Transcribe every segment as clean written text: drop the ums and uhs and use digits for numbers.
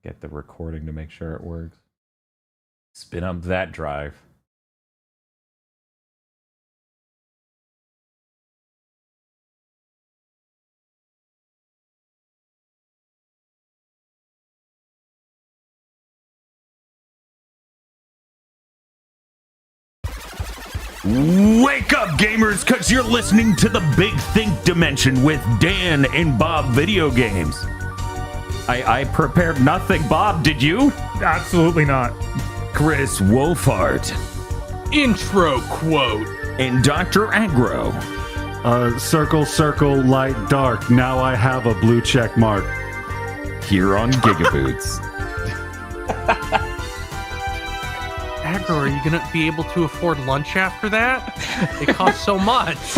get the recording to make sure it works. Spin up that drive. Wake up, gamers, because you're listening to the Big Think Dimension with Dan and Bob Video Games. I prepared nothing. Bob, did you? Absolutely not. Kris Wolfhard. Intro quote. And Dr. Aggro. Circle, circle, light, dark. Now I have a blue check mark. Here on GigaBoots. Aggro, are you going to be able to afford lunch after that? It costs so much.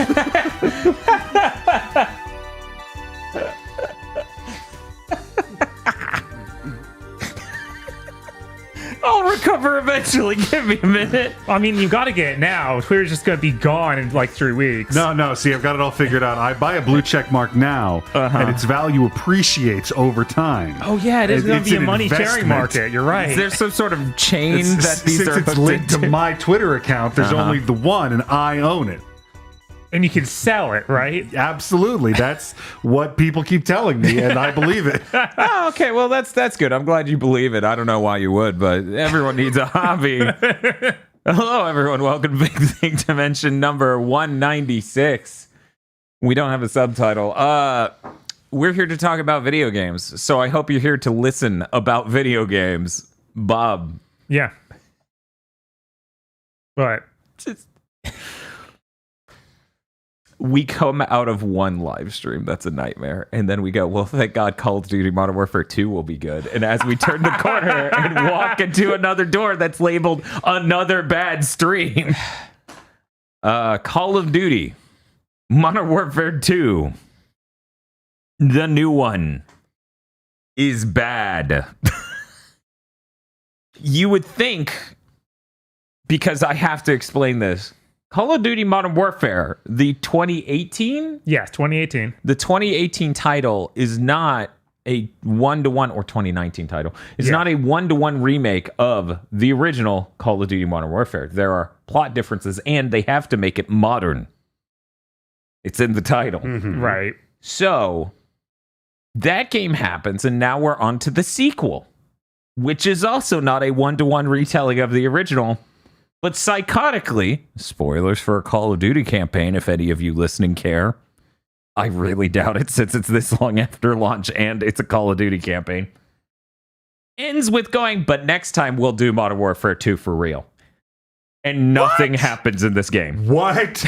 I'll recover eventually. Give me a minute. I mean, you got to get it now. Twitter's just going to be gone in like 3 weeks. No. See, I've got it all figured out. I buy a blue check mark now, and its value appreciates over time. Oh, yeah, it is going to be a money sharing market. You're right. Is there some sort of chain that these since are it's linked to my Twitter account, there's only the one, and I own it. And you can sell it, right? Absolutely. That's what people keep telling me, and I believe it. Oh, okay. Well, that's good. I'm glad you believe it. I don't know why you would, but everyone needs a hobby. Hello, everyone. Welcome to Big Thing Dimension number 196. We don't have a subtitle. We're here to talk about video games, so I hope you're here to listen about video games. Bob. Yeah. What? We come out of one live stream that's a nightmare, and then we go, well, thank God Call of Duty Modern Warfare 2 will be good. And as we turn the corner and walk into another door that's labeled another bad stream, Call of Duty Modern Warfare 2, the new one, is bad. You would think, because I have to explain this, Call of Duty Modern Warfare, the 2018? Yes, 2018. The 2018 title is not a one-to-one, or 2019 title, is not a one-to-one remake of the original Call of Duty Modern Warfare. There are plot differences, and they have to make it modern. It's in the title. Mm-hmm. Right. So, that game happens, and now we're on to the sequel, which is also not a one-to-one retelling of the original. But psychotically, spoilers for a Call of Duty campaign, if any of you listening care. I really doubt it, since it's this long after launch and it's a Call of Duty campaign. Ends with going, but next time we'll do Modern Warfare 2 for real. And nothing happens in this game. What?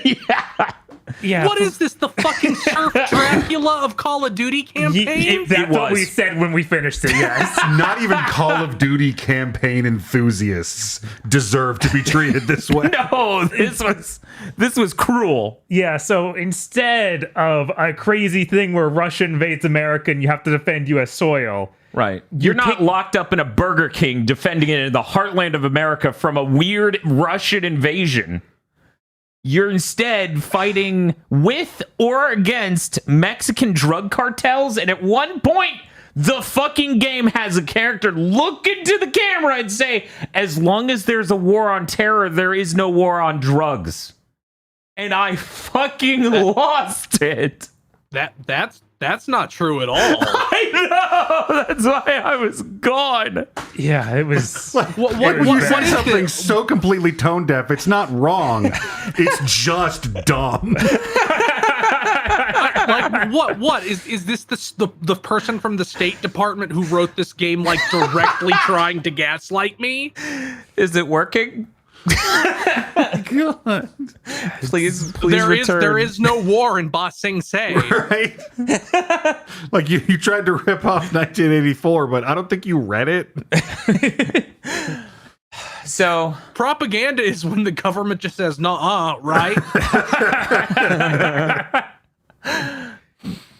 Yeah. What is this? The fucking Surf Dracula of Call of Duty campaign? That's what we said when we finished it, yes. Not even Call of Duty campaign enthusiasts deserve to be treated this way. No, this was cruel. Yeah, so instead of a crazy thing where Russia invades America and you have to defend U.S. soil... Right. You're not locked up in a Burger King defending it in the heartland of America from a weird Russian invasion. You're instead fighting with or against Mexican drug cartels, and at one point, the fucking game has a character look into the camera and say, as long as there's a war on terror, there is no war on drugs. And I fucking lost it. That's not true at all. I know! That's why I was gone. Yeah, it was... What you said something so completely tone deaf, it's not wrong. It's just dumb. Like, what? Is this the person from the State Department who wrote this game, like, directly trying to gaslight me? Is it working? God. Please return. There is no war in Ba Sing Se. Right? Like, you tried to rip off 1984, but I don't think you read it. So propaganda is when the government just says "nuh-uh," right?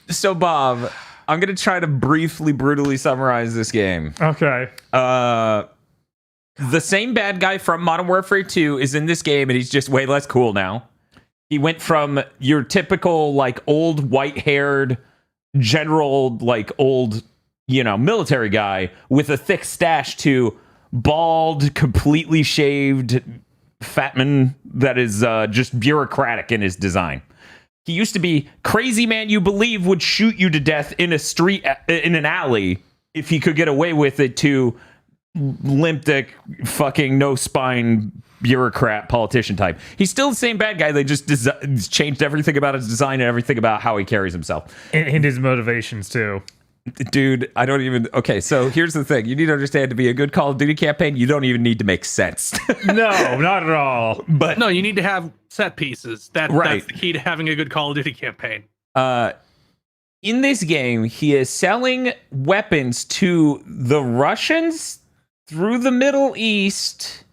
So, Bob, I'm gonna try to brutally summarize this game. Okay. The same bad guy from Modern Warfare 2 is in this game, and he's just way less cool now. He went from your typical, like, old white-haired general, like, old military guy with a thick stash to bald, completely shaved fatman that is just bureaucratic in his design. He used to be crazy man you believe would shoot you to death in a street, in an alley, if he could get away with it, to limp dick, fucking no spine bureaucrat politician type. He's still the same bad guy. They just changed everything about his design and everything about how he carries himself. And his motivations, too. Dude, I don't even... Okay, so here's the thing. You need to understand, to be a good Call of Duty campaign, you don't even need to make sense. No, not at all. But no, you need to have set pieces. That's the key to having a good Call of Duty campaign. In this game, he is selling weapons to the Russians through the Middle East,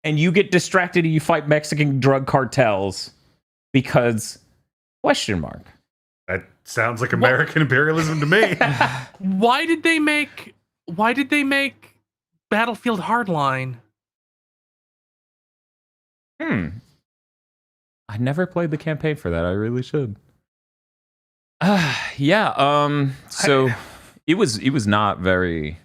and you get distracted and you fight Mexican drug cartels because... ? That sounds like American imperialism to me. Why did they make Battlefield Hardline? I never played the campaign for that. I really should. So it was not very...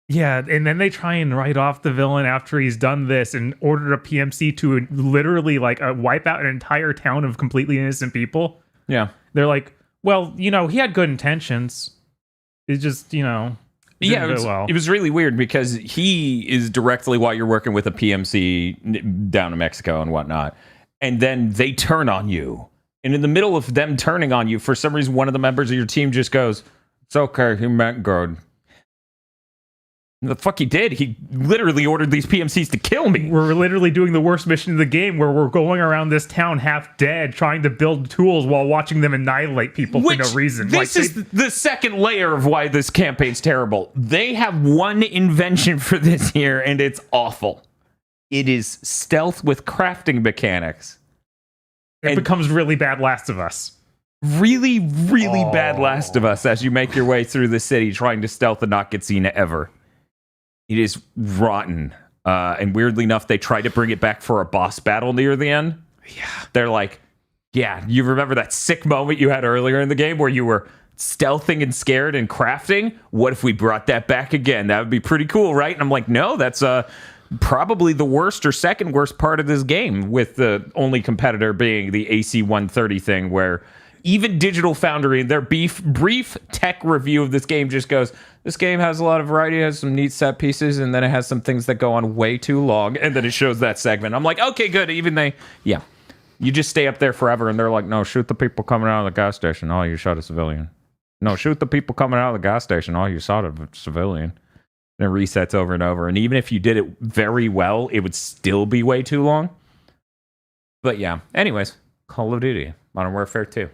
Yeah, and then they try and write off the villain after he's done this and ordered a PMC to literally wipe out an entire town of completely innocent people. Yeah. They're like, well, he had good intentions. It's just, it was really weird because he is directly while you're working with a PMC down in Mexico and whatnot. And then they turn on you. And in the middle of them turning on you, for some reason, one of the members of your team just goes, "It's okay, he meant good." The fuck he did. He literally ordered these PMCs to kill me. We're literally doing the worst mission of the game where we're going around this town half dead trying to build tools while watching them annihilate people for no reason. This is the second layer of why this campaign's terrible. They have one invention for this here, and it's awful. It is stealth with crafting mechanics. It becomes really bad Last of Us. Really, really bad Last of Us as you make your way through the city trying to stealth and not get seen ever. It is rotten. And weirdly enough, they tried to bring it back for a boss battle near the end. Yeah. They're like, yeah, you remember that sick moment you had earlier in the game where you were stealthing and scared and crafting? What if we brought that back again? That would be pretty cool, right? And I'm like, no, that's probably the worst or second worst part of this game, with the only competitor being the AC-130 thing, where even Digital Foundry in their brief tech review of this game just goes, this game has a lot of variety, it has some neat set pieces, and then it has some things that go on way too long, and then it shows that segment. I'm like, okay, good. You just stay up there forever, and they're like, no, shoot the people coming out of the gas station. Oh, you shot a civilian. No, shoot the people coming out of the gas station. Oh, you shot a civilian. And it resets over and over. And even if you did it very well, it would still be way too long. But yeah, anyways, Call of Duty, Modern Warfare 2.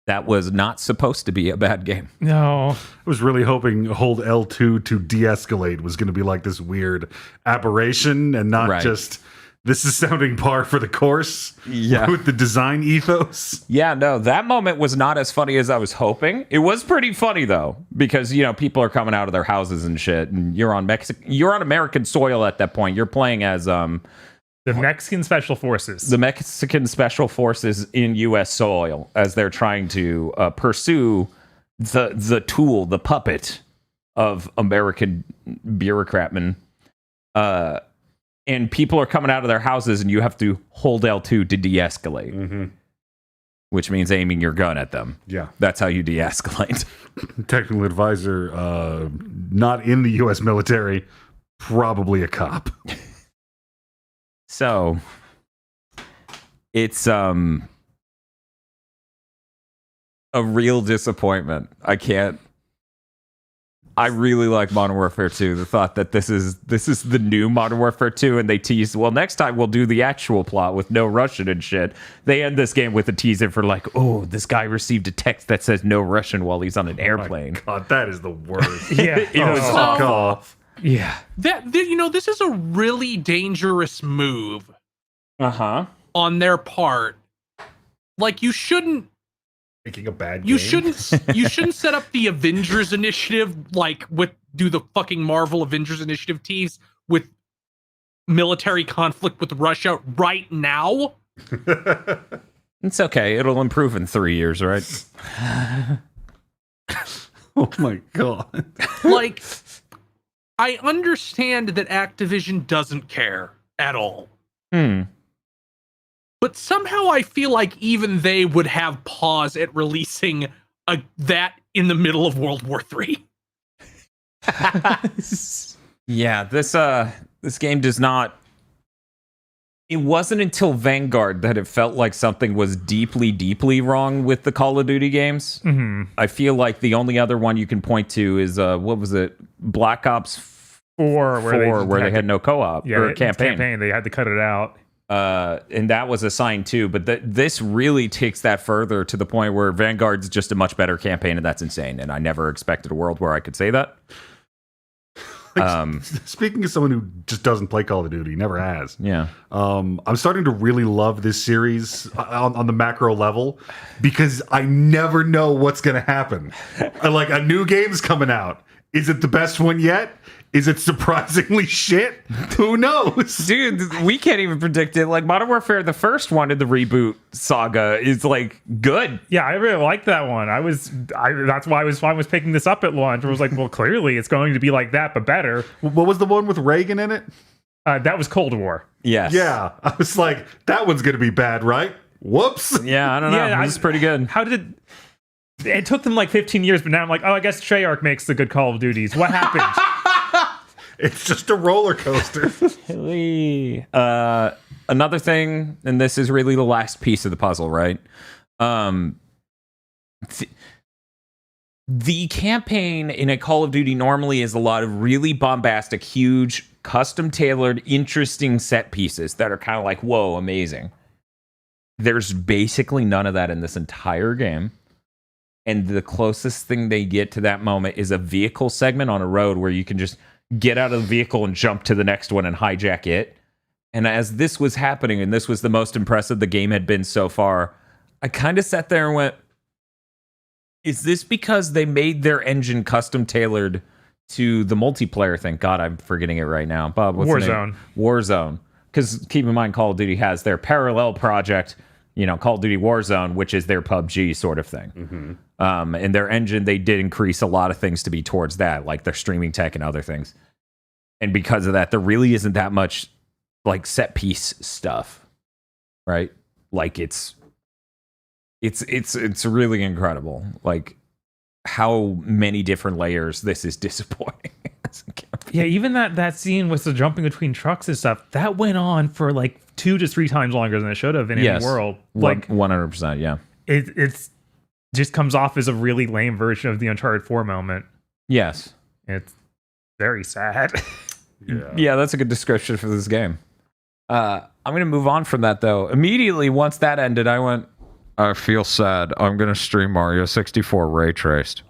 That was not supposed to be a bad game. No. I was really hoping hold L2 to de-escalate was going to be like this weird aberration and not just, this is sounding par for the course with the design ethos. Yeah, no, that moment was not as funny as I was hoping. It was pretty funny, though, because, people are coming out of their houses and shit, and you're on American soil at that point. You're playing as... the Mexican Special Forces. The Mexican Special Forces in U.S. soil as they're trying to pursue the tool, the puppet of American bureaucratmen. And people are coming out of their houses, and you have to hold L2 to de-escalate. Which means aiming your gun at them. Yeah. That's how you de-escalate. Technical advisor, not in the U.S. military, probably a cop. So, it's a real disappointment. I really like Modern Warfare 2. The thought that this is the new Modern Warfare 2, and they teased, well, next time we'll do the actual plot with no Russian and shit. They end this game with a teaser for like, oh, this guy received a text that says no Russian while he's on an airplane. Oh my God, that is the worst. Yeah. It was awful. Yeah. This is a really dangerous move. On their part. Like, you shouldn't making a bad game. You shouldn't set up the Avengers Initiative do the fucking Marvel Avengers Initiative tease with military conflict with Russia right now. It's okay. It'll improve in 3 years, right? Oh my god. Like, I understand that Activision doesn't care at all. But somehow I feel like even they would have pause at releasing that in the middle of World War III. Yeah, this game does not. It wasn't until Vanguard that it felt like something was deeply, deeply wrong with the Call of Duty games. I feel like the only other one you can point to is what was it, Black Ops 4, where they had no co-op or campaign. They had to cut it out. And that was a sign too, but this really takes that further to the point where Vanguard's just a much better campaign, and that's insane. And I never expected a world where I could say that. Speaking as someone who just doesn't play Call of Duty, never has. Yeah. I'm starting to really love this series on the macro level because I never know what's going to happen. Like, a new game's coming out. Is it the best one yet? Is it surprisingly shit? Who knows? Dude, we can't even predict it. Like, Modern Warfare, the first one in the reboot saga, is, like, good. Yeah, I really liked that one. That's why I was fine with picking this up at launch. I was like, well, clearly it's going to be like that, but better. What was the one with Reagan in it? That was Cold War. Yes. Yeah. I was like, that one's going to be bad, right? Whoops. Yeah, I don't know. Yeah, this is pretty good. It took them like 15 years, but now I'm like, oh, I guess Treyarch makes the good Call of Duties. What happened? It's just a roller coaster. Another thing, and this is really the last piece of the puzzle, right? The campaign in a Call of Duty normally is a lot of really bombastic, huge, custom-tailored, interesting set pieces that are kind of like, whoa, amazing. There's basically none of that in this entire game. And the closest thing they get to that moment is a vehicle segment on a road where you can just get out of the vehicle and jump to the next one and hijack it. And as this was happening, and this was the most impressive the game had been so far, I kind of sat there and went, is this because they made their engine custom tailored to the multiplayer thing? God, I'm forgetting it right now. Bob, what's the name? Warzone. Because keep in mind, Call of Duty has their parallel project, Call of Duty Warzone, which is their PUBG sort of thing. And their engine, they did increase a lot of things to be towards that, like their streaming tech and other things. And because of that, there really isn't that much like set piece stuff, right? Like it's really incredible, like how many different layers this is disappointing. Yeah, even that scene with the jumping between trucks and stuff, that went on for like 2 to 3 times longer than it should have in any world. Like 100%, yeah. It's just comes off as a really lame version of the Uncharted 4 moment. Yes. It's very sad. Yeah, that's a good description for this game. I'm going to move on from that, though. Immediately, once that ended, I went, I feel sad. I'm going to stream Mario 64 Ray Traced.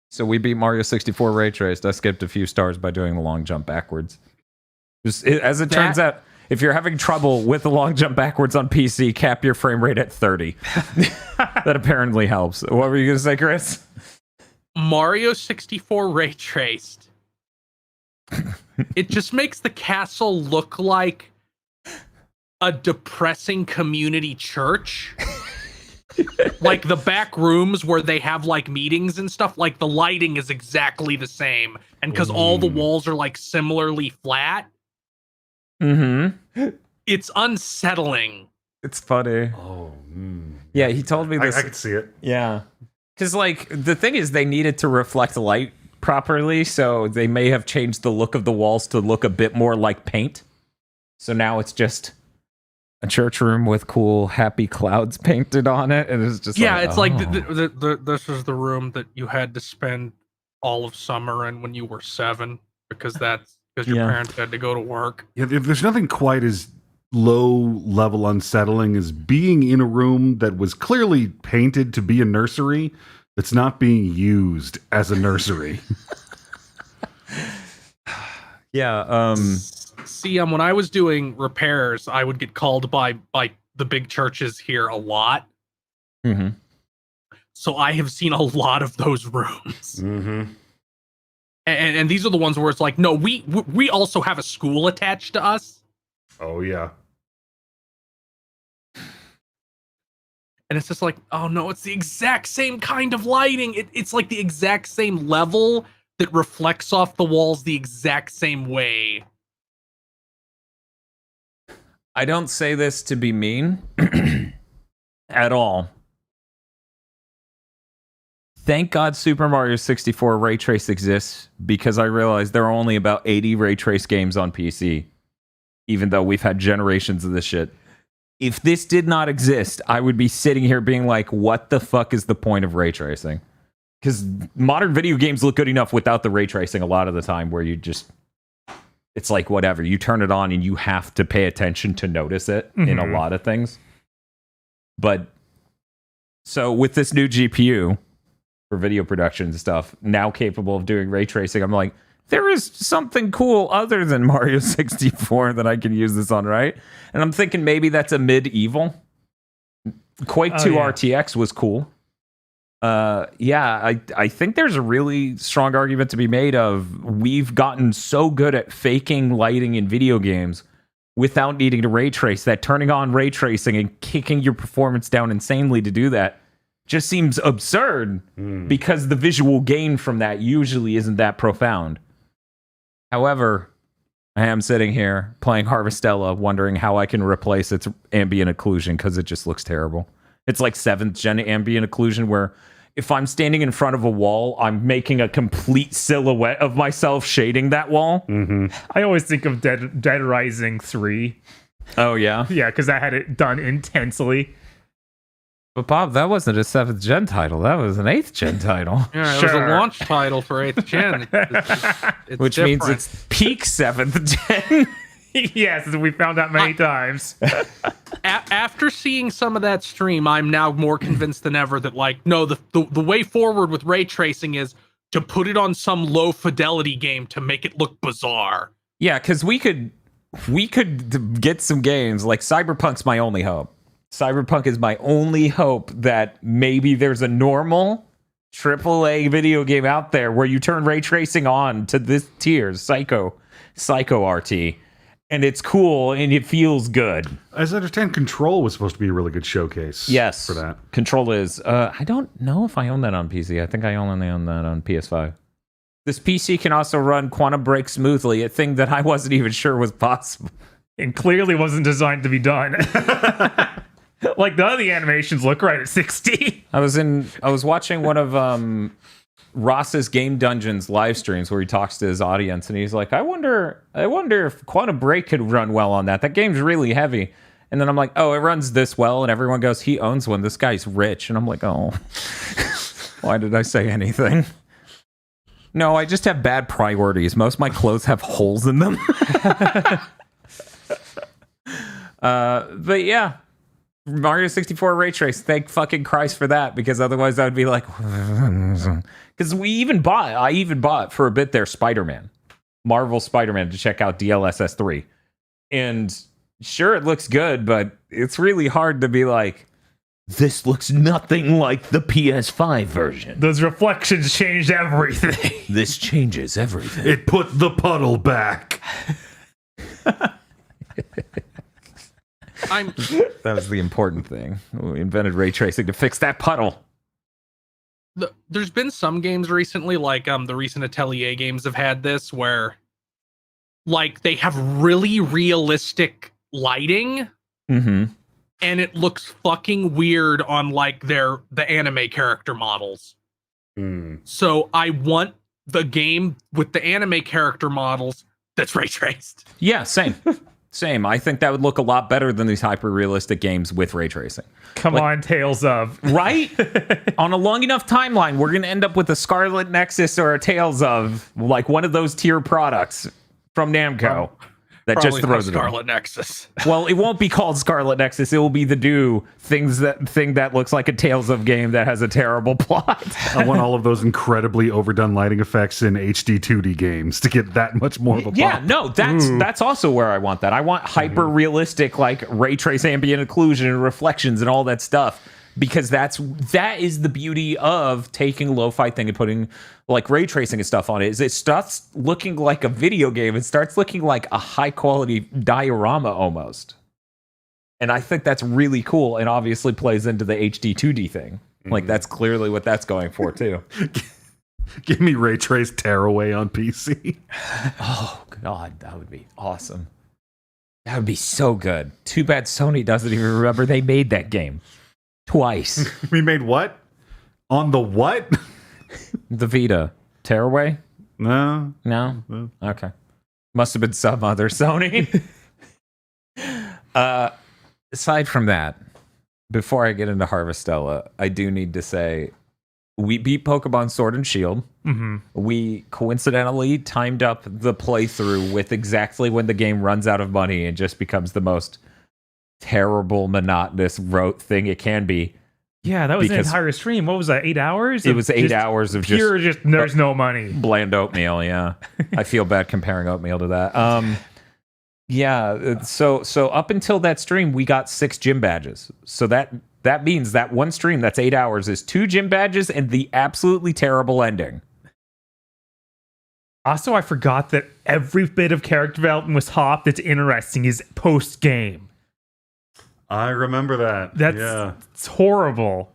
So we beat Mario 64 Ray Traced. I skipped a few stars by doing the long jump backwards. As it turns out, if you're having trouble with the long jump backwards on PC, cap your frame rate at 30. That apparently helps. What were you going to say, Chris? Mario 64 Ray Traced. It just makes the castle look like a depressing community church. Like the back rooms where they have like meetings and stuff, like the lighting is exactly the same. And because all the walls are like similarly flat. It's unsettling. It's funny. Yeah, he told me this. I could see it. Yeah. Because like the thing is they needed to reflect light properly, so they may have changed the look of the walls to look a bit more like paint. So now it's just a church room with cool happy clouds painted on it, and it's just it's like this is the room that you had to spend all of summer in when you were 7 because your parents had to go to work. Yeah, there's nothing quite as low level unsettling as being in a room that was clearly painted to be a nursery that's not being used as a nursery. See, when I was doing repairs, I would get called by the big churches here a lot. So I have seen a lot of those rooms. And these are the ones where it's like, no, we also have a school attached to us. Oh, yeah. And it's just like, oh no, it's the exact same kind of lighting. It's like the exact same level that reflects off the walls the exact same way. I don't say this to be mean at all. Thank God Super Mario 64 Ray Trace exists, because I realized there are only about 80 Ray Trace games on PC, even though we've had generations of this shit. If this did not exist, I would be sitting here being like, what the fuck is the point of ray tracing? Because modern video games look good enough without the ray tracing a lot of the time, where you just, it's like whatever. You turn it on and you have to pay attention to notice it in a lot of things. But so with this new GPU for video production and stuff, now capable of doing ray tracing, I'm like, there is something cool other than Mario 64 that I can use this on, right? And I'm thinking maybe that's a medieval. Quake 2 RTX was cool. I think there's a really strong argument to be made of, we've gotten so good at faking lighting in video games without needing to ray trace, that turning on ray tracing and kicking your performance down insanely to do that just seems absurd, because the visual gain from that usually isn't that profound. However, I am sitting here playing Harvestella, wondering how I can replace its ambient occlusion, because it just looks terrible. It's like 7th gen ambient occlusion, where if I'm standing in front of a wall, I'm making a complete silhouette of myself shading that wall. I always think of Dead Rising 3. Oh, yeah? Yeah, because I had it done intensely. But Bob, that wasn't a 7th gen title. That was an 8th gen title. Yeah, it was a launch title for 8th gen. It's which different. means it's peak 7th gen. Yes, we found out many times. After seeing some of that stream, I'm now more convinced than ever that, like, no, the way forward with ray tracing is to put it on some low fidelity game to make it look bizarre. Yeah, because we could get some games, like Cyberpunk's my only hope. Cyberpunk is my only hope that maybe there's a normal AAA video game out there where you turn ray tracing on to this tier, Psycho RT, and it's cool and it feels good. As I understand, Control was supposed to be a really good showcase. Yes, for that. Control is. I don't know if I own that on PC. I think I only own that on PS5. This PC can also run Quantum Break smoothly, a thing that I wasn't even sure was possible. And clearly wasn't designed to be done. Like, none of the animations look right at 60. I was watching one of Ross's Game Dungeons live streams where he talks to his audience, and he's like, I wonder if Quantum Break could run well on that. That game's really heavy. And then I'm like, oh, it runs this well, and everyone goes, he owns one. This guy's rich. And I'm like, oh, why did I say anything? No, I just have bad priorities. Most of my clothes have holes in them. But yeah. Mario 64 ray trace, thank fucking Christ for that, because otherwise I would be like, because I even bought for a bit there Spider-Man, Marvel Spider-Man, to check out DLSS 3, and sure, it looks good, but it's really hard to be like, this looks nothing like the PS5 version. Those reflections changed everything. This changes everything. It put the puddle back. That was the important thing. We invented ray tracing to fix that puddle. There's been some games recently, like the recent Atelier games have had this, where like they have really realistic lighting, and it looks fucking weird on like the anime character models. So I want the game with the anime character models that's ray traced. Yeah, same. Same. I think that would look a lot better than these hyper-realistic games with ray tracing. Come on, Tales of. Right? On a long enough timeline, we're going to end up with a Scarlet Nexus or a Tales of, like one of those tier products from Namco. That Probably just throws it on. Scarlet Nexus. Well, it won't be called Scarlet Nexus. It will be the thing that looks like a Tales of game that has a terrible plot. I want all of those incredibly overdone lighting effects in HD 2D games to get that much more of a pop. Yeah, no, that's also where I want that. I want hyper realistic, like ray trace ambient occlusion and reflections and all that stuff, because that is the beauty of taking a lo-fi thing and putting like ray tracing and stuff on it. Is it starts looking like a video game. It starts looking like a high quality diorama almost. And I think that's really cool and obviously plays into the HD 2D thing. Like, that's clearly what that's going for, too. Give me ray trace tearaway on PC. Oh, God, that would be awesome. That would be so good. Too bad Sony doesn't even remember they made that game. Twice. We made what? On the what? The Vita. Tearaway? No. No? Okay. Must have been some other Sony. Aside from that, before I get into Harvestella, I do need to say we beat Pokemon Sword and Shield. Mm-hmm. We coincidentally timed up the playthrough with exactly when the game runs out of money and just becomes the most terrible, monotonous, rote thing it can be. Yeah, that was an entire stream. What was that, 8 hours? It was 8 hours of pure, just there's no money. Bland oatmeal, yeah. I feel bad comparing oatmeal to that. Yeah, so up until that stream, we got 6 gym badges. So that means that one stream that's 8 hours is 2 gym badges and the absolutely terrible ending. Also, I forgot that every bit of character development with Hop that's interesting is post-game. I remember that. It's horrible.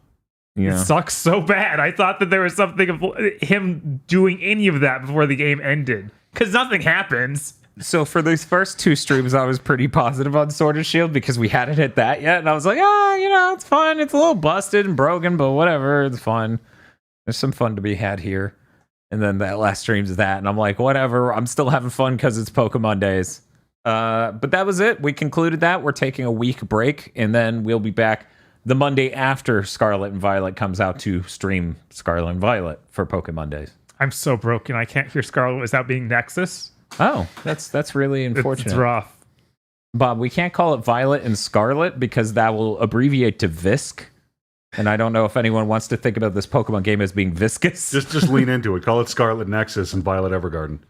Yeah. It sucks so bad. I thought that there was something of him doing any of that before the game ended. Because nothing happens. So for these first 2 streams, I was pretty positive on Sword and Shield because we hadn't hit that yet. And I was like, it's fun. It's a little busted and broken, but whatever. It's fun. There's some fun to be had here. And then that last stream's that. And I'm like, whatever. I'm still having fun because it's Pokemon days. But that was it. We concluded that. We're taking a week break. And then we'll be back the Monday after Scarlet and Violet comes out to stream Scarlet and Violet for Pokemon days. I'm so broken. I can't hear Scarlet without being Nexus. Oh, that's really unfortunate. It's rough. Bob, we can't call it Violet and Scarlet because that will abbreviate to Visc. And I don't know if anyone wants to think about this Pokemon game as being viscous. Just lean into it. Call it Scarlet Nexus and Violet Evergarden.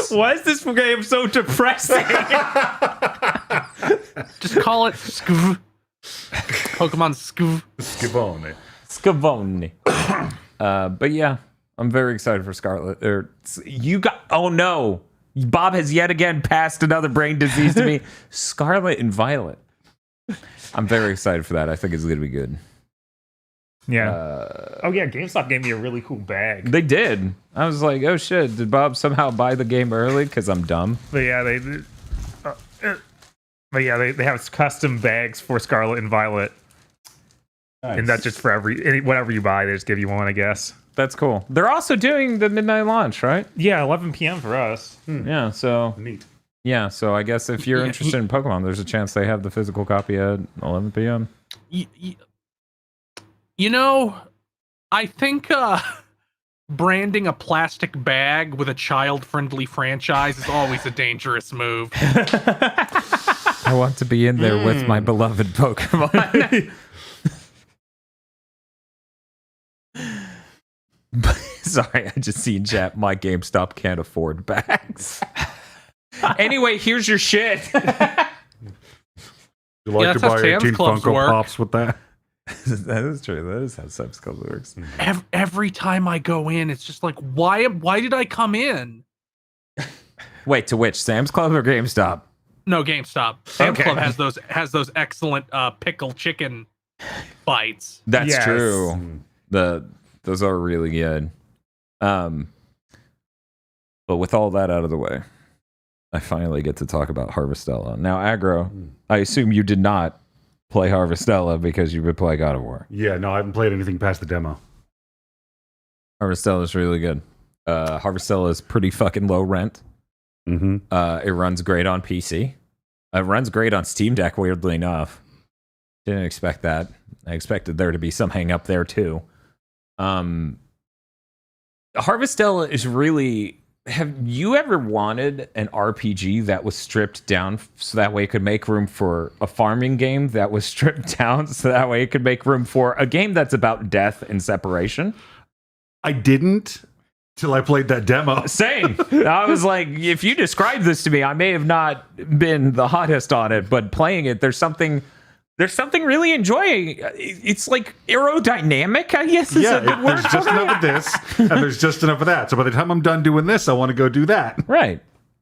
Why is this game so depressing? Just call it Skv. Pokemon Skv. Skivone. But yeah, I'm very excited for Scarlet. Oh no, Bob has yet again passed another brain disease to me. Scarlet and Violet. I'm very excited for that. I think it's going to be good. Yeah. GameStop gave me a really cool bag. They did. I was like, oh shit, did Bob somehow buy the game early? Because I'm dumb. But yeah, they have custom bags for Scarlet and Violet. Nice. And that's just for whatever you buy, they just give you one, I guess. That's cool. They're also doing the midnight launch, right? Yeah, 11 p.m. for us. Yeah, so neat. Yeah, so I guess if you're interested in Pokemon, there's a chance they have the physical copy at 11 p.m. You know, I think branding a plastic bag with a child-friendly franchise is always a dangerous move. I want to be in there with my beloved Pokemon. Sorry, I just seen chat. My GameStop can't afford bags. Anyway, here's your shit. You like to buy 18 Funko Pops with that? That is true. That is how Sam's Club works. Every time I go in, it's just like, why did I come in? Wait, to which? Sam's Club or GameStop? No, GameStop. Sam's Club has those excellent pickle chicken bites. That's true. Those are really good. But with all that out of the way, I finally get to talk about Harvestella. Now, Aggro, I assume you did not play Harvestella because you've been playing God of War. Yeah, no, I haven't played anything past the demo. Harvestella is really good. Harvestella is pretty fucking low rent. Mm-hmm. It runs great on PC. It runs great on Steam Deck, weirdly enough. Didn't expect that. I expected there to be some hang up there too. Harvestella is really... Have you ever wanted an RPG that was stripped down so that way it could make room for a farming game that was stripped down so that way it could make room for a game that's about death and separation? I didn't till I played that demo. Same. I was like, if you describe this to me, I may have not been the hottest on it, but playing it, there's something really enjoying. It's like aerodynamic, I guess. There's just enough of this, and there's just enough of that. So by the time I'm done doing this, I want to go do that. Right.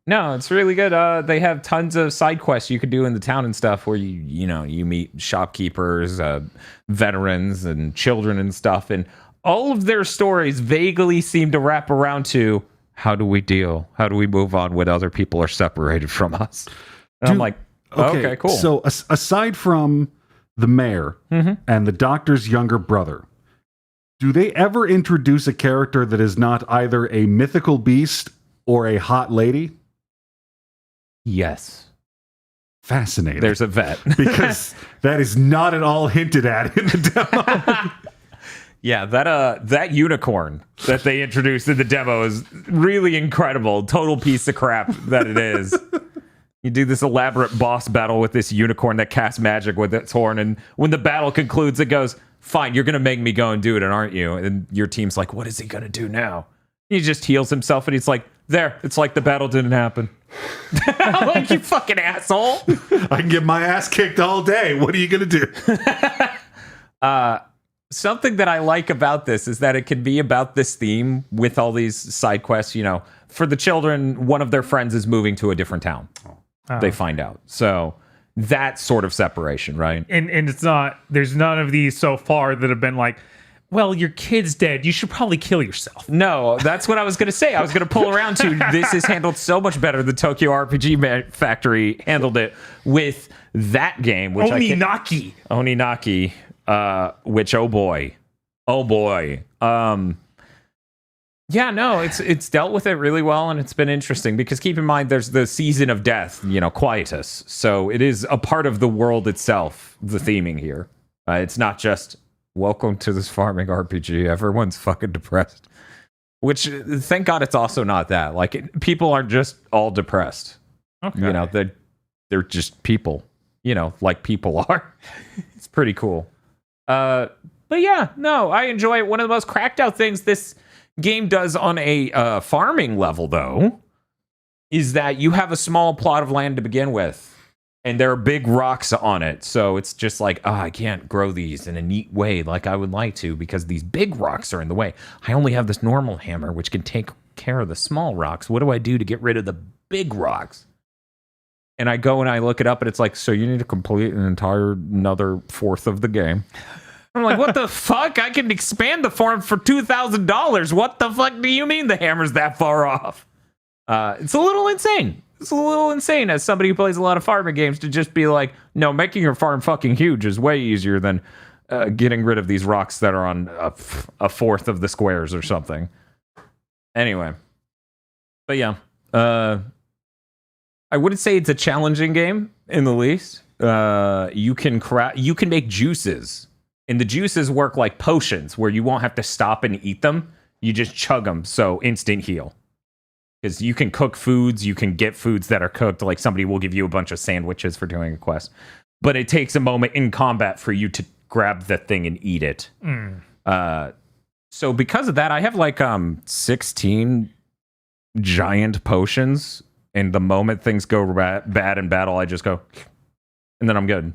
No, it's really good. They have tons of side quests you could do in the town and stuff where you meet shopkeepers, veterans, and children and stuff. And all of their stories vaguely seem to wrap around to how do we deal? How do we move on when other people are separated from us? And I'm like, okay, cool. So aside from the mayor and the doctor's younger brother, do they ever introduce a character that is not either a mythical beast or a hot lady? Yes. Fascinating. There's a vet. Because that is not at all hinted at in the demo. Yeah, that unicorn that they introduced in the demo is really incredible. Total piece of crap that it is. You do this elaborate boss battle with this unicorn that casts magic with its horn, and when the battle concludes, it goes, fine, you're going to make me go and do it, aren't you? And your team's like, what is he going to do now? He just heals himself, and he's like, there, it's like the battle didn't happen. I'm like, you fucking asshole. I can get my ass kicked all day. What are you going to do? Something that I like about this is that it can be about this theme with all these side quests. For the children, one of their friends is moving to a different town. They find out. So that sort of separation, right? And it's not, there's none of these so far that have been like, well, your kid's dead. You should probably kill yourself. No, that's what I was going to say. I was going to pull around to this is handled so much better. The Tokyo RPG Factory handled it with that game, which Oninaki. Oninaki, which oh boy. Yeah, no, it's dealt with it really well, and it's been interesting because keep in mind there's the season of death, quietus. So it is a part of the world itself, the theming here. It's not just welcome to this farming RPG. Everyone's fucking depressed. Which, thank God, it's also not that. Like, people aren't just all depressed. Okay. They're just people. Like people are. It's pretty cool. But yeah, no, I enjoy it. One of the most cracked out things this game does on a farming level, though, is that you have a small plot of land to begin with. And there are big rocks on it. So it's just like, I can't grow these in a neat way like I would like to because these big rocks are in the way. I only have this normal hammer, which can take care of the small rocks. What do I do to get rid of the big rocks? And I go and I look it up, and it's like, so you need to complete another fourth of the game. I'm like, what the fuck? I can expand the farm for $2,000. What the fuck do you mean the hammer's that far off? It's a little insane. It's a little insane as somebody who plays a lot of farming games to just be like, no, making your farm fucking huge is way easier than getting rid of these rocks that are on a fourth of the squares or something. Anyway. But yeah. I wouldn't say it's a challenging game in the least. You can make juices. And the juices work like potions where you won't have to stop and eat them. You just chug them, so instant heal. Because you can cook foods, you can get foods that are cooked, like somebody will give you a bunch of sandwiches for doing a quest. But it takes a moment in combat for you to grab the thing and eat it. So because of that, I have like 16 giant potions. And the moment things go bad in battle, I just go, and then I'm good.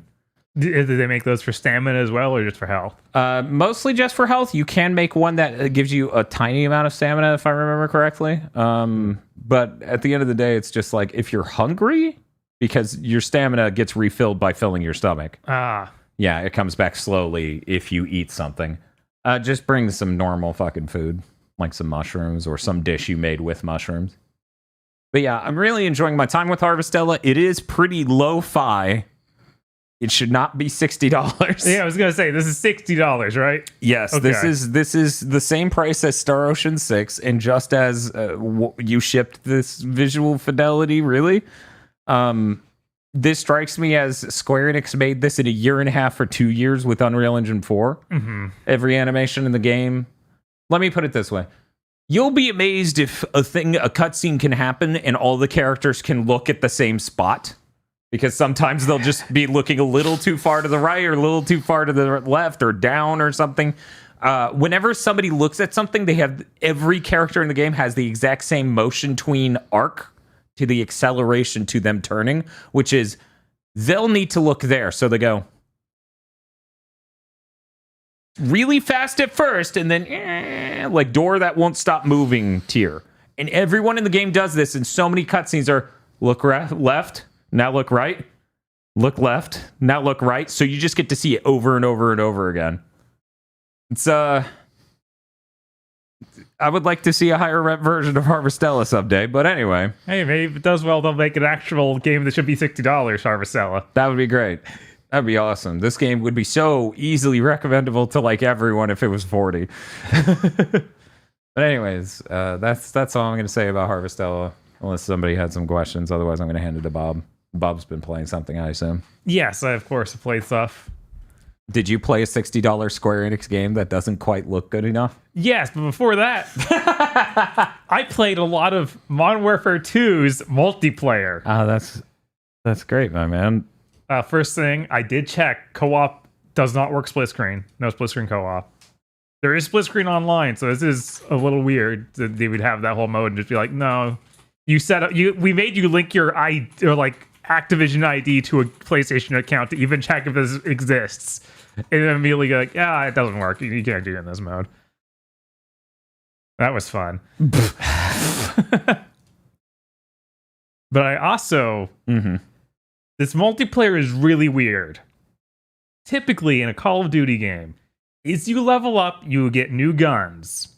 Do they make those for stamina as well, or just for health? Mostly just for health. You can make one that gives you a tiny amount of stamina, if I remember correctly. But at the end of the day, it's just like if you're hungry, because your stamina gets refilled by filling your stomach. Yeah, it comes back slowly if you eat something. Just bring some normal fucking food, like some mushrooms or some dish you made with mushrooms. But yeah, I'm really enjoying my time with Harvestella. It is pretty lo-fi. It should not be $60. Yeah, I was gonna say this is $60, right? Yes, okay. This is the same price as Star Ocean 6, and just as you shipped this visual fidelity, really. This strikes me as Square Enix made this in a year and a half or 2 years with Unreal Engine 4. Every animation in the game. Let me put it this way. You'll be amazed if a cutscene can happen and all the characters can look at the same spot. Because sometimes they'll just be looking a little too far to the right or a little too far to the left or down or something. Whenever somebody looks at something, every character in the game has the exact same motion tween arc to the acceleration to them turning, which is they'll need to look there. So they go really fast at first and then like door that won't stop moving tier. And everyone in the game does this, and so many cutscenes are look left, now look right, look left, now look right. So you just get to see it over and over and over again. It's I would like to see a higher rep version of Harvestella someday, but anyway. Hey, maybe if it does well, they'll make an actual game that should be $60, Harvestella. That would be great. That'd be awesome. This game would be so easily recommendable to like everyone if it was 40. But anyways, that's all I'm going to say about Harvestella, unless somebody had some questions. Otherwise, I'm going to hand it to Bob. Bob's been playing something, I assume. Yes, I, of course, have played stuff. Did you play a $60 Square Enix game that doesn't quite look good enough? Yes, but before that, I played a lot of Modern Warfare 2's multiplayer. That's great, my man. First thing, I did check. Co-op does not work split screen. No split screen co-op. There is split screen online, so this is a little weird that they would have that whole mode and just be like, no, you set up. We made you link your ID or like Activision ID to a PlayStation account to even check if this exists. And then immediately go like, yeah, it doesn't work. You can't do it in this mode. That was fun. But I also... This multiplayer is really weird. Typically, in a Call of Duty game, is you level up, you get new guns.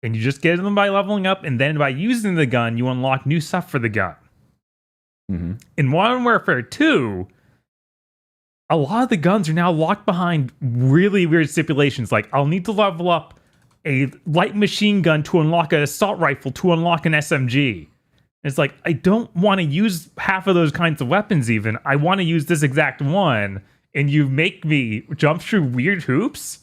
And you just get them by leveling up, and then by using the gun, you unlock new stuff for the gun. In Modern Warfare 2... a lot of the guns are now locked behind really weird stipulations. Like, I'll need to level up a light machine gun to unlock an assault rifle to unlock an SMG. And it's like, I don't want to use half of those kinds of weapons even. I want to use this exact one. And you make me jump through weird hoops.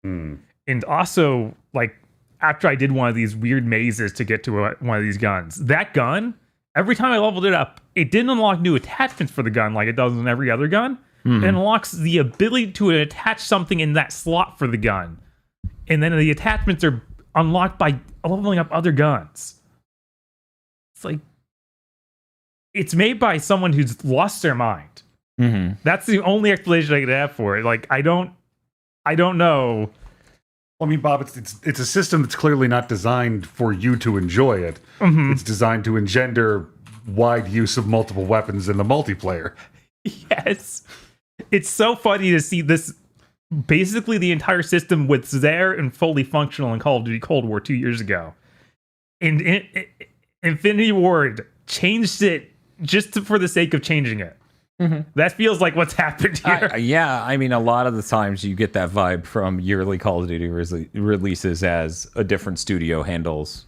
And also, like, after I did one of these weird mazes to get to one of these guns, that gun, every time I leveled it up, it didn't unlock new attachments for the gun like it does in every other gun. It unlocks the ability to attach something in that slot for the gun. And then the attachments are unlocked by leveling up other guns. It's like... it's made by someone who's lost their mind. That's the only explanation I could have for it. Like, I don't know. Well, I mean, Bob, it's a system that's clearly not designed for you to enjoy it. It's designed to engender wide use of multiple weapons in the multiplayer. Yes. It's so funny to see this. Basically, the entire system was there and fully functional in Call of Duty Cold War 2 years ago. And Infinity Ward changed it just for the sake of changing it. That feels like what's happened here. Yeah, I mean, a lot of the times you get that vibe from yearly Call of Duty releases as a different studio handles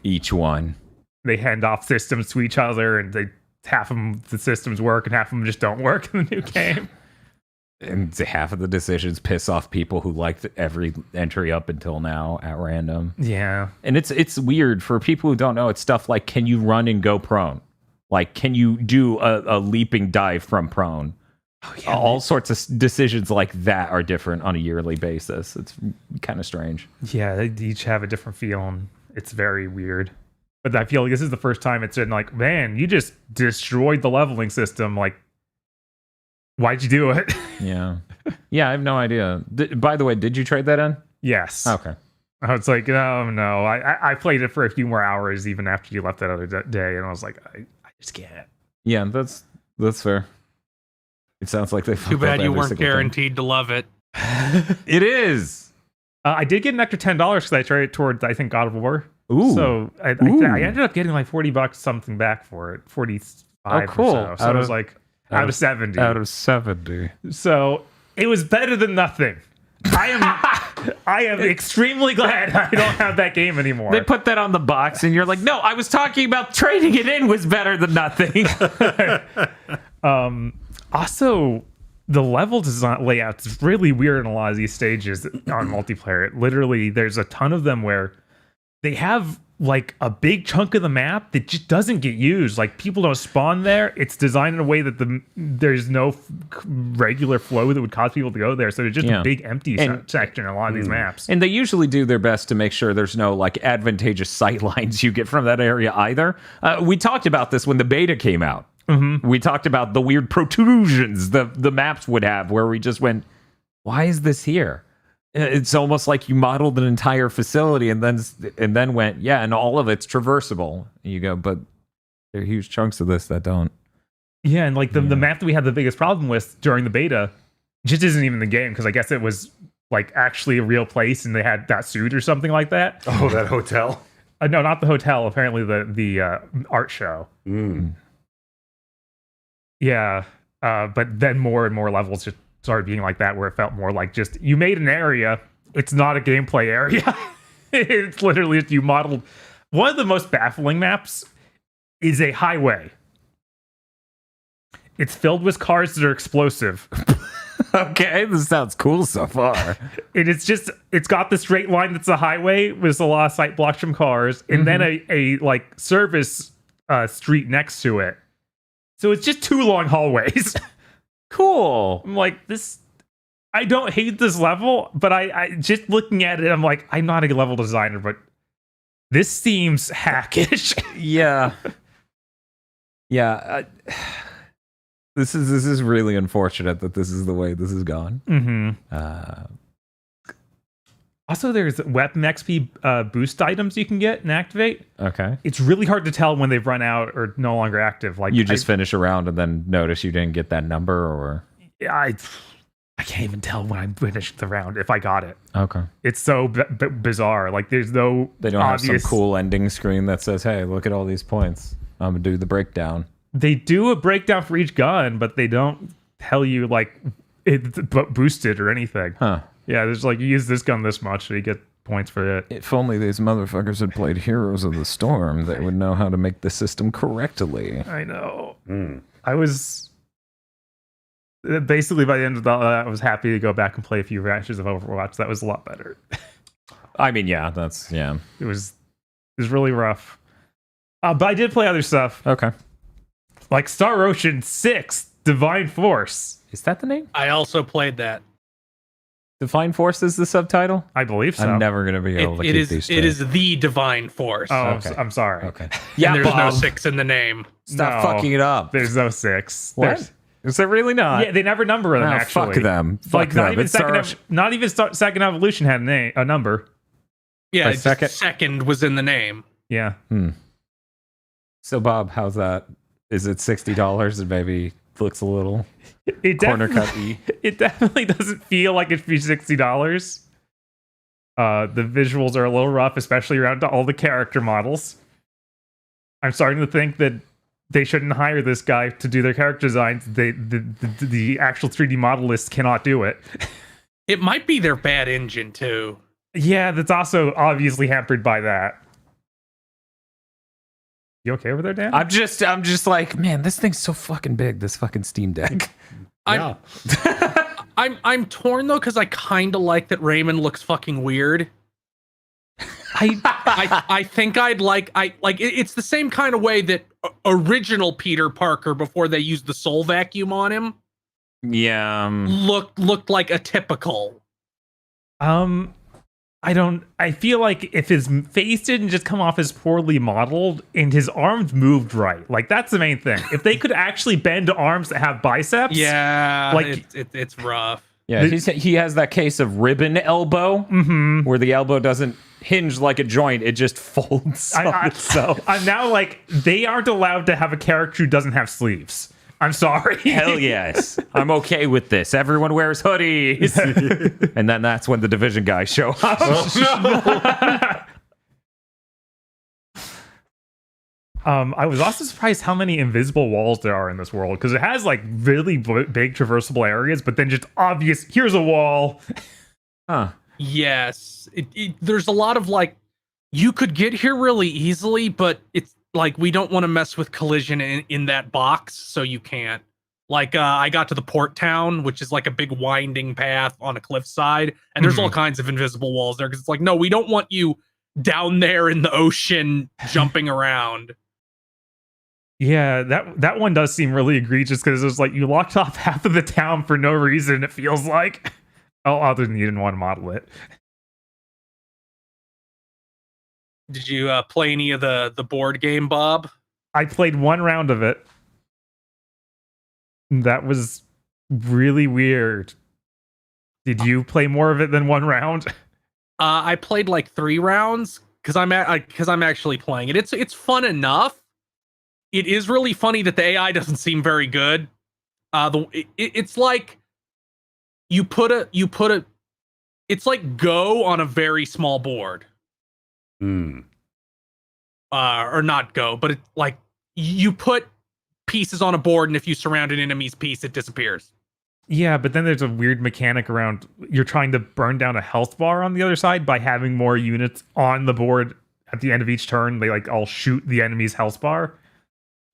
each one. They hand off systems to each other, and half of them, the systems work, and half of them just don't work in the new game. And half of the decisions piss off people who liked every entry up until now at random. Yeah. And it's weird for people who don't know. It's stuff like, can you run and go prone? Like, can you do a leaping dive from prone? Oh, yeah, all sorts of decisions like that are different on a yearly basis. It's kind of strange. Yeah, they each have a different feel, and it's very weird. But I feel like this is the first time it's been like, man, you just destroyed the leveling system. Like, why'd you do it? Yeah. Yeah, I have no idea. By the way, did you trade that in? Yes. Okay. I was like, oh, no. I played it for a few more hours even after you left that other day, and I was like, I just can't. Yeah, that's fair. It sounds like they fucked Too bad up you every weren't single guaranteed to love it. It is. I did get an extra $10 because I traded it towards, I think, God of War. Ooh. So I ended up getting like $40 something back for it. 45 cool. or so. So it was like out of 70. Out of 70. So it was better than nothing. I am extremely glad I don't have that game anymore. They put that on the box and you're like, no, I was talking about trading it in was better than nothing. Also, the level design layout is really weird in a lot of these stages on multiplayer. Literally, there's a ton of them where they have like a big chunk of the map that just doesn't get used. Like, people don't spawn there. It's designed in a way that there's no regular flow that would cause people to go there. So there's just a big empty section in a lot of these maps. And they usually do their best to make sure there's no like advantageous sight lines you get from that area either. We talked about this when the beta came out. We talked about the weird protrusions the maps would have where we just went, why is this here? It's almost like you modeled an entire facility and then went, yeah, and all of it's traversable. And you go, but there are huge chunks of this that don't. Yeah, and like the map that we had the biggest problem with during the beta just isn't even the game, because I guess it was like actually a real place and they had that suit or something like that. Oh, that hotel? No, not the hotel. Apparently the art show. Yeah, but then more and more levels just started being like that, where it felt more like just you made an area. It's not a gameplay area. It's literally just you modeled. One of the most baffling maps is a highway. It's filled with cars that are explosive. Okay, this sounds cool so far. It's got the straight line that's a highway with a lot of sight blocks from cars, and then a like service street next to it. So it's just 2 long hallways. Cool. I'm like, this. I don't hate this level, but I just looking at it, I'm like, I'm not a level designer, but this seems hackish. Yeah. Yeah. This is really unfortunate that this is the way this has gone. Also, there's weapon XP boost items you can get and activate. Okay. It's really hard to tell when they've run out or no longer active. Like you just finish a round and then notice you didn't get that number, or I can't even tell when I finished the round if I got it. okay. It's so bizarre. Like there's no. They don't have some cool ending screen that says, "Hey, look at all these points. I'm gonna do the breakdown." They do a breakdown for each gun, but they don't tell you like it's boosted or anything. Huh. Yeah, there's like you use this gun this much, so you get points for it. If only these motherfuckers had played Heroes of the Storm, they would know how to make the system correctly. I know. I was basically by the end of that, I was happy to go back and play a few matches of Overwatch. That was a lot better. I mean, yeah, It was really rough. But I did play other stuff. Okay. Like Star Ocean 6 Divine Force. Is that the name? I also played that. Divine Force is the subtitle? I believe so. I'm never going to be able to keep these straight. It is the Divine Force. Oh, okay. I'm sorry. Okay. Yeah, Yeah, there's no Bob. 6 in the name. Stop fucking it up. There's no 6. What? Is there really not? Yeah, they never number them, actually. Fuck them. Like, Fuck not them. even, It's Star not even Second Evolution had a number. Yeah, By just second- second was in the name. Yeah. So, Bob, how's that? Is it $60 and maybe looks a little It corner definitely, cut-y? it definitely doesn't feel like it should be $60. The visuals are a little rough, especially around all the character models. I'm starting to think that they shouldn't hire this guy to do their character designs. The actual 3D modelists cannot do it. It might be their bad engine too. Yeah, that's also obviously hampered by that. You okay over there, Dan? I'm just like, man, this thing's so fucking big, this fucking Steam Deck. Yeah. I'm torn though, because I kind of like that Raymond looks fucking weird. I think it's the same kind of way that original Peter Parker, before they used the soul vacuum on him, Yeah. looked like a typical. I feel like if his face didn't just come off as poorly modeled and his arms moved right, like that's the main thing. If they could actually bend arms that have biceps, Yeah, like it's rough. Yeah, he has that case of ribbon elbow, where the elbow doesn't hinge like a joint; it just folds on itself. I'm now like, they aren't allowed to have a character who doesn't have sleeves. I'm sorry. Hell yes, I'm okay with this. Everyone wears hoodies, and then that's when the Division guys show up. I was also surprised how many invisible walls there are in this world, because it has like really big traversable areas, but then just obvious, here's a wall. Huh. Yes, there's a lot of like, you could get here really easily, but it's like, we don't want to mess with collision in that box, so you can't. Like, I got to the port town, which is like a big winding path on a cliffside, and there's all kinds of invisible walls there, because it's like, no, we don't want you down there in the ocean jumping around. Yeah, that one does seem really egregious, because it's like you locked off half of the town for no reason, it feels like. Oh, other than you didn't want to model it. Did you play any of the board game, Bob? I played one round of it. That was really weird. Did you play more of it than one round? I played like 3 rounds because I'm actually playing it. It's fun enough. It is really funny that the AI doesn't seem very good. It's like you put a it's like Go on a very small board. Or not Go, but it's like you put pieces on a board, and if you surround an enemy's piece, it disappears. Yeah, but then there's a weird mechanic around you're trying to burn down a health bar on the other side by having more units on the board at the end of each turn. They like all shoot the enemy's health bar.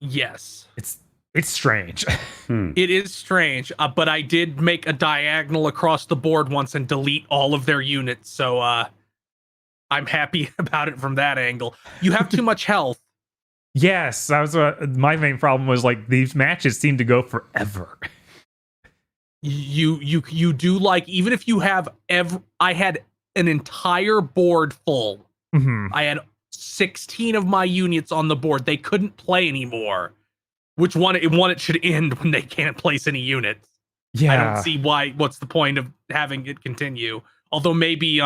Yes. It's strange. It is strange, but I did make a diagonal across the board once and delete all of their units, so I'm happy about it from that angle. You have too much health. Yes, that was my main problem was like these matches seem to go forever. You do like, even if you have I had an entire board full. Mm-hmm. I had 16 of my units on the board. They couldn't play anymore. Which one it should end when they can't place any units. Yeah. I don't see what's the point of having it continue. Although maybe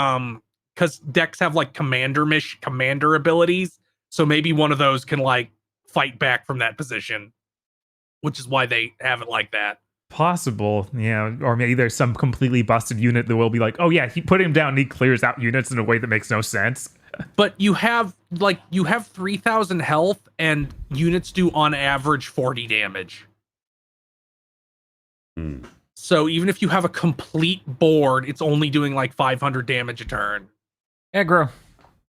because decks have like commander abilities, so maybe one of those can like fight back from that position, which is why they have it like that. Possible, yeah. Or maybe there's some completely busted unit that will be like, oh yeah, he put him down and he clears out units in a way that makes no sense. But you have 3,000 health, and units do on average 40 damage. So even if you have a complete board, it's only doing like 500 damage a turn. Aggro.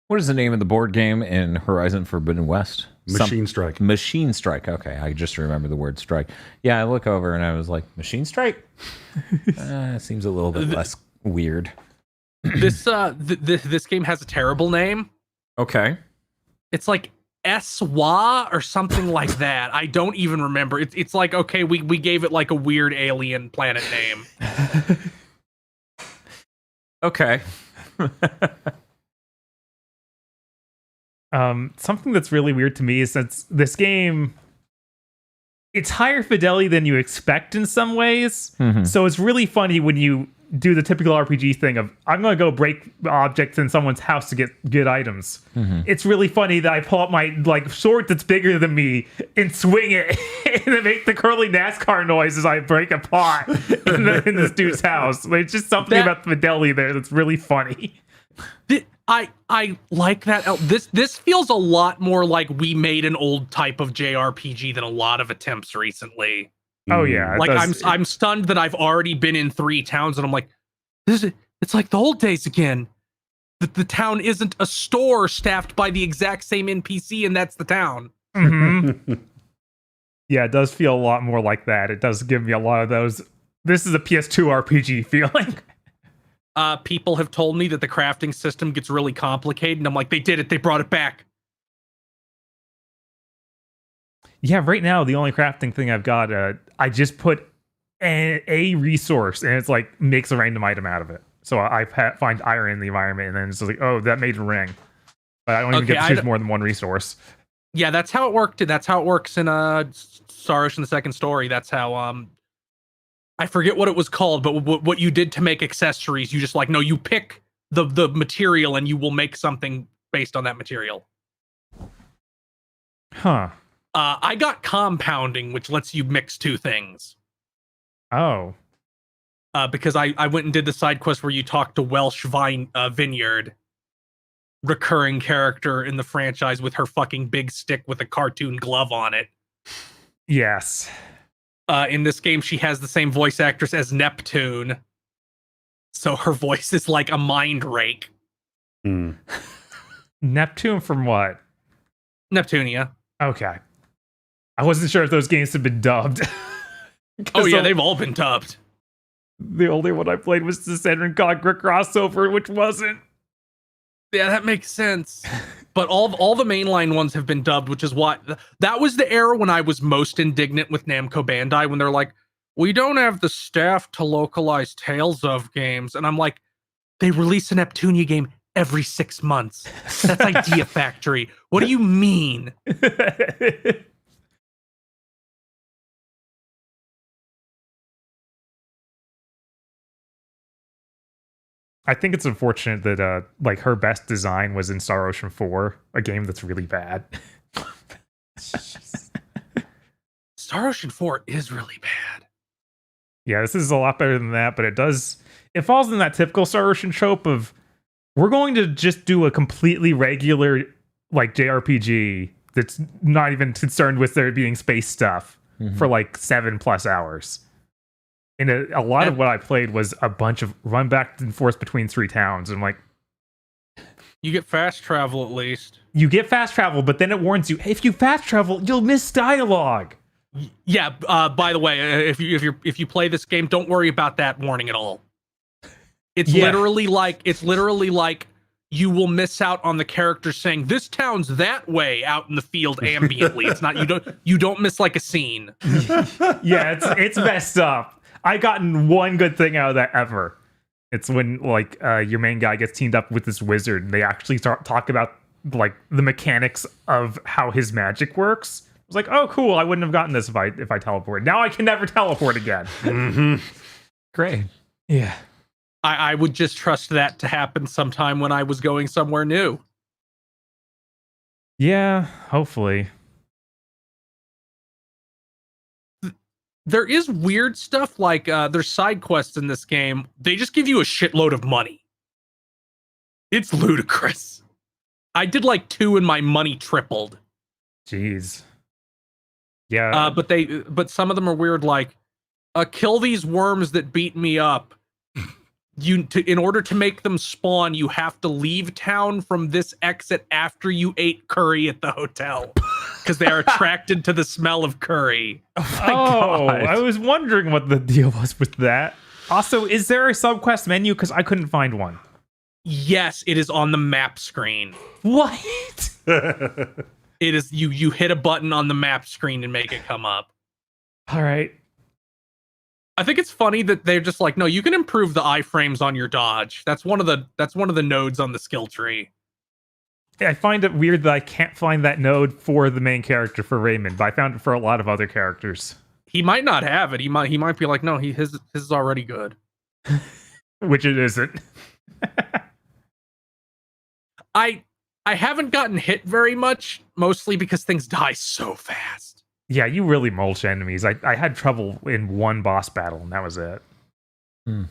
What is the name of the board game in Horizon Forbidden West? Machine Strike. Machine Strike. Okay, I just remember the word strike. Yeah, I look over and I was like, Machine Strike? Seems a little bit less weird. This game has a terrible name. Okay. It's like Eswa or something like that. I don't even remember. It's like, okay, we gave it like a weird alien planet name. Okay. Something that's really weird to me is that this game, it's higher fidelity than you expect in some ways. Mm-hmm. So it's really funny when you do the typical RPG thing of, I'm going to go break objects in someone's house to get good items. Mm-hmm. It's really funny that I pull up my like sword that's bigger than me and swing it and then make the curly NASCAR noise as I break a pot in this dude's house. There's just something about the fidelity there that's really funny. I like that. This feels a lot more like we made an old type of JRPG than a lot of attempts recently. Oh yeah, like I'm stunned that I've already been in 3 towns and I'm like, it's like the old days again. The town isn't a store staffed by the exact same NPC, and that's the town. Mm-hmm. Yeah, it does feel a lot more like that. It does give me a lot of those. This is a PS2 RPG feeling. People have told me that the crafting system gets really complicated, and I'm like, they did it. They brought it back. Yeah, right now, the only crafting thing I've got, I just put a resource, and it's like, makes a random item out of it. So I find iron in the environment, and then it's like, oh, that made a ring. But I don't even get to choose more than one resource. Yeah, that's how it worked. That's how it works in Star Ocean: The Second Story. That's how, I forget what it was called, but what you did to make accessories, you just like, no, you pick the material, and you will make something based on that material. Huh. I got compounding, which lets you mix 2 things. Oh. Because I went and did the side quest where you talk to Welsh Vineyard, recurring character in the franchise with her fucking big stick with a cartoon glove on it. Yes. In this game, she has the same voice actress as Neptune. So her voice is like a mind rake. Neptune from what? Neptunia. Okay. I wasn't sure if those games had been dubbed. Oh yeah, they've all been dubbed. The only one I played was the Senran Kagura crossover, which wasn't. Yeah, that makes sense. But all the mainline ones have been dubbed, which is why that was the era when I was most indignant with Namco Bandai, when they're like, we don't have the staff to localize Tales of games. And I'm like, they release a Neptunia game every 6 months. That's Idea Factory. What do you mean? I think it's unfortunate that like her best design was in Star Ocean 4, a game that's really bad. Star Ocean 4 is really bad. Yeah, this is a lot better than that, but it falls in that typical Star Ocean trope of we're going to just do a completely regular like JRPG that's not even concerned with there being space stuff for like 7+ hours. And a lot of what I played was a bunch of run back and forth between 3 towns. And I'm like, you get fast travel at least. You get fast travel, but then it warns you, if you fast travel, you'll miss dialogue. Yeah. By the way, if you play this game, don't worry about that warning at all. It's literally like you will miss out on the character saying this town's that way out in the field ambiently. It's not you don't miss like a scene. Yeah, it's messed up. I gotten one good thing out of that ever. It's when like your main guy gets teamed up with this wizard, and they actually talk about like the mechanics of how his magic works. I was like, oh cool, I wouldn't have gotten this if I teleported. Now I can never teleport again. Great. Yeah. I would just trust that to happen sometime when I was going somewhere new. Yeah, hopefully. There is weird stuff like there's side quests in this game. They just give you a shitload of money. It's ludicrous. I did like 2 and my money tripled. Jeez. Yeah. But some of them are weird, like kill these worms that beat me up. In order to make them spawn, you have to leave town from this exit after you ate curry at the hotel. Because they are attracted to the smell of curry. Oh my God. I was wondering what the deal was with that. Also, is there a subquest menu? Because I couldn't find one. Yes, it is on the map screen. What? It is you hit a button on the map screen and make it come up. All right. I think it's funny that they're just like, no, you can improve the iframes on your dodge. That's one of the nodes on the skill tree. I find it weird that I can't find that node for the main character for Raymond, but I found it for a lot of other characters. He might not have it. He might be like, no, his is already good. Which it isn't. I haven't gotten hit very much, mostly because things die so fast. Yeah, you really mulch enemies. I had trouble in one boss battle, and that was it. And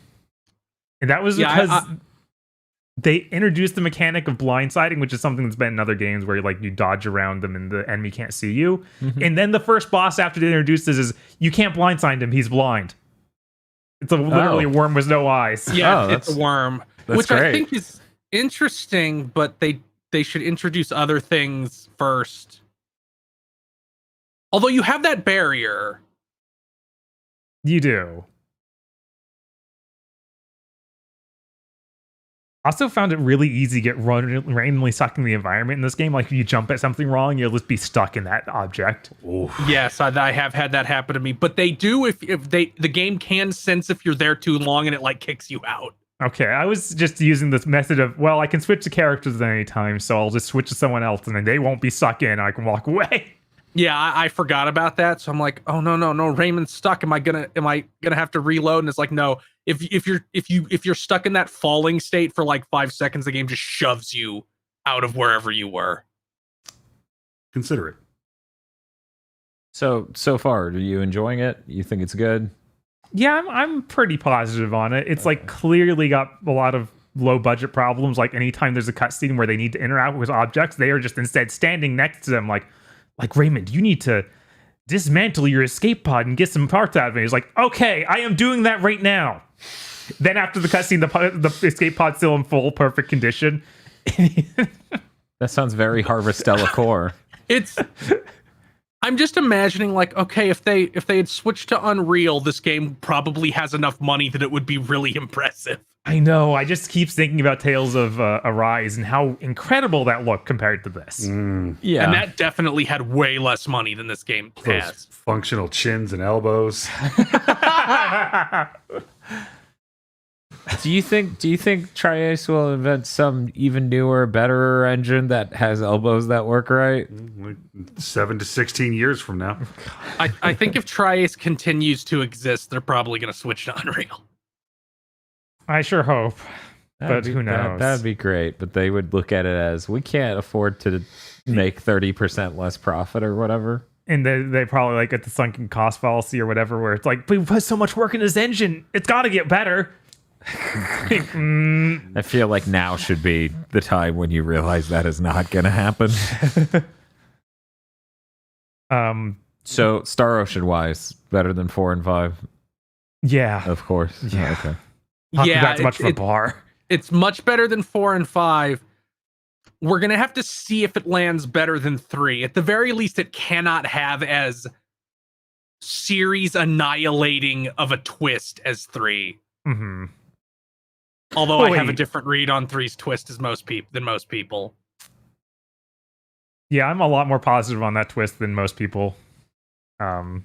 that was because they introduced the mechanic of blindsiding, which is something that's been in other games where like you dodge around them and the enemy can't see you. And then the first boss after they introduced this is you can't blindside him; he's blind. It's literally a worm with no eyes. Yeah, it's a worm, which great. I think is interesting. But they should introduce other things first. Although you have that barrier. You do. Also found it really easy to get randomly stuck in the environment in this game. Like if you jump at something wrong, you'll just be stuck in that object. Oof. Yes, I have had that happen to me. But they do if the game can sense if you're there too long and it like kicks you out. Okay, I was just using this method of, well, I can switch to characters at any time, so I'll just switch to someone else and then they won't be stuck in. I can walk away. Yeah, I forgot about that. So I'm like, oh no, Raymond's stuck. Am I gonna have to reload? And it's like, no. If you're stuck in that falling state for like 5 seconds, the game just shoves you out of wherever you were. Consider it. So far, are you enjoying it? You think it's good? Yeah, I'm pretty positive on it. It's like clearly got a lot of low budget problems. Like anytime there's a cutscene where they need to interact with objects, they are just instead standing next to them like Raymond, you need to dismantle your escape pod and get some parts out of it. He's like, okay, I am doing that right now. Then after the cutscene, the escape pod's still in full perfect condition. That sounds very Harvestella core. I'm just imagining like, okay, if they had switched to Unreal, this game probably has enough money that it would be really impressive. I know. I just keep thinking about Tales of Arise and how incredible that looked compared to this. Yeah. And that definitely had way less money than this game Those has. functional chins and elbows. Do you think Tri-Ace will invent some even newer, better engine that has elbows that work right? 7 to 16 years from now. I think if Tri-Ace continues to exist, they're probably going to switch to Unreal. I sure hope. But who knows? That'd be great. But they would look at it as, we can't afford to make 30% less profit or whatever. And they probably like get the sunken cost fallacy or whatever, where it's like, we put so much work in this engine, it's got to get better. I feel like now should be the time when you realize that is not going to happen. So Star Ocean wise, better than 4 and 5. Yeah, Of course. Yeah. Okay. That's much of a bar. It's much better than 4 and 5. We're going to have to see if it lands better than 3. At the very least, it cannot have as series annihilating of a twist as 3. Mm-hmm. Although I have a different read on 3's twist than most people. Yeah, I'm a lot more positive on that twist than most people. I'm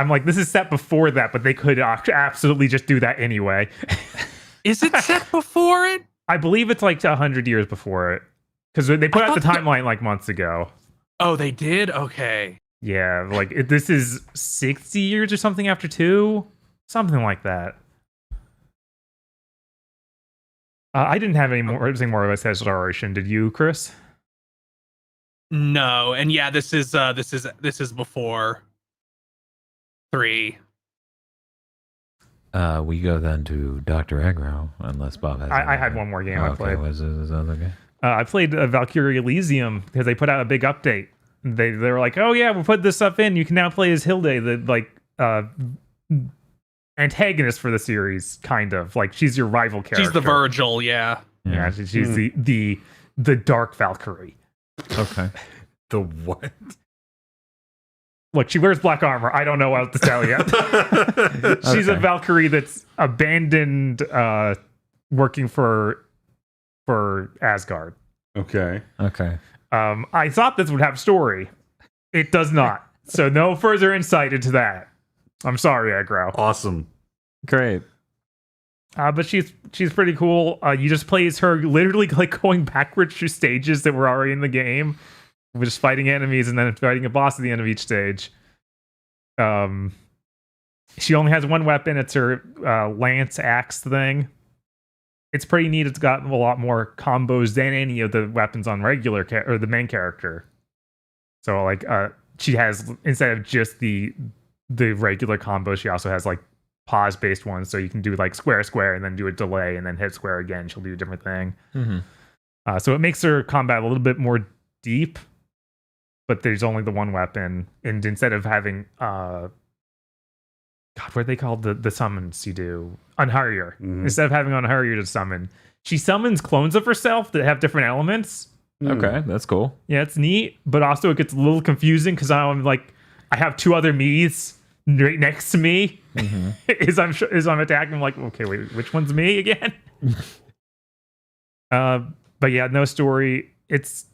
like, this is set before that, but they could absolutely just do that anyway. Is it set before it? I believe it's like 100 years before it, because they put out the timeline like months ago. Oh, they did? Okay. Yeah, like this is 60 years or something after 2, something like that. I didn't have anything more of a saturation. Did you, Kris? No, and yeah, this is before 3. We go then to Dr. Aggro, unless Bob has. I had one more game I played. Was this other game? I played Valkyrie Elysium because they put out a big update. They were like, oh yeah, we'll put this stuff in. You can now play as Hilde, the antagonist for the series, kind of like she's your rival character. She's the Virgil, yeah. Yeah, she's the dark Valkyrie. Okay. The what? Look, she wears black armor. I don't know what to tell you. She's a Valkyrie that's abandoned working for Asgard. Okay. I thought this would have story. It does not. So no further insight into that. I'm sorry, Aggro. Awesome. Great. But she's pretty cool. You just play as her literally like going backwards through stages that were already in the game. We're just fighting enemies and then fighting a boss at the end of each stage. She only has one weapon. It's her lance axe thing. It's pretty neat. It's got a lot more combos than any of the weapons on regular or the main character. So like she has, instead of just the regular combo, she also has like pause based ones. So you can do like square and then do a delay and then hit square again. She'll do a different thing. Mm-hmm. So it makes her combat a little bit more deep. But there's only the one weapon, and instead of having what are they called, the summons you do? Unhurrier. Mm-hmm. Instead of having Unhurrier to summon, she summons clones of herself that have different elements. Okay, that's cool. Yeah, it's neat, but also it gets a little confusing because I'm like, I have 2 other me's right next to me. Mm-hmm. as I'm attacking, I'm like, okay, wait, which one's me again? But yeah, no story. It's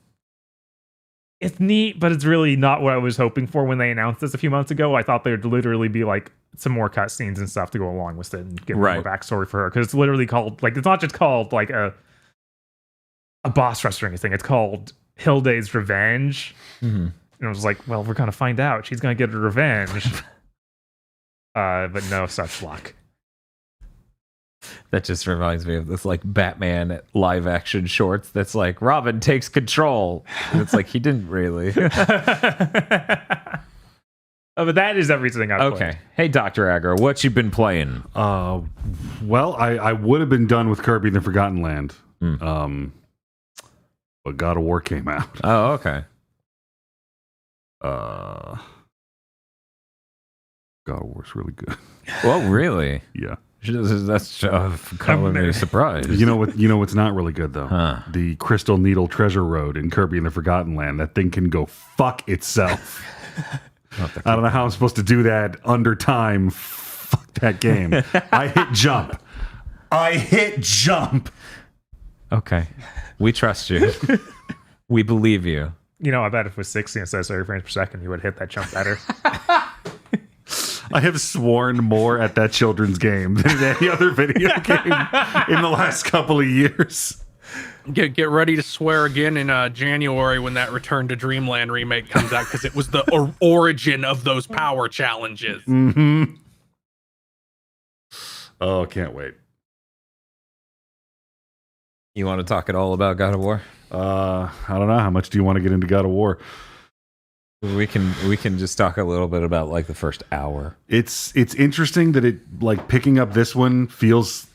neat, but it's really not what I was hoping for when they announced this a few months ago. I thought there'd literally be like some more cutscenes and stuff to go along with it and give more backstory for her. Because it's literally called, like, it's not just called like a boss rush or anything. It's called Hilde's Revenge. Mm-hmm. And I was like, well, we're going to find out. She's going to get her revenge. But no such luck. That just reminds me of this like Batman live action shorts that's like Robin takes control. And it's like he didn't really. But that is everything I've played. Okay. Hey, Dr. Aggro, what you been playing? Well, I would have been done with Kirby and the Forgotten Land. But God of War came out. Oh, okay. God of War's really good. Well, really? Yeah. That's calling me surprised. You know what's not really good though? Huh. The Crystal Needle Treasure Road in Kirby and the Forgotten Land. That thing can go fuck itself. I don't know how I'm supposed to do that under time. Fuck that game. I hit jump. Okay. We trust you. We believe you. You know, I bet if it was 60 instead of 30 frames per second, you would hit that jump better. I have sworn more at that children's game than any other video game in the last couple of years. Get ready to swear again in January when that Return to Dreamland remake comes out, because it was the origin of those power challenges. Mm-hmm. Oh, can't wait. You want to talk at all about God of War? I don't know. How much do you want to get into God of War? We can just talk a little bit about like the first hour. It's interesting that it like picking up this one feels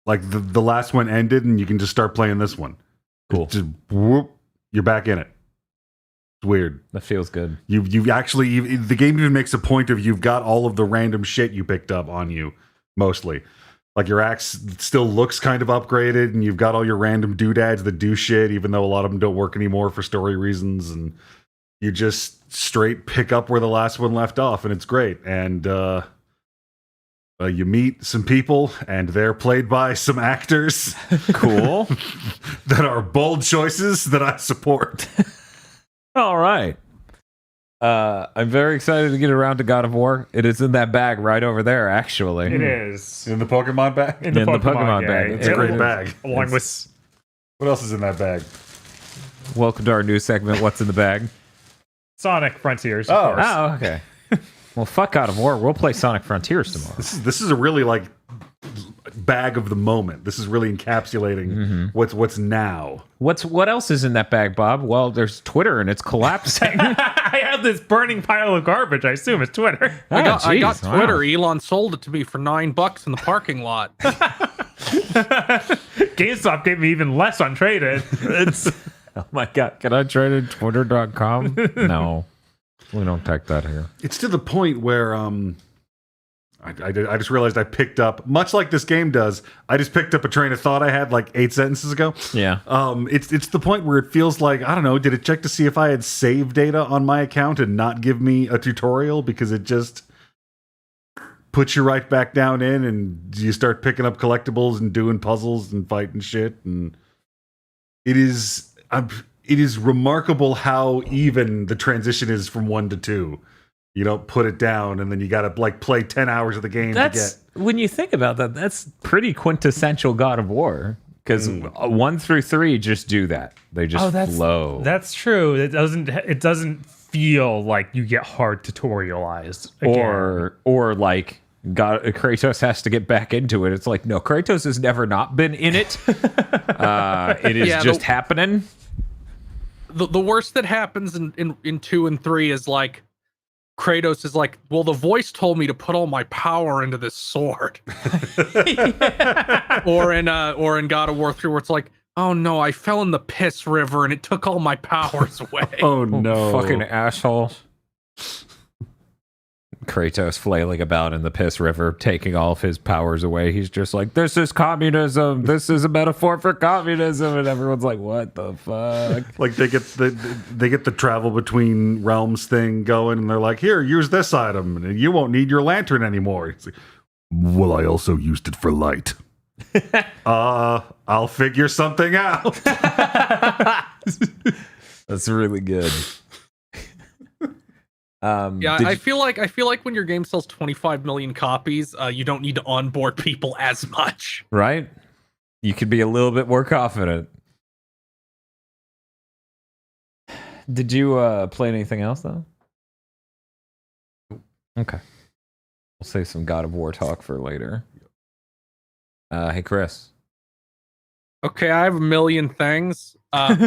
like the last one ended and you can just start playing this one. Cool. Just whoop, you're back in it. It's weird. That feels good. You've actually the game even makes a point of you've got all of the random shit you picked up on you mostly. Like your axe still looks kind of upgraded, and you've got all your random doodads that do shit, even though a lot of them don't work anymore for story reasons. And you just straight pick up where the last one left off, and it's great. And you meet some people, and they're played by some actors. Cool. That are bold choices that I support. All right. I'm very excited to get around to God of War. It is in that bag right over there, actually. It is. In the Pokemon bag? In the Pokemon bag. It's a great bag. Along with... What else is in that bag? Welcome to our new segment, What's in the Bag? Sonic Frontiers, of course. Oh, okay. Well, fuck God of War. We'll play Sonic Frontiers tomorrow. This is a really like bag of the moment. This is really encapsulating what's now. What else is in that bag, Bob? Well, there's Twitter and it's collapsing. I have this burning pile of garbage. I assume it's Twitter. I got geez, Twitter. wow. Elon sold it to me for $9 in the parking lot. GameStop gave me even less untraded. Oh my God. Can I trade in Twitter.com? No. We don't take that here. It's to the point where I just realized I picked up, much like this game does, I just picked up a train of thought I had like 8 sentences ago. Yeah. It's the point where it feels like, I don't know, did it check to see if I had save data on my account and not give me a tutorial? Because it just puts you right back down in and you start picking up collectibles and doing puzzles and fighting shit. And it is remarkable how even the transition is from 1 to 2. You don't put it down, and then you got to like play 10 hours of the game to get. When you think about that, that's pretty quintessential God of War. Because 1 through 3 just do that. They just flow. That's true. It doesn't feel like you get hard tutorialized again. Or like Kratos has to get back into it. It's like, no, Kratos has never not been in it. It is just happening. The worst that happens in 2 and 3 is like Kratos is like, well, the voice told me to put all my power into this sword. Or in God of War 3 where it's like, oh no, I fell in the piss river and it took all my powers away. Oh no. Fucking assholes. Kratos flailing about in the piss river, taking all of his powers away. He's just like, this is communism. This is a metaphor for communism. And everyone's like, what the fuck? Like they get the travel between realms thing going, and they're like, here, use this item, and you won't need your lantern anymore. It's like, well, I also used it for light. I'll figure something out. That's really good. I feel like when your game sells 25 million copies, you don't need to onboard people as much. Right? You could be a little bit more confident. Did you play anything else, though? Okay. We'll save some God of War talk for later. Hey, Kris. Okay, I have a million things.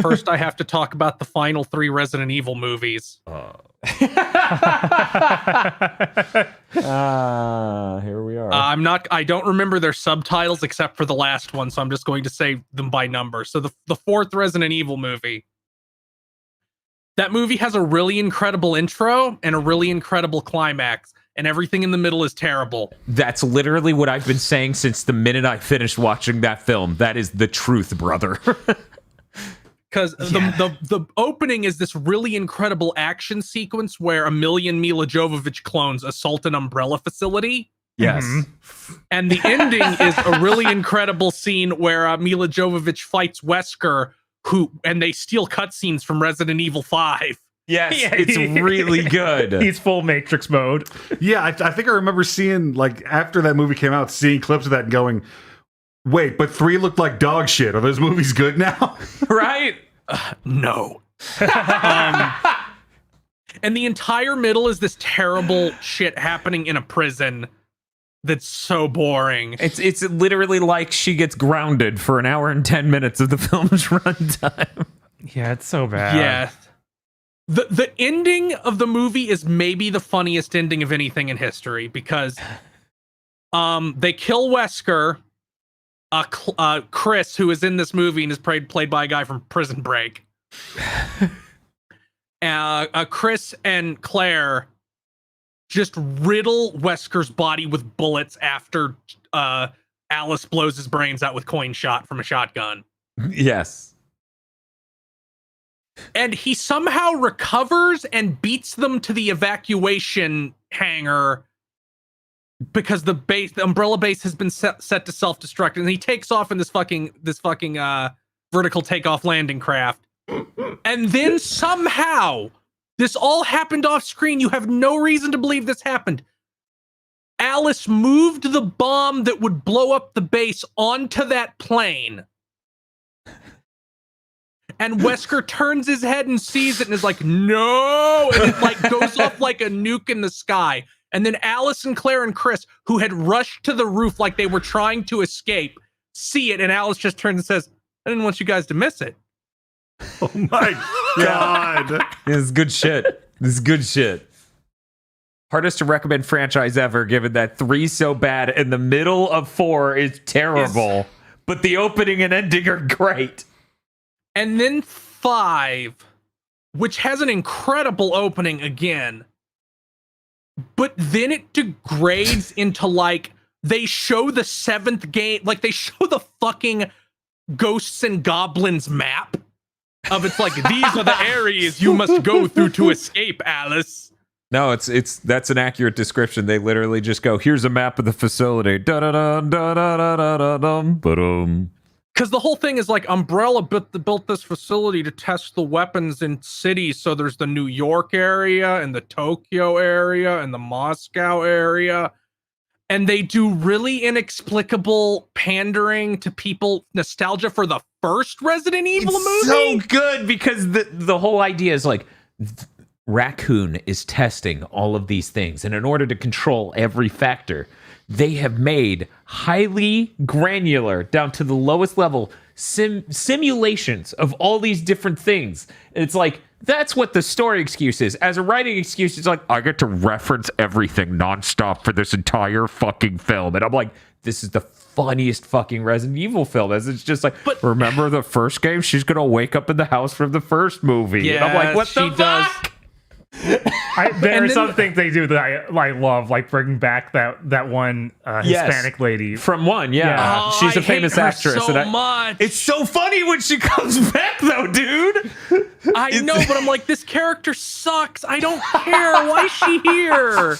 First, I have to talk about the final 3 Resident Evil movies. Here we are. I don't remember their subtitles except for the last one, so I'm just going to say them by number. So the 4th Resident Evil movie. That movie has a really incredible intro and a really incredible climax, and everything in the middle is terrible. That's literally what I've been saying since the minute I finished watching that film. That is the truth, brother. Because the opening is this really incredible action sequence where a million Mila Jovovich clones assault an Umbrella facility. Yes. Mm-hmm. And the ending is a really incredible scene where Mila Jovovich fights Wesker, and they steal cutscenes from Resident Evil 5. Yes, it's really good. He's full Matrix mode. Yeah, I think I remember seeing, like, after that movie came out, seeing clips of that and going, wait, but 3 looked like dog shit. Are those movies good now? Right? No. And the entire middle is this terrible shit happening in a prison that's so boring. It's literally like she gets grounded for an hour and 10 minutes of the film's runtime. Yeah, it's so bad. Yeah. The ending of the movie is maybe the funniest ending of anything in history because they kill Wesker. Kris, who is in this movie and is played by a guy from Prison Break. Kris and Claire just riddle Wesker's body with bullets after Alice blows his brains out with coin shot from a shotgun. Yes. And he somehow recovers and beats them to the evacuation hangar because the umbrella base has been set to self-destruct, and he takes off in this fucking vertical takeoff landing craft. And then somehow this all happened off screen. You have no reason to believe this happened. Alice moved the bomb that would blow up the base onto that plane. And Wesker turns his head and sees it and is like, no! And it like goes off like a nuke in the sky. And then Alice and Claire and Kris, who had rushed to the roof like they were trying to escape, see it. And Alice just turns and says, I didn't want you guys to miss it. Oh my God. This is good shit. This is good shit. Hardest to recommend franchise ever, given that 3's so bad and the middle of 4 is terrible. But the opening and ending are great. And then 5, which has an incredible opening again. But then it degrades into like, they show the 7th game, like they show the fucking Ghosts and Goblins map of it's like, these are the areas you must go through to escape, Alice. No, that's an accurate description. They literally just go, here's a map of the facility. Da-da-da-da-da-da-da-da-dum. Because the whole thing is like Umbrella built this facility to test the weapons in cities. So there's the New York area and the Tokyo area and the Moscow area. And they do really inexplicable pandering to people, nostalgia for the first Resident Evil movie. So good because the whole idea is like Raccoon is testing all of these things. And in order to control every factor, they have made highly granular, down to the lowest level, simulations of all these different things. And it's like, that's what the story excuse is. As a writing excuse, it's like, I get to reference everything nonstop for this entire fucking film. And I'm like, this is the funniest fucking Resident Evil film. As it's just like, but remember the first game? She's going to wake up in the house from the first movie. Yeah, and I'm like, what the fuck? There are some things they do that I love, like bringing back that one Hispanic lady from 1. Yeah, Oh, she's a I famous hate her actress. so and much. It's so funny when she comes back, though, dude. I know, but I'm like, this character sucks. I don't care. Why is she here?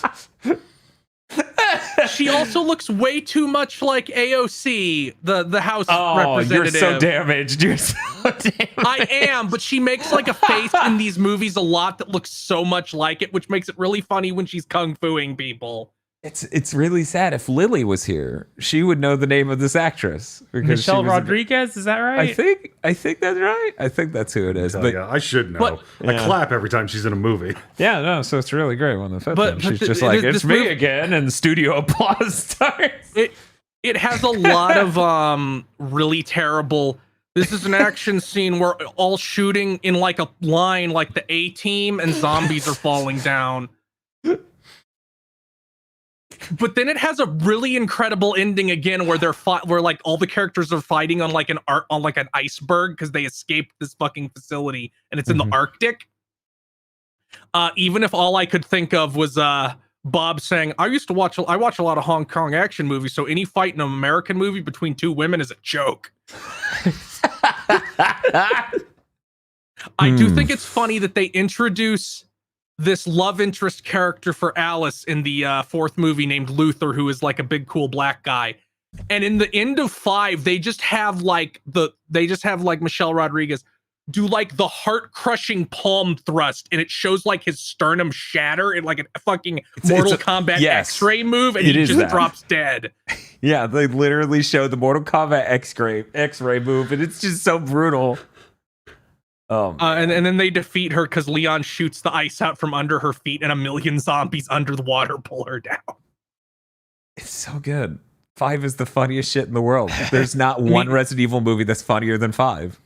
She also looks way too much like AOC, the House representative. You're so damaged. You're so damaged. I am, but she makes like a face in these movies a lot that looks so much like it, which makes it really funny when she's kung fuing people. It's really sad. If Lily was here, she would know the name of this actress. Michelle Rodriguez, is that right? I think that's right. I think that's who it is. But yeah, I should know. I clap every time she's in a movie. Yeah, no, so it's really great when the fifth But- one. but She's the- just like, this it's me movie- again, and the studio applause starts. It has a lot of really terrible. This is an action scene where all shooting in like a line, like the A-Team, and zombies are falling down. But then it has a really incredible ending again, where where like all the characters are fighting on like an iceberg because they escaped this fucking facility, and it's in the Arctic. Even if all I could think of was Bob saying, I watch a lot of Hong Kong action movies, so any fight in an American movie between two women is a joke. I do think it's funny that they introduce this love interest character for Alice in the 4th movie named Luther, who is like a big cool black guy. And in the end of 5, they just have like Michelle Rodriguez do like the heart-crushing palm thrust, and it shows like his sternum shatter in like a fucking Mortal Kombat X-ray move, and he just drops dead. Yeah, they literally show the Mortal Kombat X-ray move, and it's just so brutal. And then they defeat her because Leon shoots the ice out from under her feet, and a million zombies under the water pull her down. It's so good. 5 is the funniest shit in the world. There's not one Resident Evil movie that's funnier than 5.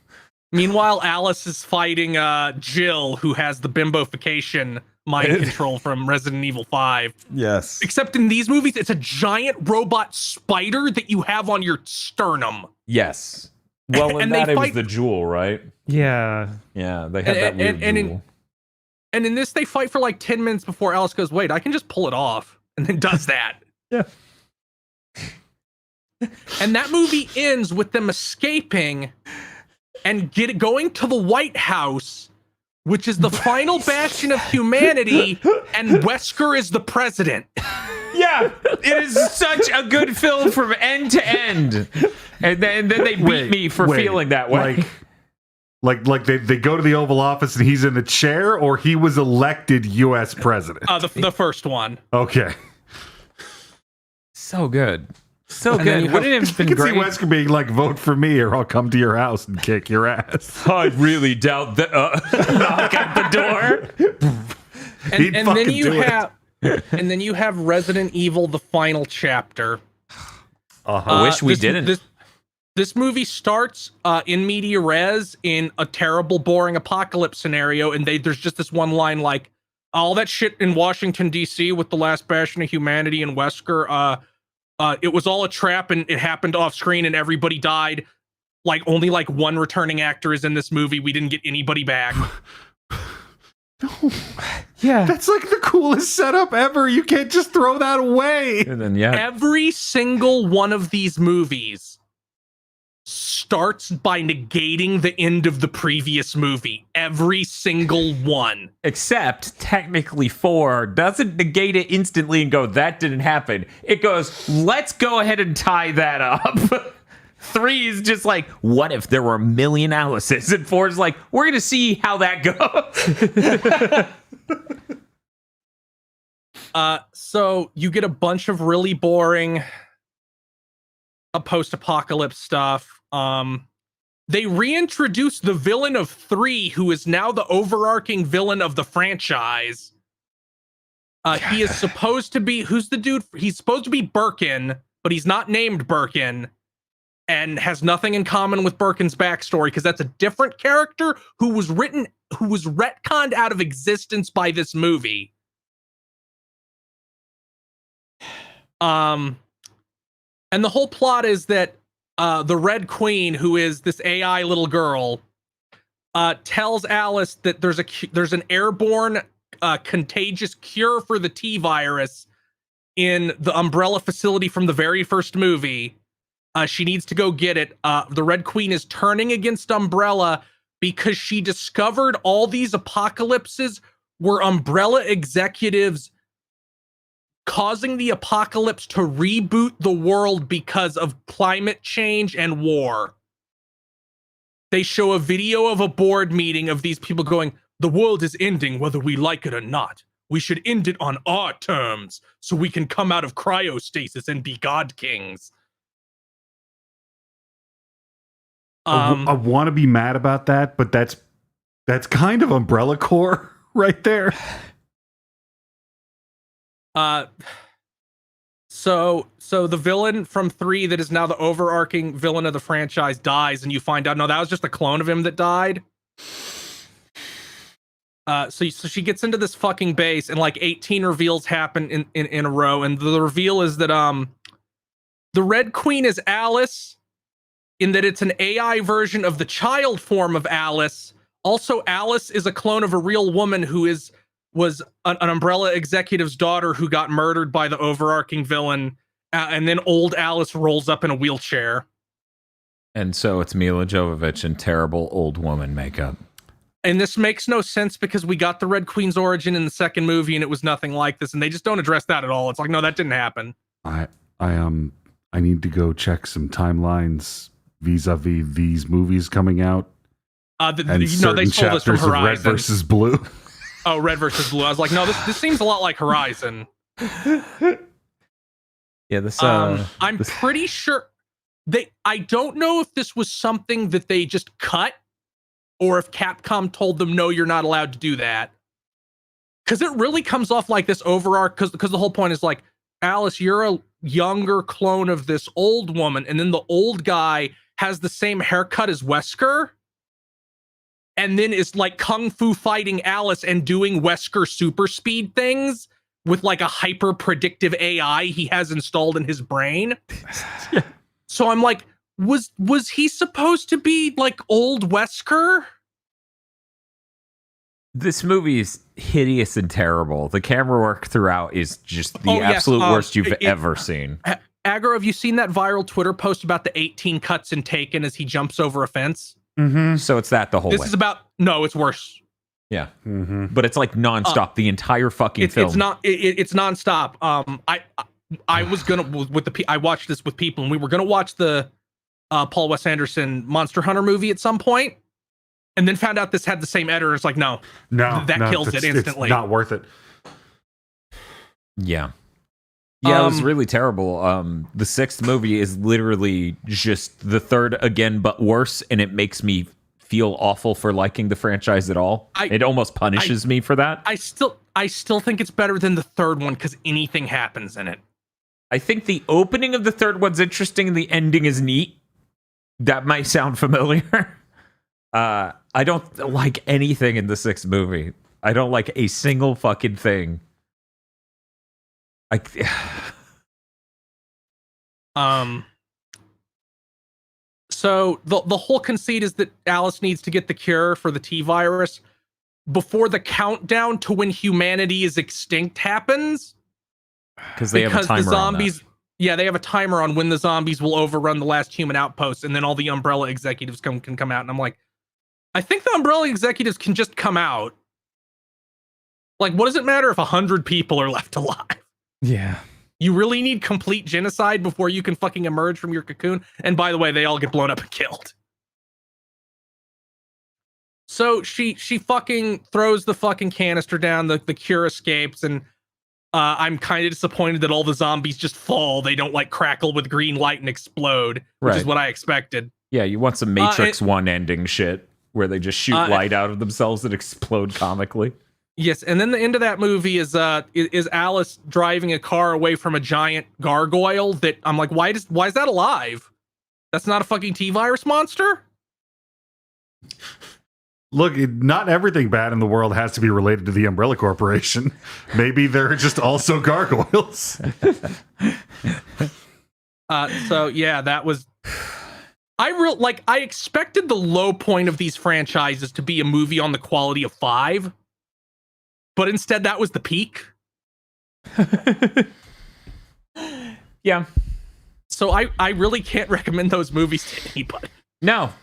Meanwhile, Alice is fighting Jill, who has the bimbofication mind control from Resident Evil 5. Yes. Except in these movies, it's a giant robot spider that you have on your sternum. Yes. Well, in that it was the jewel, right? Yeah. Yeah, they had that weird jewel. And in this, they fight for like 10 minutes before Alice goes, wait, I can just pull it off. And then does that. Yeah. And that movie ends with them escaping and going to the White House, which is the final bastion of humanity, and Wesker is the president. Yeah, it is such a good film from end to end. And then they beat me for feeling that way. Like they go to the Oval Office and he's in the chair, or he was elected U.S. president? The first one. Okay. So good. So good. Wouldn't it have been great? I can see Wesker being like, vote for me or I'll come to your house and kick your ass. I really doubt that. Knock at the door. And then you have Resident Evil, the final chapter. I wish we didn't. This movie starts in media res in a terrible, boring apocalypse scenario, and there's just this one line like, all that shit in Washington, D.C. with the last bastion of humanity and Wesker, it was all a trap and it happened off screen and everybody died. Like, only like one returning actor is in this movie. We didn't get anybody back. No. Yeah. That's like the coolest setup ever. You can't just throw that away. And then, every single one of these movies starts by negating the end of the previous movie. Every single one. Except, technically, 4 doesn't negate it instantly and go, that didn't happen. It goes, let's go ahead and tie that up. 3 is just like, what if there were 1 million Alices? And 4 is like, we're going to see how that goes. So you get a bunch of really boring post-apocalypse stuff. They reintroduce the villain of 3, who is now the overarching villain of the franchise. He is supposed to be, who's the dude? He's supposed to be Birkin, but he's not named Birkin and has nothing in common with Birkin's backstory, because that's a different character who was retconned out of existence by this movie. And the whole plot is that the Red Queen, who is this AI little girl, tells Alice that there's an airborne contagious cure for the T virus in the Umbrella facility from the very first movie. She needs to go get it. The Red Queen is turning against Umbrella because she discovered all these apocalypses were Umbrella executives causing the apocalypse to reboot the world because of climate change and war. They show a video of a board meeting of these people going, the world is ending whether we like it or not. We should end it on our terms so we can come out of cryostasis and be god kings. I want to be mad about that, but that's kind of Umbrella Corps right there. So the villain from 3 that is now the overarching villain of the franchise dies, and you find out, no, that was just a clone of him that died. So she gets into this fucking base, and like 18 reveals happen in a row, and the reveal is that the Red Queen is Alice, in that it's an AI version of the child form of Alice. Also, Alice is a clone of a real woman who was an Umbrella executive's daughter who got murdered by the overarching villain, and then old Alice rolls up in a wheelchair. And so it's Mila Jovovich in terrible old woman makeup. And this makes no sense because we got the Red Queen's origin in the second movie and it was nothing like this, and they just don't address that at all. It's like, no, that didn't happen. I need to go check some timelines vis-a-vis these movies coming out. They stole this from Horizon. Red versus Blue. Oh, Red versus Blue. I was like, no, this seems a lot like Horizon. Yeah, this. I'm pretty sure I don't know if this was something that they just cut, or if Capcom told them, no, you're not allowed to do that. Because it really comes off like this overarch. Because the whole point is like, Alice, you're younger clone of this old woman, and then the old guy has the same haircut as Wesker, and then is like kung fu fighting Alice and doing Wesker super speed things with like a hyper predictive AI he has installed in his brain. So I'm like, was he supposed to be like old Wesker? This movie is hideous and terrible. The camera work throughout is just the absolute worst you've ever seen. Aggro, have you seen that viral Twitter post about the 18 cuts in Taken as he jumps over a fence? Mm-hmm. So it's that the whole way. This is about... No, it's worse. Yeah. Mm-hmm. But it's like nonstop the entire fucking film. It's nonstop. I was gonna... I watched this with people, and we were gonna watch the Paul Wes Anderson Monster Hunter movie at some point, and then found out this had the same editor. It's like, no, that kills it instantly. It's not worth it. Yeah. Yeah, it was really terrible. The sixth movie is literally just the third again, but worse, and it makes me feel awful for liking the franchise at all. It almost punishes me for that. I still think it's better than the third one because anything happens in it. I think the opening of the third one's interesting and the ending is neat. That might sound familiar. I don't like anything in the sixth movie. I don't like a single fucking thing. So the whole conceit is that Alice needs to get the cure for the T virus before the countdown to when humanity is extinct happens. Because have a timer the zombies, they have a timer on when the zombies will overrun the last human outpost, and then all the Umbrella executives can come out. And I'm like, I think the Umbrella executives can just come out. Like, what does it matter if 100 people are left alive? Yeah. You really need complete genocide before you can fucking emerge from your cocoon. And by the way, they all get blown up and killed. So she fucking throws the fucking canister down, the cure escapes, and I'm kind of disappointed that all the zombies just fall. They don't like crackle with green light and explode, which is what I expected. Yeah, you want some Matrix 1 ending shit where they just shoot light out of themselves and explode comically. Yes, and then the end of that movie is Alice driving a car away from a giant gargoyle that I'm like, why is that alive? That's not a fucking T-virus monster? Look, not everything bad in the world has to be related to the Umbrella Corporation. Maybe they're just also gargoyles. So yeah, that was... I expected the low point of these franchises to be a movie on the quality of 5. But instead, that was the peak. Yeah. So I really can't recommend those movies to anybody. No,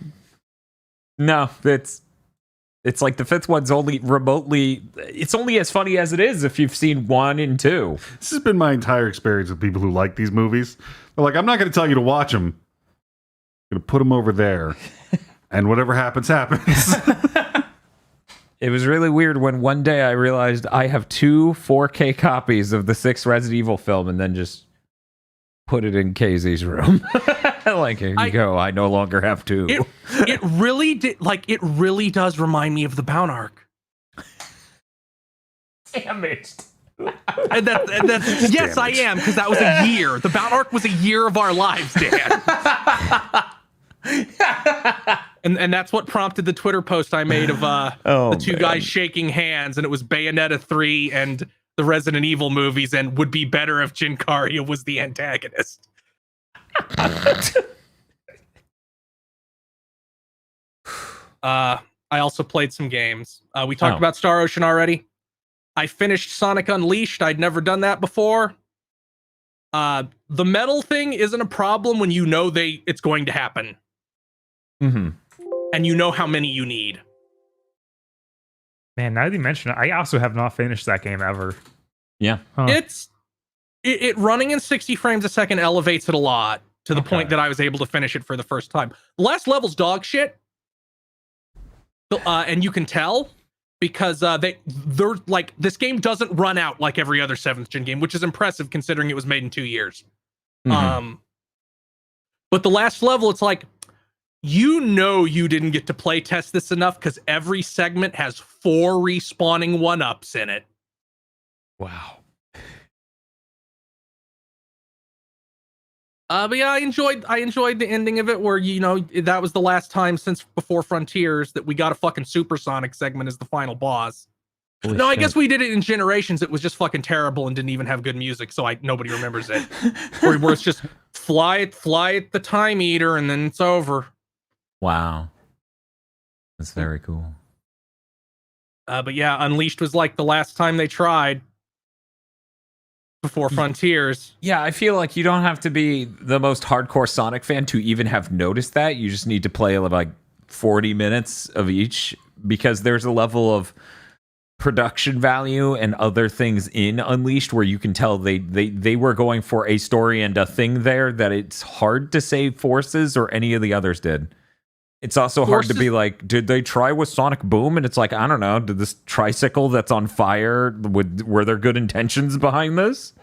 it's like the fifth one's only remotely... It's only as funny as it is if you've seen 1 and 2. This has been my entire experience with people who like these movies. They're like, I'm not going to tell you to watch them. I'm going to put them over there. And whatever happens, happens. It was really weird when one day I realized I have 2 4K copies of the 6th Resident Evil film and then just put it in KZ's room. Like, here you go. I no longer have 2. It really did. Like, it really does remind me of the Bound Arc. Damn it. Yes, I am, because that was a year. The Bound Arc was a year of our lives, Dan. And that's what prompted the Twitter post I made of the 2 guys shaking hands, and it was Bayonetta 3 and the Resident Evil movies, and would be better if Jinkaria was the antagonist. I also played some games. We talked about Star Ocean already. I finished Sonic Unleashed. I'd never done that before. The metal thing isn't a problem when you know it's going to happen. Mm-hmm. And you know how many you need. Man, now that you mention it, I also have not finished that game ever. Yeah. Huh. It running in 60 frames a second elevates it a lot to the point that I was able to finish it for the first time. The last level's dog shit. And you can tell because they're like, this game doesn't run out like every other 7th gen game, which is impressive considering it was made in 2 years. Mm-hmm. But the last level, it's like, you didn't get to play test this enough because every segment has 4 respawning 1-ups in it. Wow. But yeah, I enjoyed the ending of it where, you know, that was the last time since before Frontiers that we got a fucking Supersonic segment as the final boss. Holy I shit. guess we did it in Generations. It was just fucking terrible and didn't even have good music, so nobody remembers it. where it's just fly at the Time Eater and then it's over. Wow. That's very cool. But yeah, Unleashed was like the last time they tried before Frontiers. Yeah, I feel like you don't have to be the most hardcore Sonic fan to even have noticed that. You just need to play like 40 minutes of each, because there's a level of production value and other things in Unleashed where you can tell they were going for a story and a thing there that it's hard to say Forces or any of the others did. It's also hard to be like, did they try with Sonic Boom? And it's like, I don't know. Did this tricycle that's on fire, were there good intentions behind this?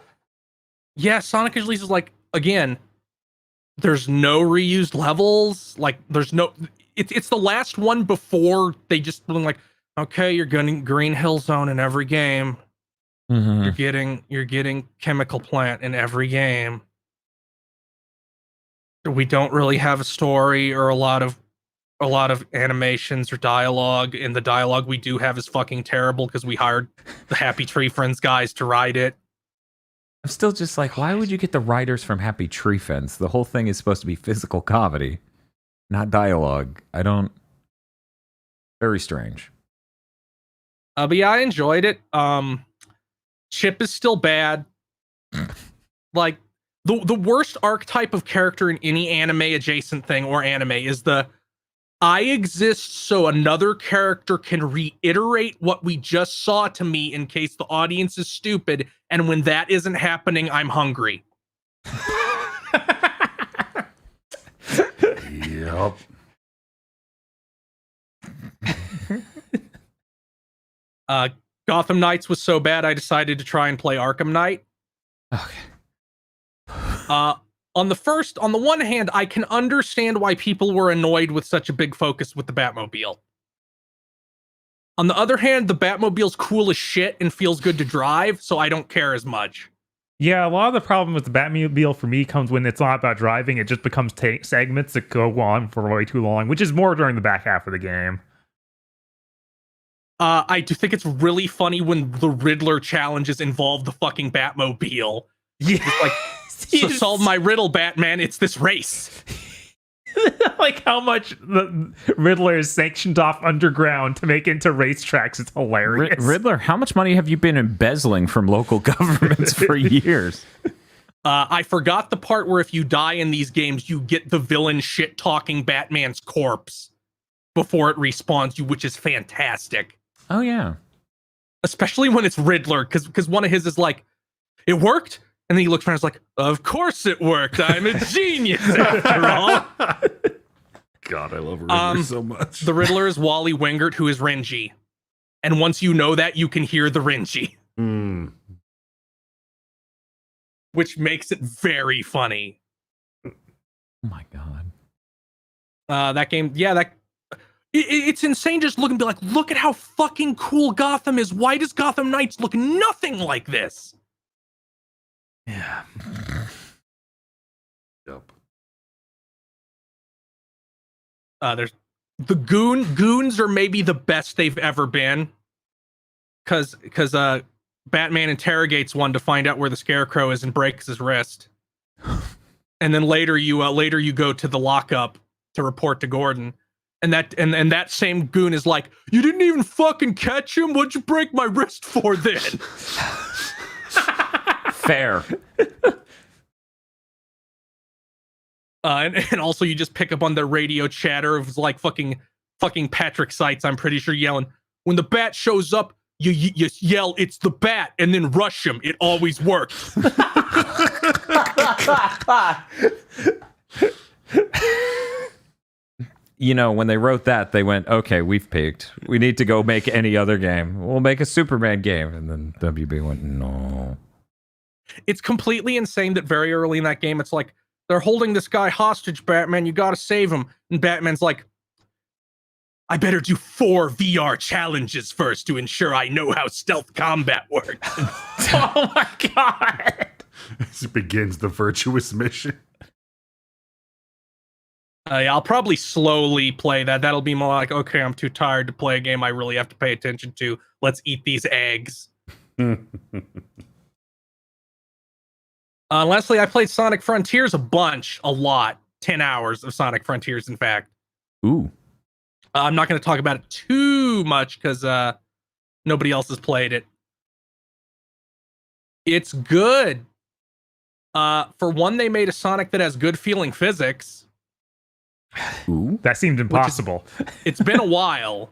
Yeah, Sonic Unleashed is like, again, there's no reused levels. Like, there's no... It's the last one before they just like, okay, you're getting Green Hill Zone in every game. Mm-hmm. You're getting Chemical Plant in every game. We don't really have a story or a lot of animations or dialogue, and the dialogue we do have is fucking terrible because we hired the Happy Tree Friends guys to write it. I'm still just like, why would you get the writers from Happy Tree Friends? The whole thing is supposed to be physical comedy, not dialogue. Very strange. But yeah, I enjoyed it. Chip is still bad. Like, the worst archetype of character in any anime adjacent thing or anime is the I exist so another character can reiterate what we just saw to me in case the audience is stupid, and when that isn't happening, I'm hungry. Yep. Gotham Knights was so bad I decided to try and play Arkham Knight. Okay. On the one hand, I can understand why people were annoyed with such a big focus with the Batmobile. On the other hand, the Batmobile's cool as shit and feels good to drive, so I don't care as much. Yeah, a lot of the problem with the Batmobile for me comes when it's not about driving. It just becomes segments that go on for way too long, which is more during the back half of the game. I do think it's really funny when the Riddler challenges involve the fucking Batmobile. Yeah, it's like, so solve my riddle, Batman. It's this race. Like how much the Riddler is sanctioned off underground to make into racetracks. It's hilarious. Riddler, how much money have you been embezzling from local governments for years? I forgot the part where if you die in these games, you get the villain shit-talking Batman's corpse before it respawns you, which is fantastic. Oh, yeah. Especially when it's Riddler, because one of his is like, it worked? And then he looks around and is like, of course it worked. I'm a genius after all. God, I love Riddler so much. The Riddler is Wally Wingert, who is Renji. And once you know that, you can hear the Renji. Which makes it very funny. Oh my God. That game, yeah, it's insane just look and be like, look at how fucking cool Gotham is. Why does Gotham Knights look nothing like this? Yeah. Yep. There's the goons are maybe the best they've ever been. Cause Batman interrogates one to find out where the Scarecrow is and breaks his wrist. And then later you go to the lockup to report to Gordon. And that same goon is like, you didn't even fucking catch him? What'd you break my wrist for then? Fair. And also you just pick up on the radio chatter of like fucking Patrick Seitz, I'm pretty sure, yelling, when the bat shows up, you yell, it's the bat, and then rush him. It always works. You know, when they wrote that, they went, okay, we've peaked. We need to go make any other game. We'll make a Superman game. And then WB went, no. It's completely insane that very early in that game, it's like, they're holding this guy hostage, Batman. You gotta save him. And Batman's like, I better do 4 VR challenges first to ensure I know how stealth combat works. Oh my God. As it begins the virtuous mission. Yeah, I'll probably slowly play that. That'll be more like, okay, I'm too tired to play a game I really have to pay attention to. Let's eat these eggs. Lastly, I played Sonic Frontiers a lot. 10 hours of Sonic Frontiers, in fact. Ooh. I'm not going to talk about it too much because nobody else has played it. It's good. For one, they made a Sonic that has good feeling physics. Ooh. That seemed impossible. It's been a while.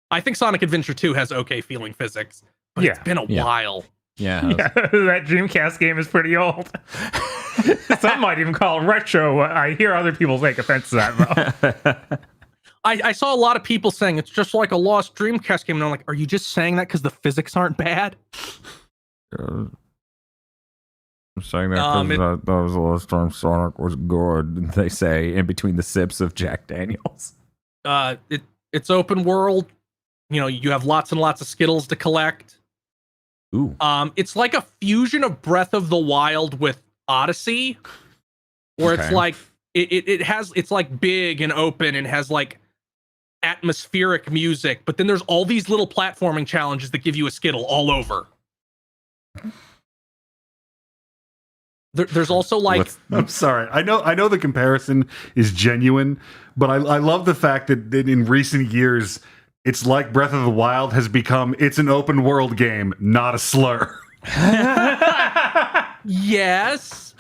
I think Sonic Adventure 2 has okay feeling physics, but it's been a while. Yeah. That Dreamcast game is pretty old. Some might even call it retro. I hear other people take offense to that, though. I saw a lot of people saying it's just like a lost Dreamcast game, and I'm like, are you just saying that because the physics aren't bad? I'm saying that because that was the last time Sonic was good, they say in between the sips of Jack Daniels. It's open world. You have lots and lots of Skittles to collect. Ooh. It's like a fusion of Breath of the Wild with Odyssey, where it's like it's like big and open and has like atmospheric music, but then there's all these little platforming challenges that give you a Skittle all over. There's also like I'm sorry. I know the comparison is genuine, but I love the fact that in recent years it's like Breath of the Wild has become it's an open world game, not a slur. Yes.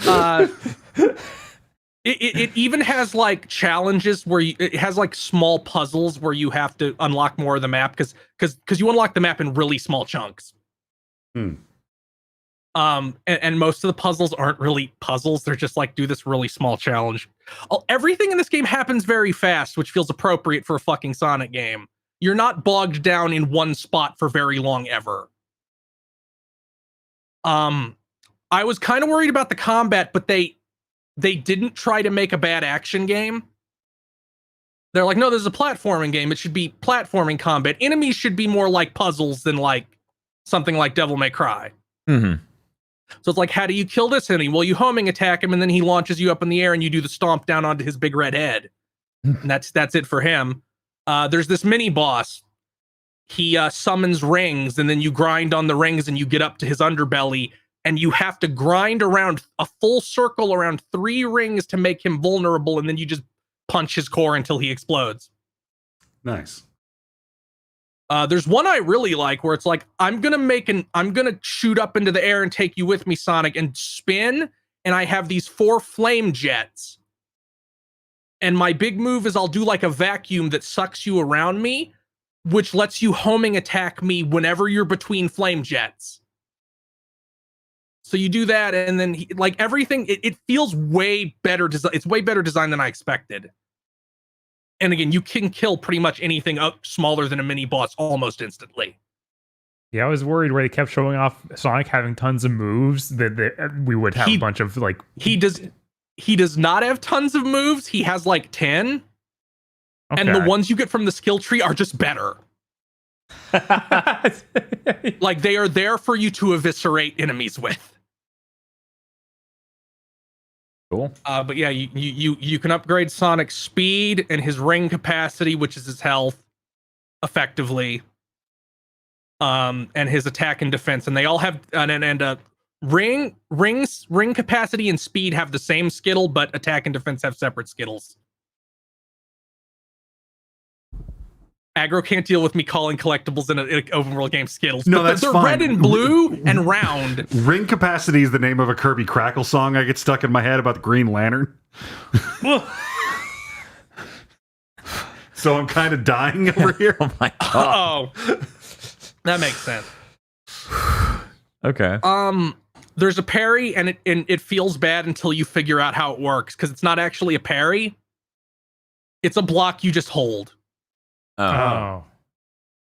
It even has like challenges where it has like small puzzles where you have to unlock more of the map because you unlock the map in really small chunks. And most of the puzzles aren't really puzzles. They're just like, do this really small challenge. Everything in this game happens very fast, which feels appropriate for a fucking Sonic game. You're not bogged down in one spot for very long ever. I was kind of worried about the combat, but they didn't try to make a bad action game. They're like, no, this is a platforming game. It should be platforming combat. Enemies should be more like puzzles than like something like Devil May Cry. Mm-hmm. So it's like, how do you kill this enemy? Well, you homing attack him, and then he launches you up in the air, and you do the stomp down onto his big red head. And that's it for him. There's this mini boss. He summons rings, and then you grind on the rings, and you get up to his underbelly, and you have to grind around a full circle around 3 rings to make him vulnerable, and then you just punch his core until he explodes. Nice. There's one I really like where it's like, I'm gonna shoot up into the air and take you with me, Sonic, and spin, and I have these 4 flame jets. And my big move is I'll do like a vacuum that sucks you around me, which lets you homing attack me whenever you're between flame jets. So you do that, and then like everything, it feels way better. It's way better designed than I expected. And again, you can kill pretty much anything up smaller than a mini boss almost instantly. Yeah, I was worried where they kept showing off Sonic having tons of moves that we would have a bunch of like. He does not have tons of moves. He has like 10, and the ones you get from the skill tree are just better. Like they are there for you to eviscerate enemies with. Cool. But yeah, you can upgrade Sonic's speed and his ring capacity, which is his health, effectively, and his attack and defense, and they all have ring capacity and speed have the same Skittle, but attack and defense have separate Skittles. Aggro can't deal with me calling collectibles in an open world game Skittles. No, but that's they're fine. Red and blue and round. Ring capacity is the name of a Kirby Crackle song I get stuck in my head about the Green Lantern. So I'm kind of dying over here. Oh my god. Oh, that makes sense. Okay. There's a parry, and it feels bad until you figure out how it works, because it's not actually a parry. It's a block you just hold. Oh.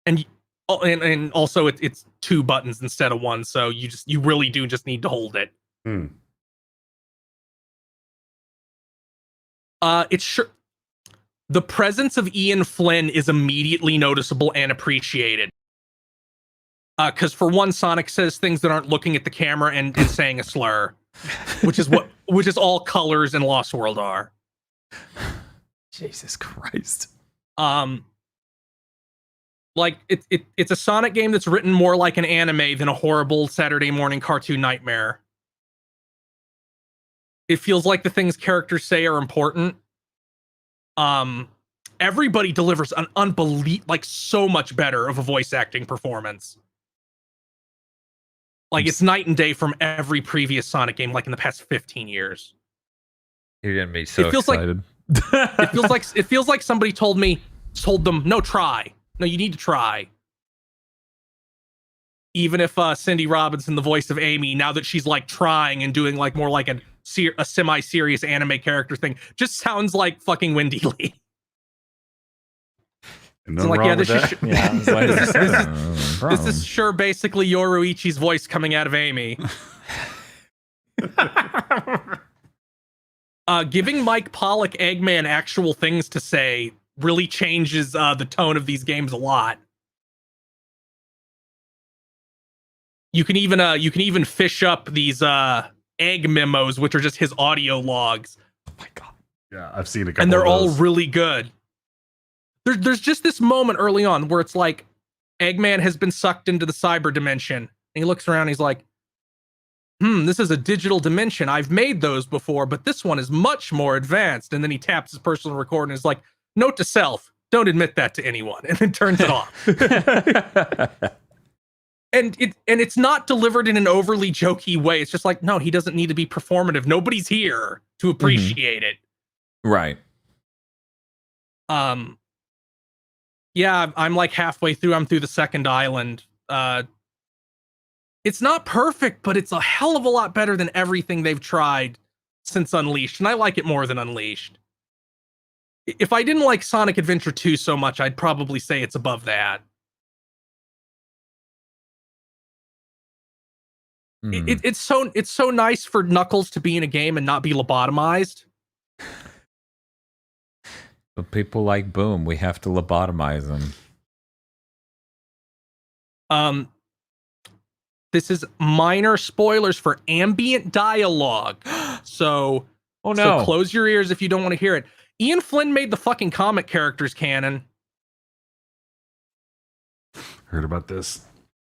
And also it's 2 buttons instead of 1, so you really do just need to hold it. The presence of Ian Flynn is immediately noticeable and appreciated. Because for one, Sonic says things that aren't looking at the camera and saying a slur, which is all Colors and Lost World are. Jesus Christ. Like it's a Sonic game that's written more like an anime than a horrible Saturday morning cartoon nightmare. It feels like the things characters say are important. Everybody delivers an like so much better of a voice acting performance. Like it's night and day from every previous Sonic game, like in the past 15 years. You're gonna be so excited. It feels like somebody told them, no, try. No, you need to try. Even if Cindy Robinson, the voice of Amy, now that she's like trying and doing like more like a semi-serious anime character thing, just sounds like fucking Wendy Lee. So like, yeah, this is sure basically Yoruichi's voice coming out of Amy. Giving Mike Pollock Eggman actual things to say really changes the tone of these games a lot. You can even fish up these egg memos, which are just his audio logs. Oh my god! Yeah, I've seen a couple. And they're of all those. really good. There's just this moment early on where it's like Eggman has been sucked into the cyber dimension, and he looks around. And he's like, this is a digital dimension. I've made those before, but this one is much more advanced. And then he taps his personal recorder and is like, note to self, don't admit that to anyone, and then turns it off. And it's not delivered in an overly jokey way. It's just like, no, he doesn't need to be performative. Nobody's here to appreciate it. Right. Yeah, I'm like halfway through. I'm through the second island. It's not perfect, but it's a hell of a lot better than everything they've tried since Unleashed, and I like it more than Unleashed. If I didn't like Sonic Adventure 2 so much, I'd probably say it's above that. It's so nice for Knuckles to be in a game and not be lobotomized. But people like Boom. We have to lobotomize them. This is minor spoilers for ambient dialogue. So close your ears if you don't want to hear it. Ian Flynn made the fucking comic characters canon. Heard about this.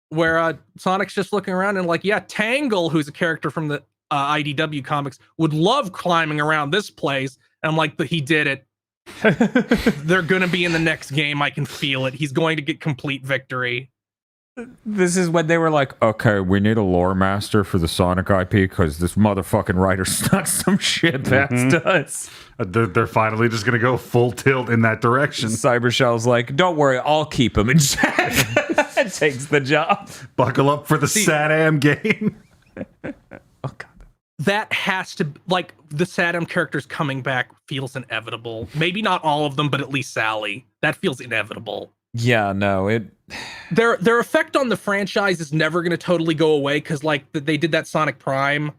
Where Sonic's just looking around and like, yeah, Tangle, who's a character from the IDW comics, would love climbing around this place. And I'm like, but he did it. They're going to be in the next game. I can feel it. He's going to get complete victory. This is when they were like, okay, we need a lore master for the Sonic IP because this motherfucking writer stuck some shit past us. They're finally just going to go full tilt in that direction. Cybershell's like, don't worry, I'll keep him in check. Takes the job. Buckle up for the SATAM game. Oh, God. That has to, like, the SATAM characters coming back feels inevitable. Maybe not all of them, but at least Sally. That feels inevitable. Yeah, no, their effect on the franchise is never going to totally go away because, like, they did that Sonic Prime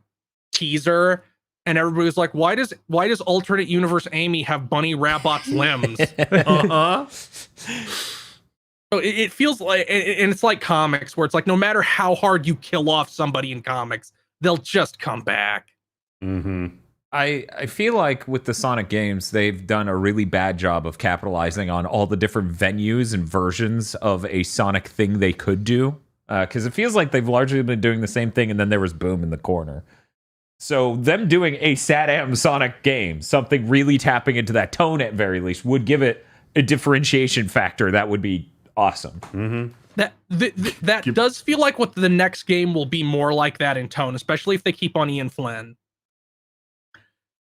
teaser, and everybody was like, "Why does alternate universe Amy have Bunny Rabbot's limbs?" So it feels like, and it's like comics where it's like, no matter how hard you kill off somebody in comics, they'll just come back. Mm-hmm. I feel like with the Sonic games, they've done a really bad job of capitalizing on all the different venues and versions of a Sonic thing they could do. Because it feels like they've largely been doing the same thing, and then there was Boom in the corner. So them doing a SATAM Sonic game, something really tapping into that tone at very least, would give it a differentiation factor that would be awesome. Mm-hmm. That does feel like what the next game will be more like that in tone, especially if they keep on Ian Flynn.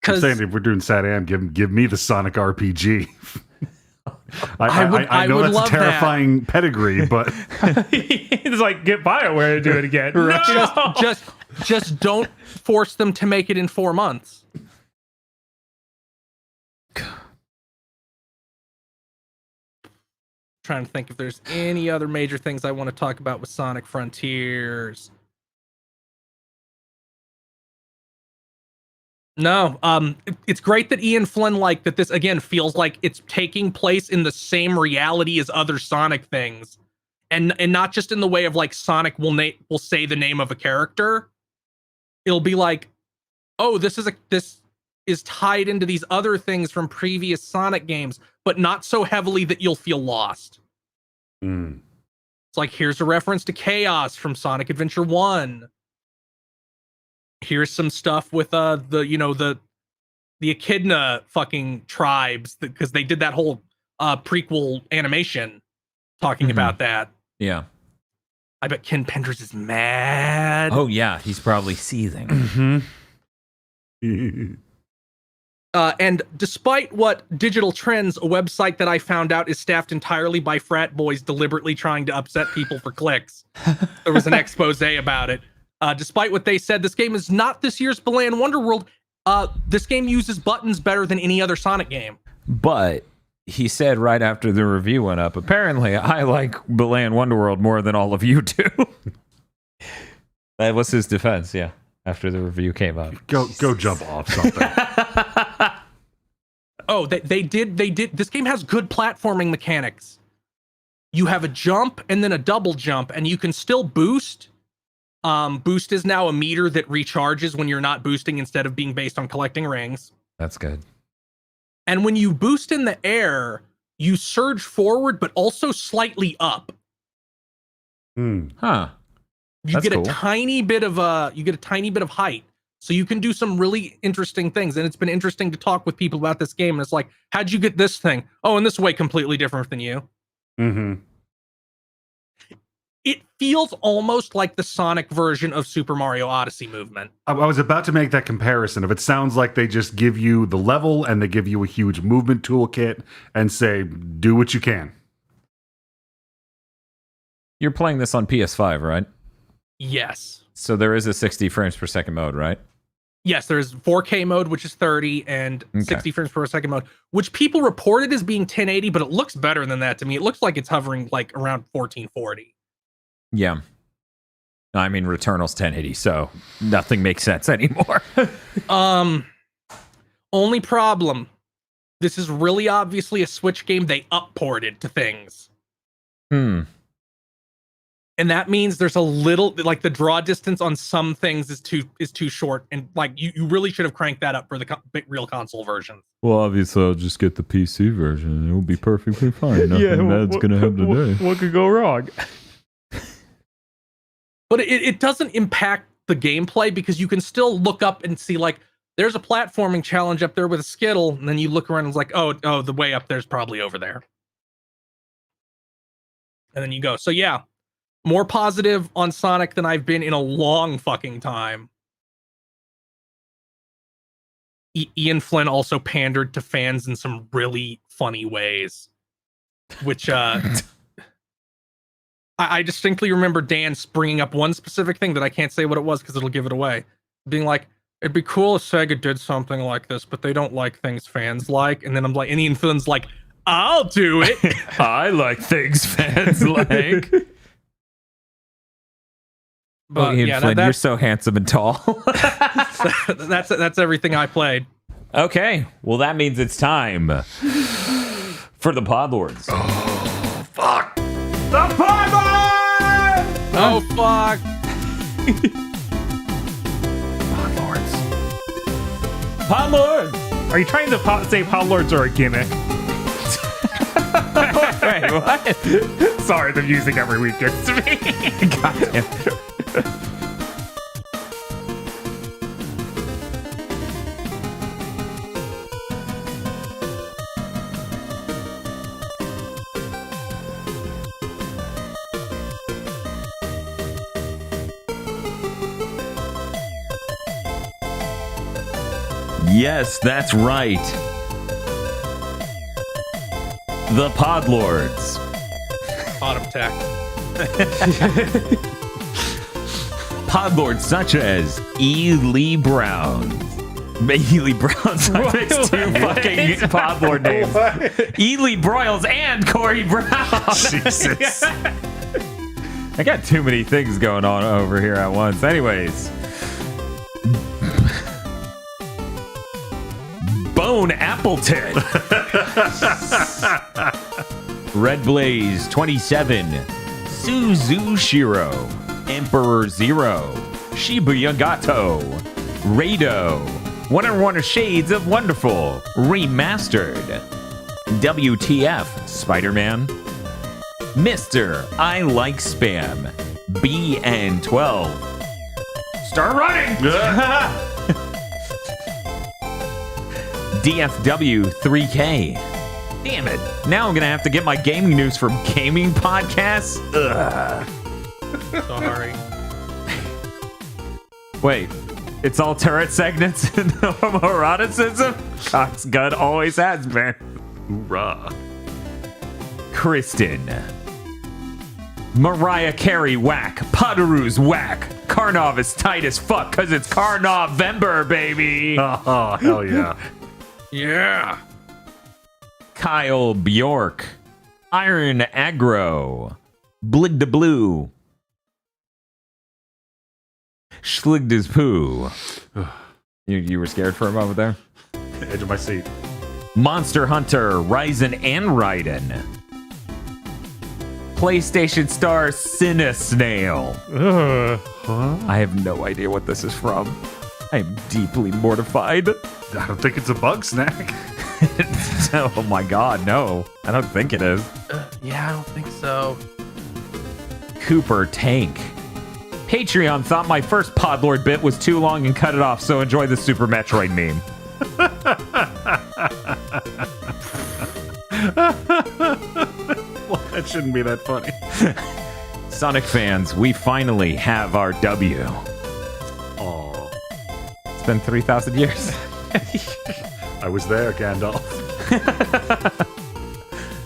I'm saying if we're doing SATAM, give me the Sonic RPG. I know that's a terrifying pedigree, but it's like, get BioWare to do it again. No! Just don't force them to make it in 4 months. Trying to think if there's any other major things I want to talk about with Sonic Frontiers. No, it's great that Ian Flynn, like, that this again feels like it's taking place in the same reality as other Sonic things, and not just in the way of like Sonic will say the name of a character. It'll be like, oh, this is tied into these other things from previous Sonic games, but not so heavily that you'll feel lost. It's like, here's a reference to Chaos from Sonic Adventure 1. Here's some stuff with the Echidna fucking tribes, because they did that whole prequel animation talking about that. Yeah. I bet Ken Penders is mad. Oh yeah, he's probably seething. And despite what Digital Trends, a website that I found out is staffed entirely by frat boys deliberately trying to upset people for clicks, there was an expose about it. Despite what they said, this game is not this year's Balan Wonderworld. This game uses buttons better than any other Sonic game. But he said right after the review went up, apparently I like Balan Wonderworld more than all of you do. That was his defense, yeah, after the review came up. Go jump off something. Oh, they did. This game has good platforming mechanics. You have a jump and then a double jump, and you can still boost. Boost is now a meter that recharges when you're not boosting instead of being based on collecting rings. That's good. And when you boost in the air, you surge forward, but also slightly up. Huh. You get a tiny bit of height. So you can do some really interesting things. And it's been interesting to talk with people about this game. And it's like, how'd you get this thing? Oh, in this way, completely different than you. It feels almost like the Sonic version of Super Mario Odyssey movement. I was about to make that comparison. If it sounds like they just give you the level and they give you a huge movement toolkit and say, do what you can. You're playing this on PS5, right? Yes. So there is a 60 frames per second mode, right? Yes, there's 4K mode, which is 30, and 60 frames per second mode, which people reported as being 1080, but it looks better than that to me. It looks like it's hovering like around 1440. Yeah. I mean, Returnal's 1080, so nothing makes sense anymore. Only problem, this is really obviously a Switch game they up-ported to things. And that means there's a little, like, the draw distance on some things is too short, and like you really should have cranked that up for the real console version. Well, obviously, I'll just get the PC version. It will be perfectly fine. Nothing bad's gonna happen today. What could go wrong? But it doesn't impact the gameplay, because you can still look up and see, like, there's a platforming challenge up there with a Skittle, and then you look around and it's like, oh, the way up there's probably over there. And then you go. So yeah, more positive on Sonic than I've been in a long fucking time. Ian Flynn also pandered to fans in some really funny ways, which I distinctly remember Dan bringing up one specific thing that I can't say what it was because it'll give it away. Being like, it'd be cool if Sega did something like this, but they don't like things fans like. And then I'm like, and Ian Flynn's like, I'll do it. I like things fans like. But Ian yeah, Flynn, you're so handsome and tall. that's everything I played. Okay, well that means it's time for the Podlords. Oh, fuck. The Podlords! Oh, fuck. Podlords! Are you trying to say Podlords are a gimmick? Wait, what? Sorry, the music every week gets to me. Goddamn. Yes, that's right. The Podlords. Bottom tech. Podlords such as Ely Brown. Ely Brown's I mixed two fucking Podlord names. Ely Broyles and Corey Brown. Jesus. I got too many things going on over here at once. Anyways. Bone Appleton. Red Blaze 27. Suzushiro. Emperor Zero. Shibuya Gato. Rado. Wonder Woman Shades of Wonderful Remastered. WTF Spider-Man. Mr. I Like Spam. BN12. Start running! DFW 3K. Damn it. Now I'm going to have to get my gaming news from gaming podcasts? Ugh. Sorry. Wait, it's all turret segments and homoeroticism? Cox Gun always has been. Hoorah. Kristen. Mariah Carey whack. Potteroo's whack. Karnov is tight as fuck because it's Karnovember, baby. Oh, hell yeah. Yeah. Kyle Bjork. Iron Aggro. Blig the Blue. Schligda's Poo. You were scared for a moment there? Edge of my seat. Monster Hunter, Ryzen and Raiden. PlayStation star Cinesnail. I have no idea what this is from. I am deeply mortified. I don't think it's a bug snack. Oh my god, no. I don't think it is. Yeah, I don't think so. Cooper Tank. Patreon thought my first Podlord bit was too long and cut it off, so enjoy the Super Metroid meme. Well, that shouldn't be that funny. Sonic fans, we finally have our W. Oh, It's been 3,000 years. I was there, Gandalf.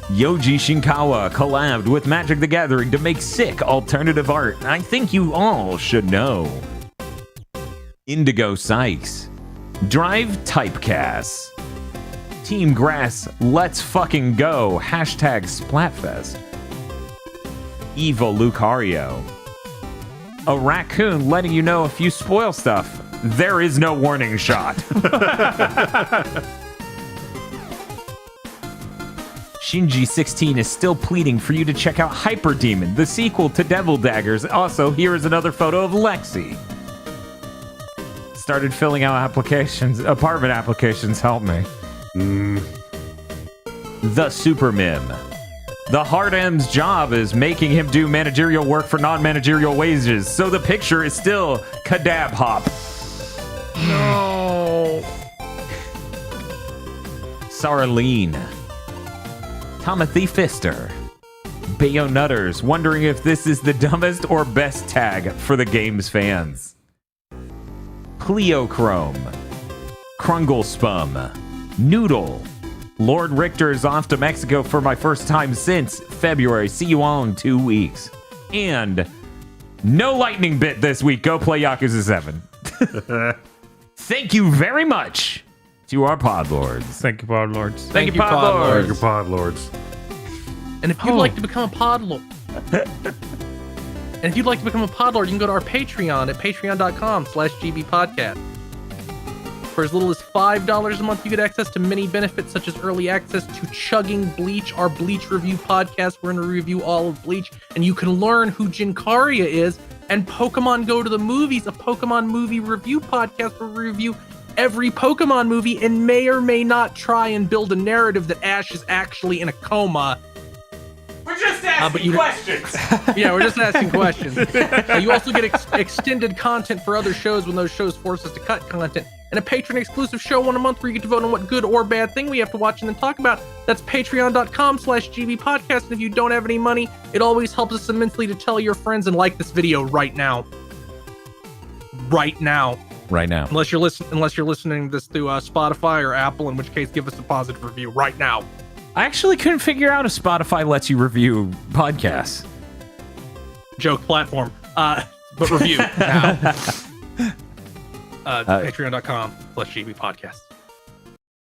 Yoji Shinkawa collabed with Magic the Gathering to make sick alternative art. I think you all should know. Indigo Sykes. Drive Typecast. Team Grass, let's fucking go. Hashtag Splatfest. Evo Lucario. A raccoon letting you know if you spoil stuff, there is no warning shot. Shinji16 is still pleading for you to check out Hyper Demon, the sequel to Devil Daggers. Also, here is another photo of Lexi. Started filling out applications, apartment applications, help me. The Super Mim. The Hard M's job is making him do managerial work for non-managerial wages, so the picture is still Kadab Hop. No. Saraline. Timothy Fister. Bayonutters, wondering if this is the dumbest or best tag for the game's fans. Cleochrome. Krunglespum. Noodle. Lord Richter is off to Mexico for my first time since February. See you all in 2 weeks. And no lightning bit this week. Go play Yakuza 7. Thank you very much to our Podlords. Thank you, Podlords. Thank you, Podlords. Podlords. Your pod lords. And if you'd like to become a Podlord, you can go to our Patreon at patreon.com/gbpodcast. For as little as $5 a month, you get access to many benefits such as early access to Chugging Bleach, our Bleach review podcast. We're going to review all of Bleach, and you can learn who Jinkaria is, and Pokemon Go to the Movies, a Pokemon movie review podcast where we review every Pokemon movie and may or may not try and build a narrative that Ash is actually in a coma. We're just asking questions. Yeah, we're just asking questions. You also get extended content for other shows when those shows force us to cut content. And a patron-exclusive show 1 a month where you get to vote on what good or bad thing we have to watch and then talk about. That's patreon.com/gbpodcast. And if you don't have any money, it always helps us immensely to tell your friends and like this video right now. Right now. Right now. Unless you're listening to this through Spotify or Apple, in which case give us a positive review right now. I actually couldn't figure out if Spotify lets you review podcasts. Joke platform. But review now. Patreon.com/GB podcast.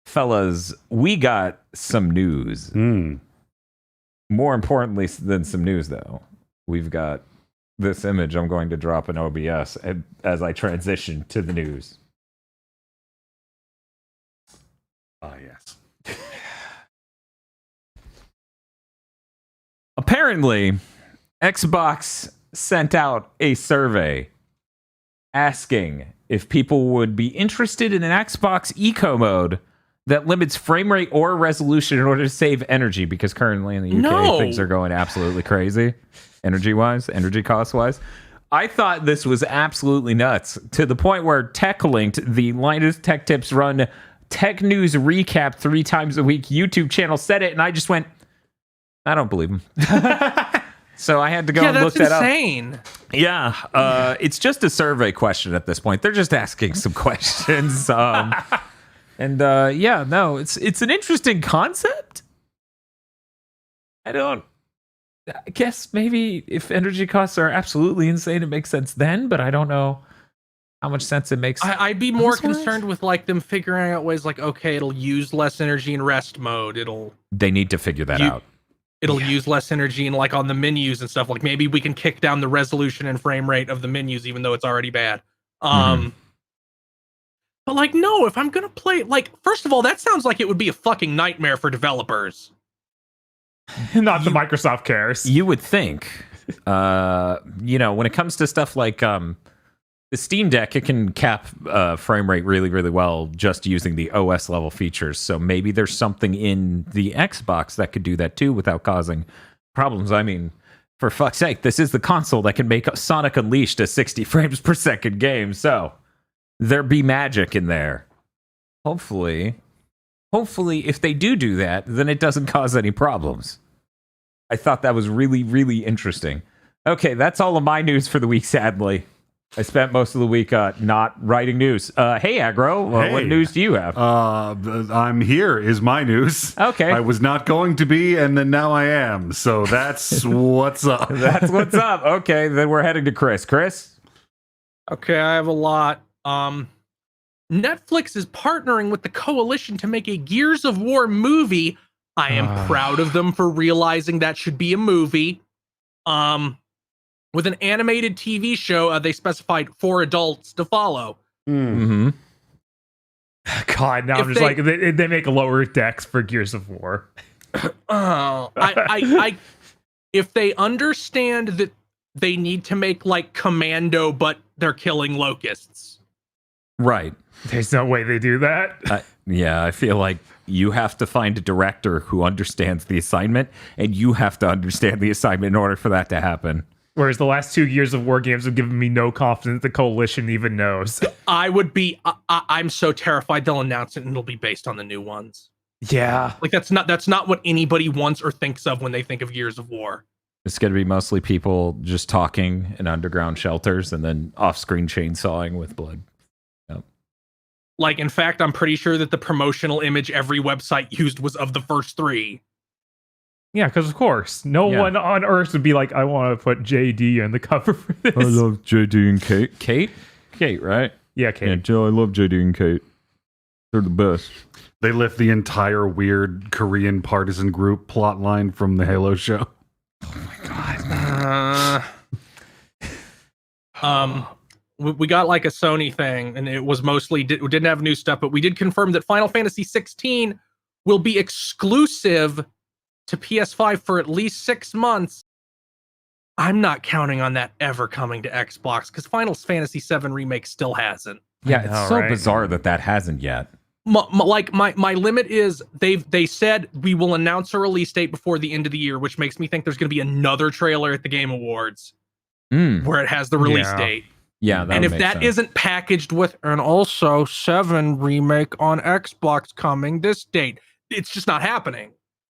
Fellas, we got some news. More importantly than some news, though, we've got this image I'm going to drop in OBS as I transition to the news. Ah, yes. Apparently, Xbox sent out a survey asking if people would be interested in an Xbox eco mode that limits frame rate or resolution in order to save energy, because currently in the UK things are going absolutely crazy, energy cost wise. I thought this was absolutely nuts, to the point where TechLinked, the Linus Tech Tips Run tech news recap 3 times a week YouTube channel, said it, and I just went, I don't believe him. So I had to go and look that up. That's insane. Yeah, it's just a survey question at this point. They're just asking some questions. It's an interesting concept. I guess maybe if energy costs are absolutely insane, it makes sense then, but I don't know how much sense it makes. I'd be more concerned with like them figuring out ways like, okay, it'll use less energy in rest mode. They need to figure that out. It'll use less energy in like on the menus and stuff. Like maybe we can kick down the resolution and frame rate of the menus, even though it's already bad. But like, no, if I'm going to play, like, first of all, that sounds like it would be a fucking nightmare for developers. Not the Microsoft cares. You would think, when it comes to stuff like, the Steam Deck, it can cap frame rate really, really well just using the OS level features. So maybe there's something in the Xbox that could do that too without causing problems. I mean, for fuck's sake, this is the console that can make Sonic Unleashed a 60 frames per second game. So there be magic in there. Hopefully, if they do that, then it doesn't cause any problems. I thought that was really, really interesting. Okay, that's all of my news for the week, sadly. I spent most of the week not writing news. Hey, Aggro, what news do you have? I'm here is my news. Okay. I was not going to be, and then now I am. So that's what's up. That's what's up. Okay, then we're heading to Kris. Kris? Okay, I have a lot. Netflix is partnering with the Coalition to make a Gears of War movie. I am proud of them for realizing that should be a movie. With an animated TV show, they specified 4 adults to follow. Mm-hmm. God, now I'm just like, they make lower decks for Gears of War. If they understand that they need to make like Commando, but they're killing locusts. Right. There's no way they do that. Yeah, I feel like you have to find a director who understands the assignment, and you have to understand the assignment in order for that to happen. Whereas the last 2 Gears of War games have given me no confidence the Coalition even knows. I'm so terrified they'll announce it and it'll be based on the new ones. Yeah. Like that's not what anybody wants or thinks of when they think of Gears of War. It's going to be mostly people just talking in underground shelters and then off-screen chainsawing with blood. Yep. Like, in fact, I'm pretty sure that the promotional image every website used was of the first 3. Yeah, because of course, no one on Earth would be like, I want to put JD on the cover for this. I love JD and Kate. Kate, right? Yeah, Kate. Yeah, Joe, I love JD and Kate. They're the best. They lift the entire weird Korean partisan group plot line from the Halo show. Oh my god. We got like a Sony thing, and it was mostly didn't have new stuff, but we did confirm that Final Fantasy 16 will be exclusive to PS5 for at least 6 months. I'm not counting on that ever coming to Xbox because Final Fantasy 7 Remake still hasn't. Yeah, it's so bizarre that hasn't yet. My limit is they said we will announce a release date before the end of the year, which makes me think there's going to be another trailer at the Game Awards where it has the release date. Yeah, and if that isn't packaged with and also 7 Remake on Xbox coming this date, it's just not happening.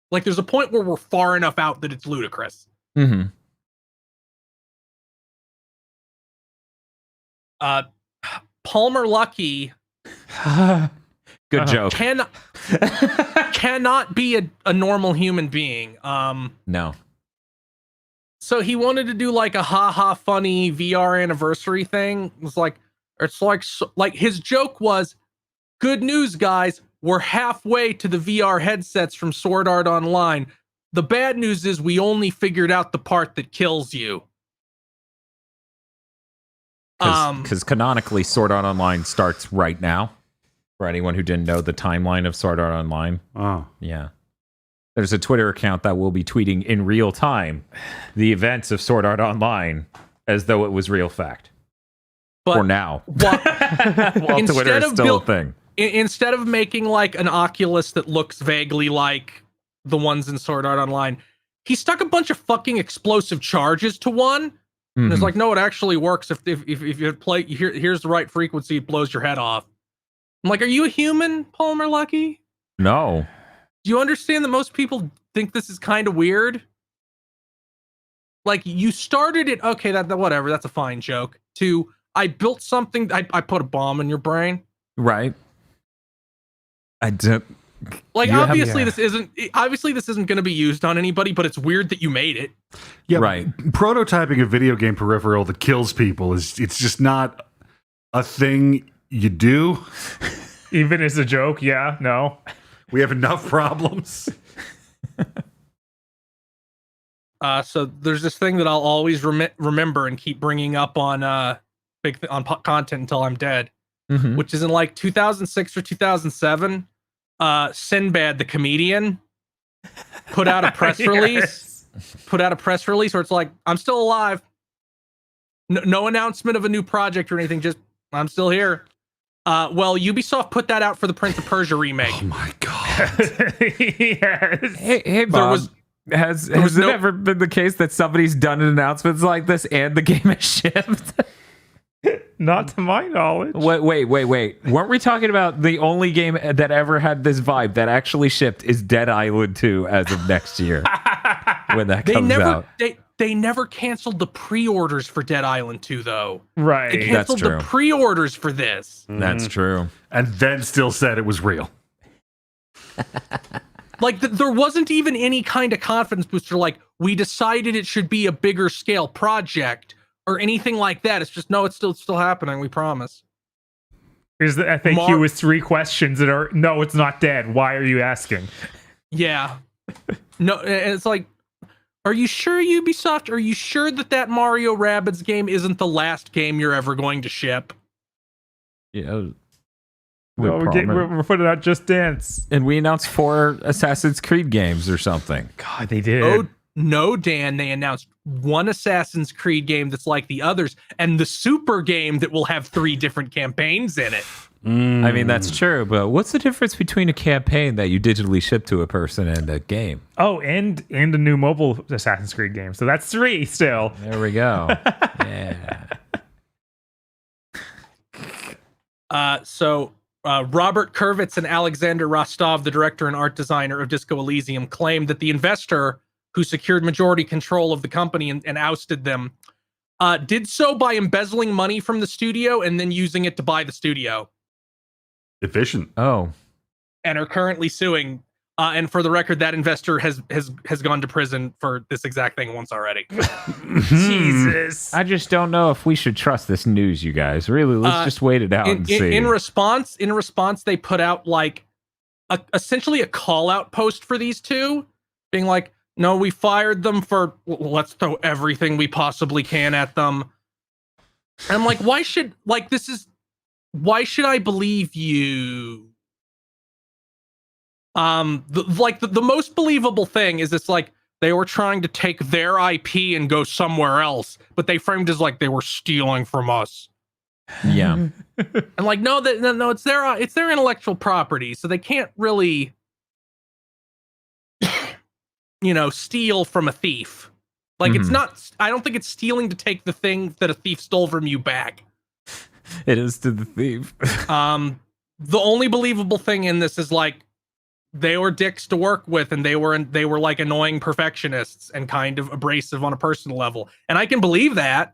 Like, there's a point where we're far enough out that it's ludicrous. Mm-hmm. Palmer Luckey. Good joke. Cannot be a normal human being. No. So he wanted to do like a haha funny VR anniversary thing. It's like his joke was, good news, guys. We're halfway to the VR headsets from Sword Art Online. The bad news is we only figured out the part that kills you. Because canonically, Sword Art Online starts right now. For anyone who didn't know the timeline of Sword Art Online. Oh. Yeah. There's a Twitter account that will be tweeting in real time the events of Sword Art Online as though it was real fact. But For now. While Twitter is still a thing. Instead of making like an Oculus that looks vaguely like the ones in Sword Art Online, he stuck a bunch of fucking explosive charges to one. And it's like, no, it actually works. If you play, here's the right frequency, it blows your head off. I'm like, are you a human, Palmer Lucky? No. Do you understand that most people think this is kind of weird? Like, you started it, okay, that whatever, that's a fine joke. To, I built something, I put a bomb in your brain. Right. I don't. Like, obviously this isn't going to be used on anybody, but it's weird that you made it. Yeah, right. Prototyping a video game peripheral that kills people it's just not a thing you do. Even as a joke, yeah, no. We have enough problems. So there's this thing that I'll always remember and keep bringing up on content until I'm dead, which is in like 2006 or 2007. Sinbad the comedian put out a press release. Put out a press release where it's like, I'm still alive. No announcement of a new project or anything. Just I'm still here. Well, Ubisoft put that out for the Prince of Persia remake. Oh my god! Yes. Hey, Bob. Has it ever been the case that somebody's done announcements like this and the game has shipped? Not to my knowledge. Wait. Weren't we talking about the only game that ever had this vibe that actually shipped is Dead Island 2 as of next year? When that comes out. They never canceled the pre-orders for Dead Island 2, though. Right. They canceled the pre-orders for this. That's true. And then still said it was real. Like, there wasn't even any kind of confidence booster, like, we decided it should be a bigger scale project or anything like that. It's just, no, it's still happening, we promise. Here's the FAQ with 3 questions that are, no, it's not dead. Why are you asking? Yeah. No, it's like, are you sure, Ubisoft? Are you sure that Mario Rabbids game isn't the last game you're ever going to ship? Yeah. We're putting out Just Dance. And we announced 4 Assassin's Creed games or something. God, they did. Oh, no, Dan. They announced 1 Assassin's Creed game that's like the others, and the super game that will have 3 different campaigns in it. I mean, that's true, but what's the difference between a campaign that you digitally ship to a person and a game? Oh, and a new mobile Assassin's Creed game. So that's 3 still. There we go. Yeah. Robert Kurvitz and Alexander Rostov, the director and art designer of Disco Elysium, claimed that the investor who secured majority control of the company and ousted them did so by embezzling money from the studio and then using it to buy the studio. Efficient. Oh. And are currently suing. And for the record, that investor has gone to prison for this exact thing once already. Jesus. I just don't know if we should trust this news, you guys. Really, let's just wait it out and see. In response, they put out like essentially a call out post for these 2, being like, no, we fired them for, let's throw everything we possibly can at them. And I'm like, why should I believe you? The most believable thing is it's like they were trying to take their IP and go somewhere else, but they framed it as like they were stealing from us. Yeah. And like, no, it's their intellectual property, so they can't really, steal from a thief. Like, it's not, I don't think it's stealing to take the thing that a thief stole from you back. It is to the thief. The only believable thing in this is like, they were dicks to work with, and they were like annoying perfectionists and kind of abrasive on a personal level. And I can believe that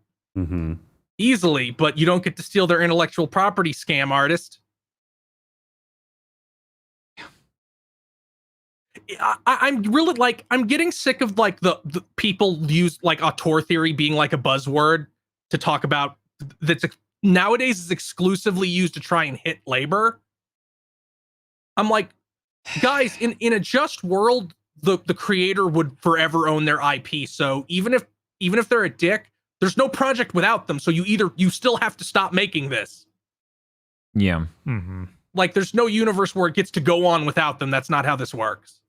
easily, but you don't get to steal their intellectual property, scam artist. I'm really like, I'm getting sick of like the people use like auteur theory being like a buzzword to talk about that's nowadays is exclusively used to try and hit labor. I'm like, guys, in a just world, the creator would forever own their IP. So even if they're a dick, there's no project without them. So you still have to stop making this. Yeah. Like, there's no universe where it gets to go on without them. That's not how this works.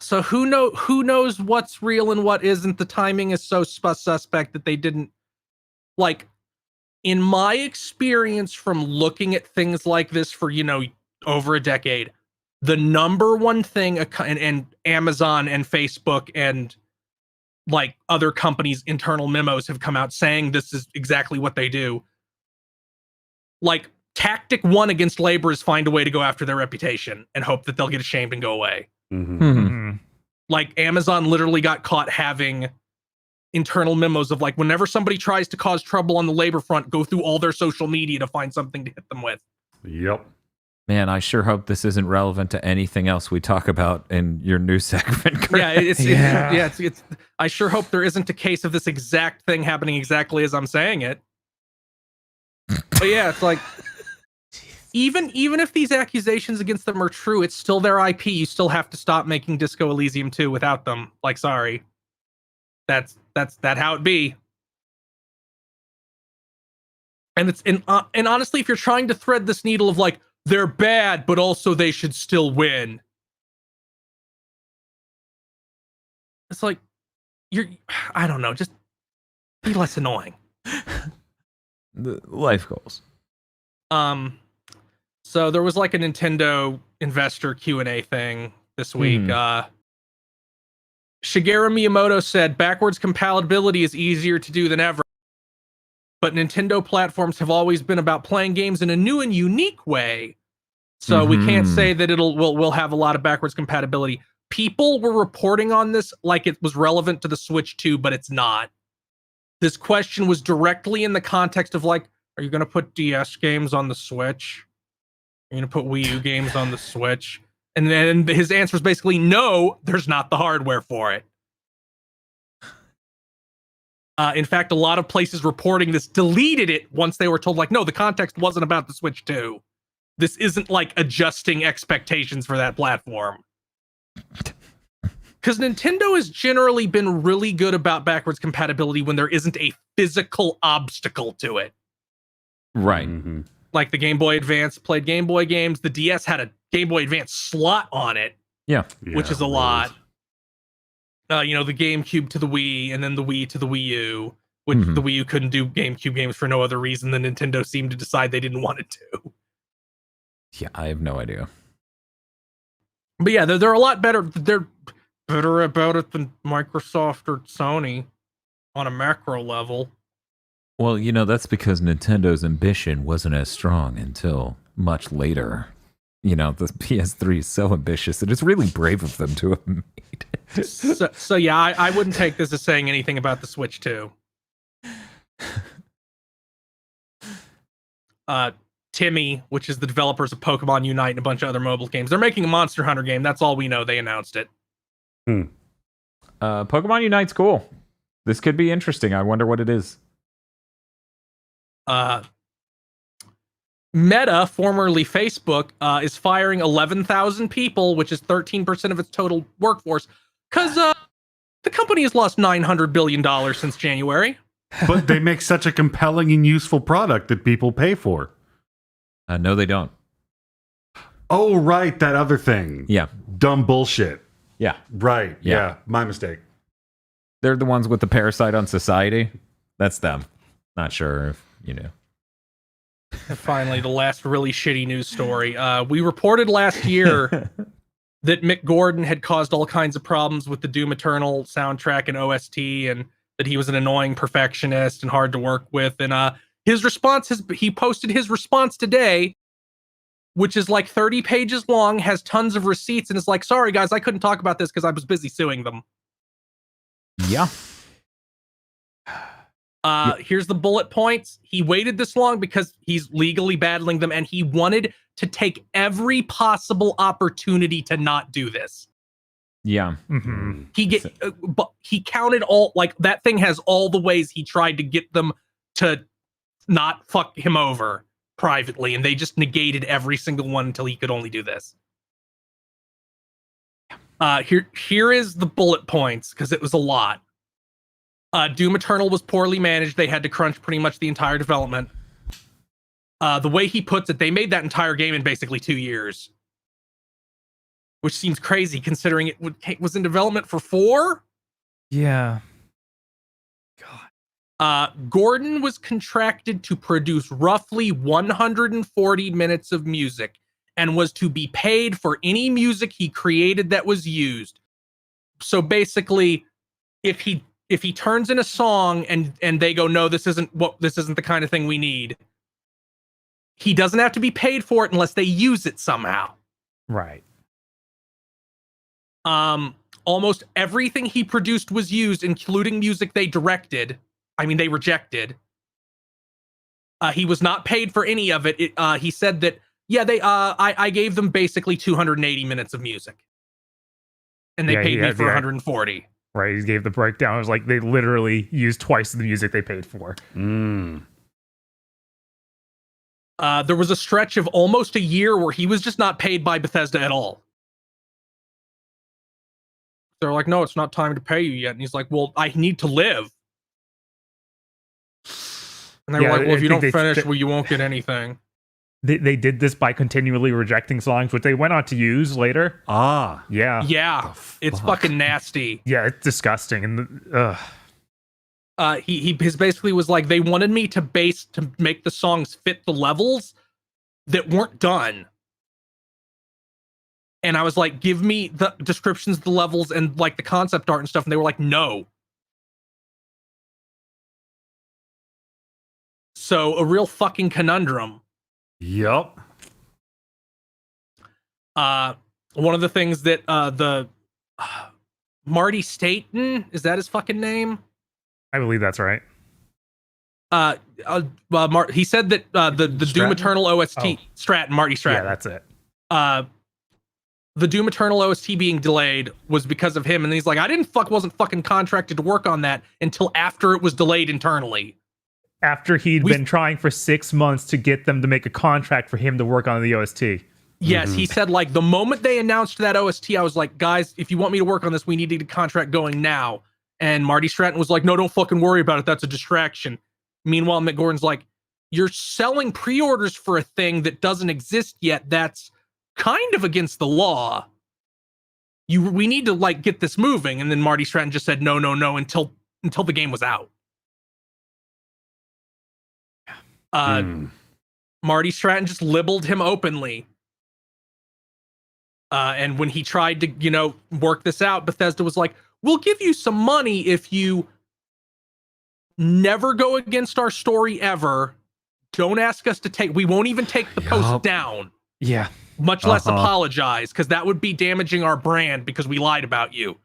So who knows what's real and what isn't? The timing is so suspect that they didn't, like, in my experience from looking at things like this for, over a decade, the number one thing, and Amazon and Facebook and like other companies' internal memos have come out saying this is exactly what they do. Like, tactic one against labor is find a way to go after their reputation and hope that they'll get ashamed and go away. Like, Amazon literally got caught having internal memos of like, whenever somebody tries to cause trouble on the labor front, go through all their social media to find something to hit them with. Yep. Man, I sure hope this isn't relevant to anything else we talk about in your news segment, Chris. It's I sure hope there isn't a case of this exact thing happening exactly as I'm saying it. But yeah, it's like, even if these accusations against them are true, it's still their IP. You still have to stop making Disco Elysium 2 without them. Like, sorry. That's how it be. And honestly, if you're trying to thread this needle of like, they're bad, but also they should still win, it's like, I don't know, just be less annoying. The life goals. So there was like a Nintendo investor Q&A thing this week. Shigeru Miyamoto said backwards compatibility is easier to do than ever, but Nintendo platforms have always been about playing games in a new and unique way. So we can't say that we'll have a lot of backwards compatibility. People were reporting on this like it was relevant to the Switch 2, but it's not. This question was directly in the context of like, are you going to put DS games on the Switch? Are you going to put Wii U games on the Switch? And then his answer was basically, no, there's not the hardware for it. In fact, a lot of places reporting this deleted it once they were told, like, no, the context wasn't about the Switch 2. This isn't like adjusting expectations for that platform. Because Nintendo has generally been really good about backwards compatibility when there isn't a physical obstacle to it. Right. Like the Game Boy Advance played Game Boy games. The DS had a Game Boy Advance slot on it. Yeah. Which is a lot. The GameCube to the Wii, and then the Wii to the Wii U, which the Wii U couldn't do GameCube games for no other reason than Nintendo seemed to decide they didn't want it to. Yeah, I have no idea. But yeah, they're a lot better. They're better about it than Microsoft or Sony on a macro level. Well, that's because Nintendo's ambition wasn't as strong until much later. The PS3 is so ambitious that it's really brave of them to have made it. So yeah, I wouldn't take this as saying anything about the Switch 2. Timmy, which is the developers of Pokemon Unite and a bunch of other mobile games, they're making a Monster Hunter game. That's all we know. They announced it. Pokemon Unite's cool. This could be interesting. I wonder what it is. Meta, formerly Facebook, is firing 11,000 people, which is 13% of its total workforce, because the company has lost $900 billion since January. But they make such a compelling and useful product that people pay for. No, they don't. Oh, right. That other thing. Yeah. Dumb bullshit. Yeah. Right. Yeah. My mistake. They're the ones with the parasite on society. That's them. Not sure if you know. And finally, the last really shitty news story. We reported last year that Mick Gordon had caused all kinds of problems with the Doom Eternal soundtrack and OST, and that he was an annoying perfectionist and hard to work with. And his response he posted his response today, which is like 30 pages long, has tons of receipts, and is like, sorry guys, I couldn't talk about this because I was busy suing them. Yeah. Here's the bullet points. He waited this long because he's legally battling them, and he wanted to take every possible opportunity to not do this. Yeah. He counted all, like, that thing has all the ways he tried to get them to not fuck him over privately, and they just negated every single one until he could only do this. Here is the bullet points, because it was a lot. Doom Eternal was poorly managed. They had to crunch pretty much the entire development. The way he puts it, they made that entire game in basically 2 years. which seems crazy considering it was in development for 4. Yeah. Gordon was contracted to produce roughly 140 minutes of music and was to be paid for any music he created that was used. So basically, if he turns in a song and they go, no, this isn't the kind of thing we need, he doesn't have to be paid for it unless they use it somehow. Right. Almost everything he produced was used, including music they rejected. He was not paid for any of it. He said that, I gave them basically 280 minutes of music. And they paid me for 140. Right, he gave the breakdown. It was like they literally used twice the music they paid for. There was a stretch of almost a year where he was just not paid by Bethesda at all. They're like, no, it's not time to pay you yet. And he's like, well, I need to live. And they were like, well, if you don't finish, you won't get anything. They did this by continually rejecting songs, which they went on to use later. Ah. Yeah. Yeah. It's fucking nasty. Yeah, it's disgusting. And he basically was like, they wanted me to make the songs fit the levels that weren't done. And I was like, give me the descriptions of the levels and like the concept art and stuff. And they were like, no. So a real fucking conundrum. Yup. One of the things that Marty Staten, is that his fucking name? I believe that's right. He said that the Doom Eternal OST, Marty Stratton. Yeah, that's it. The Doom Eternal OST being delayed was because of him, and he's like, I wasn't fucking contracted to work on that until after it was delayed internally. After he'd been trying for 6 months to get them to make a contract for him to work on the OST. Yes, he said, like, the moment they announced that OST, I was like, guys, if you want me to work on this, we need to get a contract going now. And Marty Stratton was like, no, don't fucking worry about it. That's a distraction. Meanwhile, Mick Gordon's like, you're selling pre-orders for a thing that doesn't exist yet. That's kind of against the law. We need to, like, get this moving. And then Marty Stratton just said, no, until the game was out. Marty Stratton just libeled him openly. And when he tried to, work this out, Bethesda was like, we'll give you some money if you never go against our story ever. Don't ask us to we won't even take the post down. Yeah. Much less apologize, because that would be damaging our brand because we lied about you.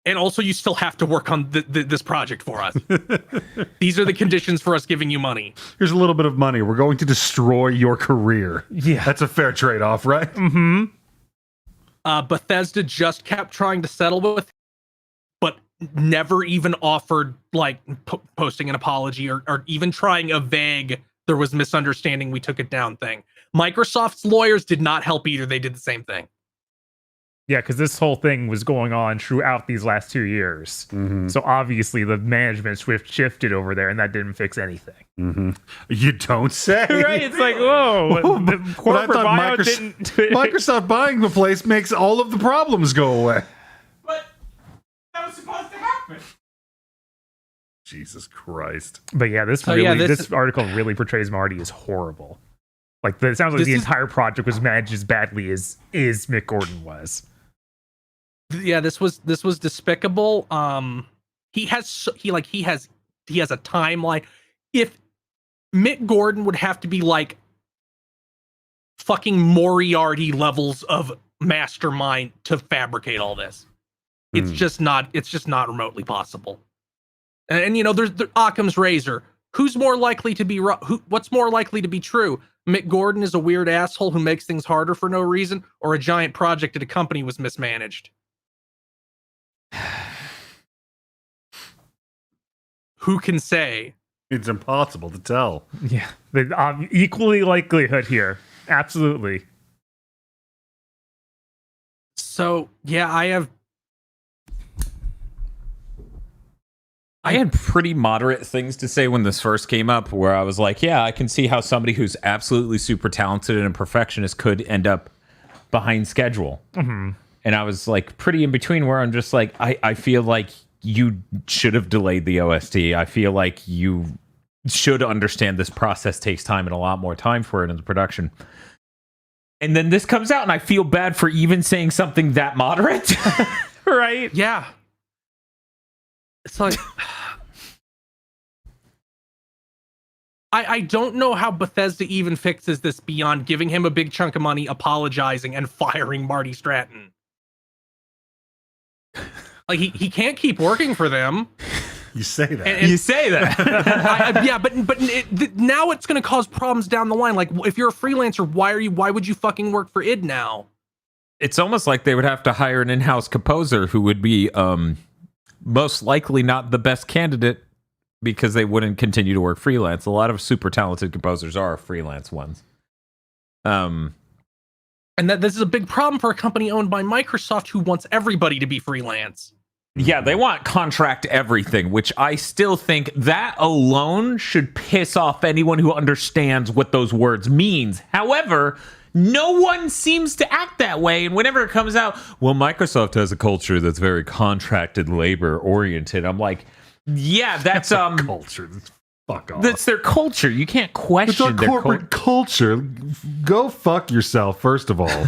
And also, you still have to work on this project for us. These are the conditions for us giving you money. Here's a little bit of money. We're going to destroy your career. Yeah. That's a fair trade-off, right? Mm-hmm. Bethesda just kept trying to settle with, but never even offered, like, posting an apology or even trying a vague, there was misunderstanding, we took it down thing. Microsoft's lawyers did not help either. They did the same thing. Yeah, because this whole thing was going on throughout these last 2 years. Mm-hmm. So obviously the management shifted over there, and that didn't fix anything. Mm-hmm. You don't say. Right? It's like, whoa. The corporate buyout didn't... Microsoft buying the place makes all of the problems go away. But that was supposed to happen. Jesus Christ. But yeah, this article really portrays Marty as horrible. Like, it sounds like the entire project was managed as badly as Mick Gordon was. Yeah, this was despicable. He has a timeline. If Mick Gordon would have to be like fucking Moriarty levels of mastermind to fabricate all this. It's just not remotely possible. And there's Occam's razor. What's more likely to be true? Mick Gordon is a weird asshole who makes things harder for no reason, or a giant project at a company was mismanaged. Who can say? It's impossible to tell. Yeah, the equally likelihood here. Absolutely. So yeah, I I had pretty moderate things to say when this first came up, where I was like, yeah, I can see how somebody who's absolutely super talented and a perfectionist could end up behind schedule. Mm-hmm. And I was like pretty in between, where I'm just like, I feel like you should have delayed the OST. I feel like you should understand this process takes time and a lot more time for it in the production. And then this comes out and I feel bad for even saying something that moderate. Right? Yeah. It's like... I don't know how Bethesda even fixes this beyond giving him a big chunk of money, apologizing, and firing Marty Stratton. Like, he can't keep working for them. You say that. You say that. Yeah, but now it's going to cause problems down the line. Like, if you're a freelancer, why would you fucking work for id now? It's almost like they would have to hire an in-house composer who would be most likely not the best candidate, because they wouldn't continue to work freelance. A lot of super talented composers are freelance ones. And that this is a big problem for a company owned by Microsoft who wants everybody to be freelance. Yeah, they want contract everything, which I still think that alone should piss off anyone who understands what those words means. However, no one seems to act that way. And whenever it comes out, well, Microsoft has a culture that's very contracted labor oriented. I'm like, yeah, that's culture. Fuck off. That's their culture. You can't question it's our corporate culture. Go fuck yourself, first of all.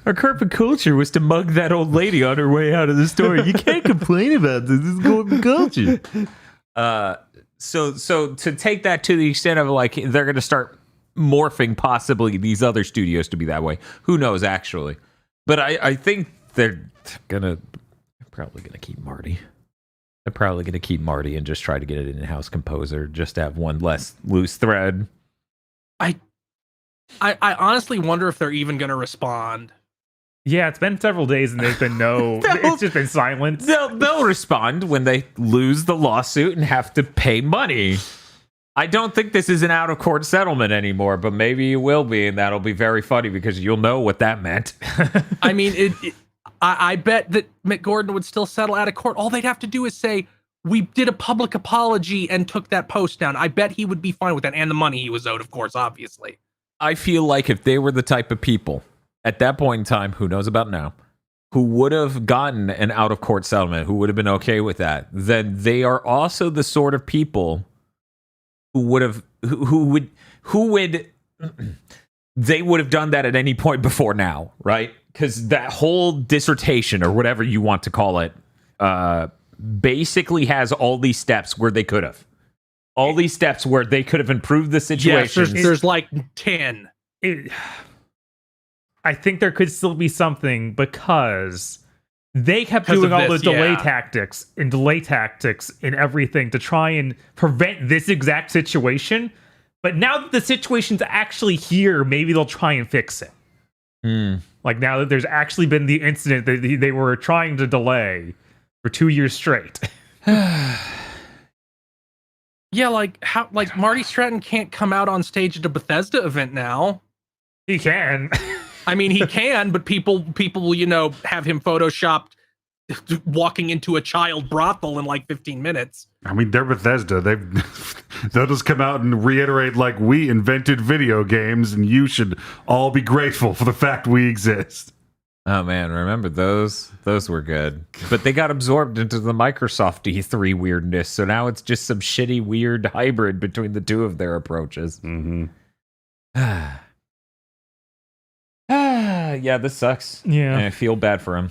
Our corporate culture was to mug that old lady on her way out of the store. You can't complain about this. This is corporate culture. So to take that to the extent of like they're going to start morphing possibly these other studios to be that way. Who knows, actually? But I think they're probably gonna keep Marty. They're probably gonna keep Marty and just try to get an in-house composer, just to have one less loose thread. I honestly wonder if they're even gonna respond. Yeah, it's been several days and there's been it's just been silent. They'll respond when they lose the lawsuit and have to pay money. I don't think this is an out-of-court settlement anymore, but maybe it will be, and that'll be very funny because you'll know what that meant. I mean, I bet that Mick Gordon would still settle out of court. All they'd have to do is say, we did a public apology and took that post down. I bet he would be fine with that, and the money he was owed, of course, obviously. I feel like if they were the type of people, at that point in time, who knows about now, who would have gotten an out-of-court settlement, who would have been okay with that, then they are also the sort of people who would they would have done that at any point before now, right? Because that whole dissertation or whatever you want to call it basically has all these steps where they could have. All these steps where they could have improved the situation. Yes, there's like 10. I think there could still be something because they kept doing all the delay tactics and everything to try and prevent this exact situation. But now that the situation's actually here, maybe they'll try and fix it. Like now that there's actually been the incident that they were trying to delay for 2 years straight. Yeah, like how Marty Stratton can't come out on stage at a Bethesda event now. He can. I mean, he can, but people will, have him photoshopped walking into a child brothel in like 15 minutes. I mean, they're Bethesda. They'll just come out and reiterate like, we invented video games and you should all be grateful for the fact we exist. Oh man, remember those? Those were good. But they got absorbed into the Microsoft E3 weirdness, so now it's just some shitty, weird hybrid between the two of their approaches. Yeah, this sucks. Yeah. And I feel bad for him.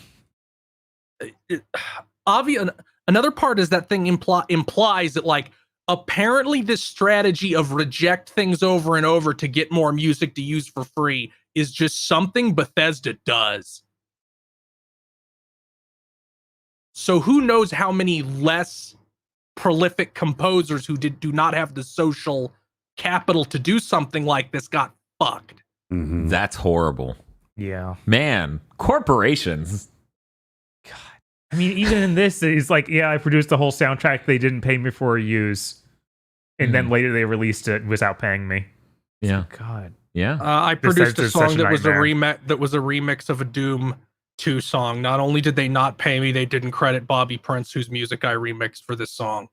Another part is that thing implies that, like, apparently this strategy of reject things over and over to get more music to use for free is just something Bethesda does. So who knows how many less prolific composers who do not have the social capital to do something like this got fucked. That's horrible. Yeah. Man, corporations. God. I mean, even in this, it's like, yeah, I produced the whole soundtrack they didn't pay me for a use. And then later they released it without paying me. Yeah. God. Yeah. I produced a song that was a remix of a Doom 2 song. Not only did they not pay me, they didn't credit Bobby Prince, whose music I remixed for this song.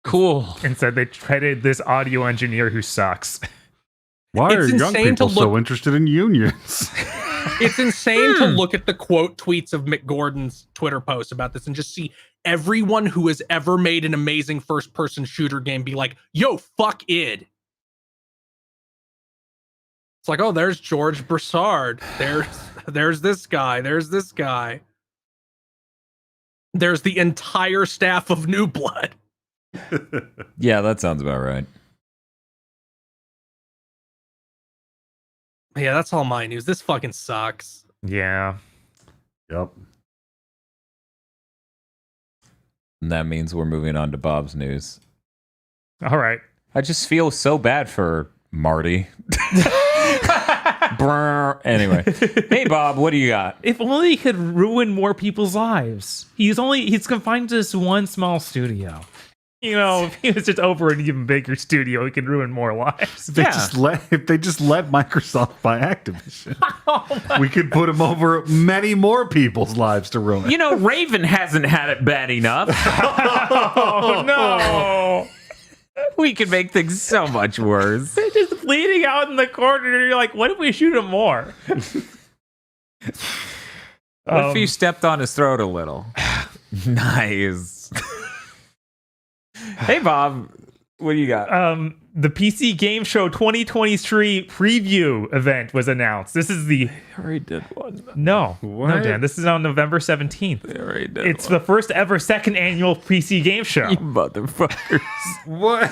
Cool. Instead, they credited this audio engineer who sucks. Why It's are young insane to people so look- interested in unions? It's insane to look at the quote tweets of Mick Gordon's Twitter posts about this and just see everyone who has ever made an amazing first-person shooter game be like, yo, fuck id. It's like, oh, there's George Broussard. There's this guy. There's this guy. There's the entire staff of New Blood. Yeah, that sounds about right. Yeah, that's all my news. This fucking sucks. Yeah. Yep. And that means we're moving on to Bob's news. All right. I just feel so bad for Marty. Brr. Anyway. Hey, Bob, what do you got? If only he could ruin more people's lives. He's confined to this one small studio. You know, if he was just over an even bigger studio, he could ruin more lives. If they just let Microsoft buy Activision, we could put him over many more people's lives to ruin. You know, Raven hasn't had it bad enough. Oh, no. We could make things so much worse. They're just bleeding out in the corner. And you're like, what if we shoot him more? What if you stepped on his throat a little? Nice. Hey, Bob, what do you got? The PC Game Show 2023 preview event was announced. This is the... They already did one. No, What? Dan. This is on November 17th. They already did It's one. the first ever second annual PC Game Show. You motherfuckers. What?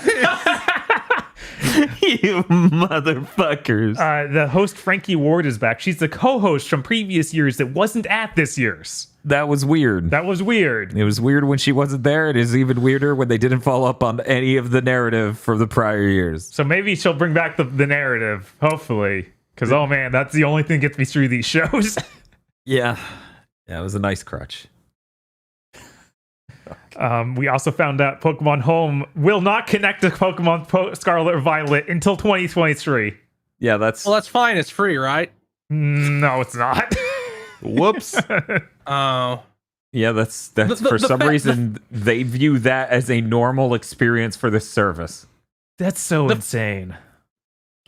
You motherfuckers. The host, Frankie Ward, is back. She's the co-host from previous years that wasn't at this year's. That was weird. That was weird. It was weird when she wasn't there. It is even weirder when they didn't follow up on any of the narrative from the prior years. So maybe she'll bring back the narrative, hopefully. Because, oh man, that's the only thing that gets me through these shows. Yeah. Yeah, it was a nice crutch. We also found out Pokemon Home will not connect to Pokemon Scarlet or Violet until 2023. Yeah, that's... Well, that's fine. It's free, right? No, it's not. Whoops. Oh. Yeah, that's The for some fact- reason they view that as a normal experience for this service. That's so The- insane.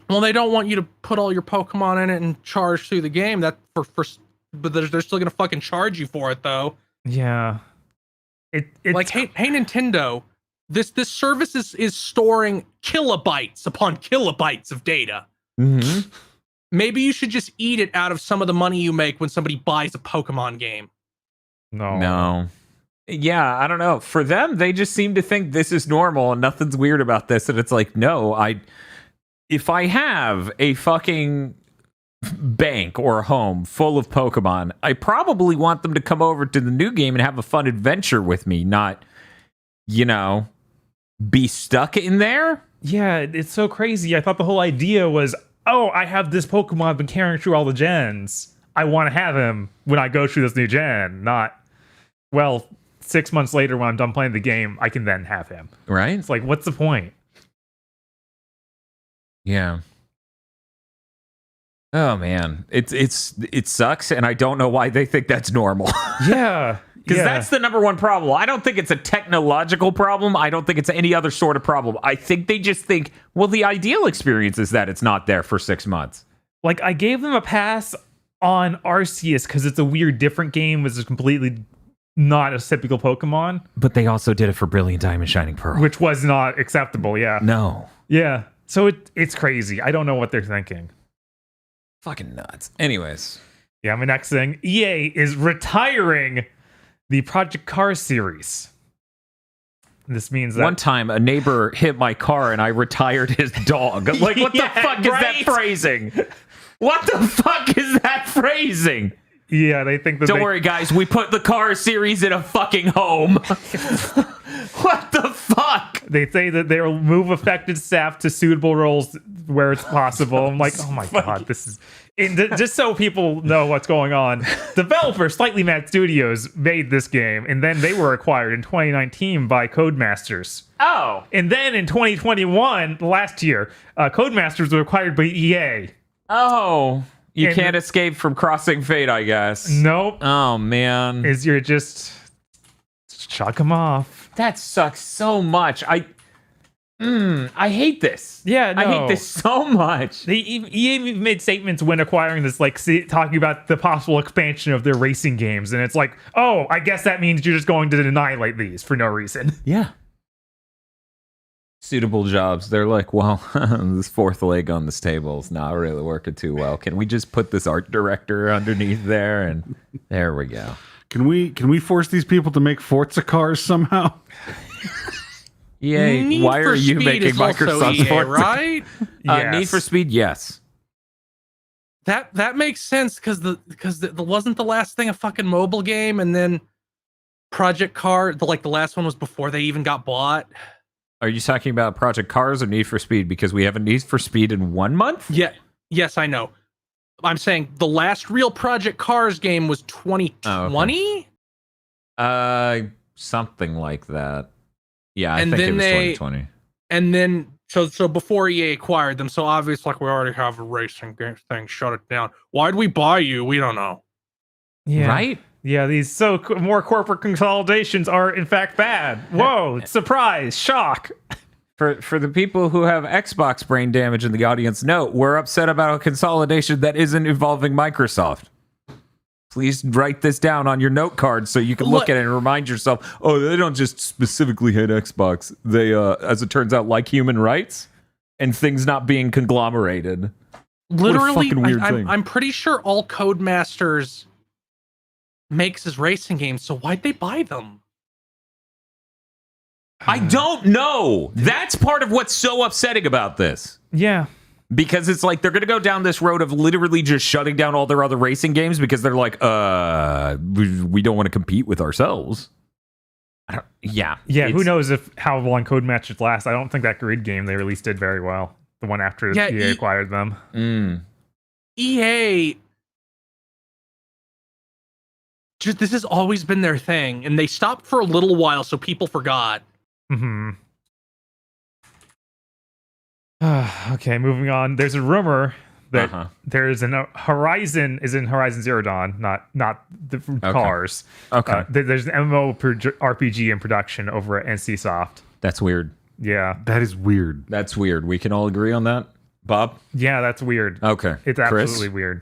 Well, they don't want you to put all your Pokemon in it and charge through the game. That but they're still gonna fucking charge you for it, though. Yeah. It's Like, hey, Nintendo, this service is storing kilobytes upon kilobytes of data. Mm-hmm. Maybe you should just eat it out of some of the money you make when somebody buys a Pokemon game. No. Yeah, I don't know. For them, they just seem to think this is normal and nothing's weird about this. And it's like, no, if I have a fucking bank or a home full of Pokemon, I probably want them to come over to the new game and have a fun adventure with me, not, be stuck in there. Yeah, it's so crazy. I thought the whole idea was, oh, I have this Pokemon I've been carrying through all the gens. I want to have him when I go through this new gen, not, well, 6 months later when I'm done playing the game, I can then have him. Right? It's like, what's the point? Yeah. Oh man, it sucks, and I don't know why they think that's normal. Yeah. Because that's the number one problem. I don't think it's a technological problem. I don't think it's any other sort of problem. I think they just think, well, the ideal experience is that it's not there for 6 months. Like, I gave them a pass on Arceus because it's a weird, different game. It's completely not a typical Pokemon, But they also did it for Brilliant Diamond Shining Pearl. which was not acceptable. Yeah. No. Yeah. So it's crazy. I don't know what they're thinking. Fucking nuts. Anyways. Yeah, my next thing. EA is retiring the Project Cars series. This means that One time, a neighbor hit my car and I retired his dog. Like, what Yeah, the fuck is that right? phrasing? What the fuck is that phrasing? yeah, they think that Don't worry, guys. We put the car series in a fucking home. What the fuck? They say that they'll move affected staff to suitable roles where it's possible. I'm like, oh my god, this is... just so people know what's going on, developer Slightly Mad Studios made this game, and then they were acquired in 2019 by Codemasters. Oh. And then in 2021, last year, Codemasters were acquired by EA. Oh. You can't escape from crossing fate, I guess. Nope. Oh, man. Is you're just chuck them off. That sucks so much. I hate this. Yeah, no. I hate this so much. EA even made statements when acquiring this, like talking about the possible expansion of their racing games, and it's like, oh, I guess that means you're just going to annihilate these for no reason. Yeah. Suitable jobs. They're like, well, this fourth leg on this table is not really working too well. Can we just put this art director underneath there? And there we go. Can we force these people to make Forza cars somehow? Yay. Why are you making Microsoft EA, Forza? right? Yes. Need for Speed, yes. That makes sense because the wasn't the last thing a fucking mobile game, and then Project Car, the last one was before they even got bought. Are you talking about Project Cars or Need for Speed? Because we have a Need for Speed in 1 month? Yeah. Yes, I know. I'm saying the last real Project Cars game was 2020? Something like that. Yeah, I And think then it was they- 2020. And then so before EA acquired them, so obviously we already have a racing game thing, shut it down. Why'd we buy you? We don't know. Yeah. Right? Yeah, these more corporate consolidations are in fact bad. Whoa, surprise, shock. For the people who have Xbox brain damage in the audience, no, we're upset about a consolidation that isn't involving Microsoft. Please write this down on your note card so you can look at it and remind yourself, oh, they don't just specifically hate Xbox. They, as it turns out, like human rights and things not being conglomerated. Literally, fucking weird thing. I'm pretty sure all Codemasters makes his racing games, so why'd they buy them? I don't know. That's part of what's so upsetting about this. Yeah. Because it's like they're going to go down this road of literally just shutting down all their other racing games because they're like, we don't want to compete with ourselves. Yeah. Who knows how long Codemasters last? I don't think that Grid game they released did very well. The one after EA acquired them. EA, just this has always been their thing, and they stopped for a little while, so people forgot. Mm-hmm. Okay, moving on. There's a rumor that there's an Horizon is in Horizon Zero Dawn, not the cars. Okay. There's an MMO RPG in production over at NCSoft. That's weird. Yeah. That is weird. That's weird. We can all agree on that, Bob? Yeah, that's weird. Okay. It's absolutely weird.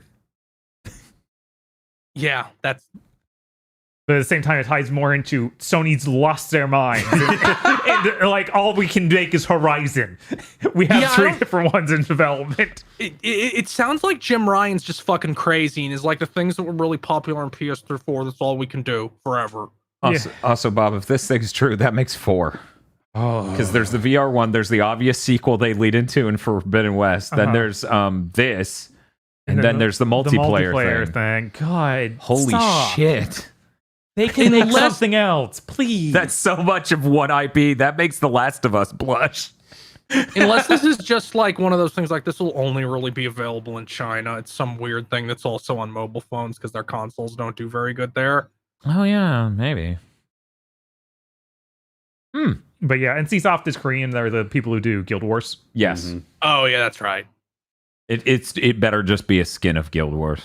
Yeah, that's. But at the same time, it ties more into Sony's lost their minds. and like, all we can make is Horizon. We have three different ones in development. It sounds like Jim Ryan's just fucking crazy and is like the things that were really popular on PS4, that's all we can do forever. Also, Bob, if this thing's true, that makes 4. Oh. Because there's the VR one, there's the obvious sequel they lead into in Forbidden West. Then there's this, and then there's the multiplayer thing. God. Holy shit. They can make something else, please. That's so much of one IP. That makes The Last of Us blush. Unless this is just like one of those things like this will only really be available in China. It's some weird thing that's also on mobile phones because their consoles don't do very good there. Oh, yeah, maybe. But yeah, NCSoft is Korean. They're the people who do Guild Wars. Yes. Mm-hmm. Oh, yeah, that's right. It better just be a skin of Guild Wars.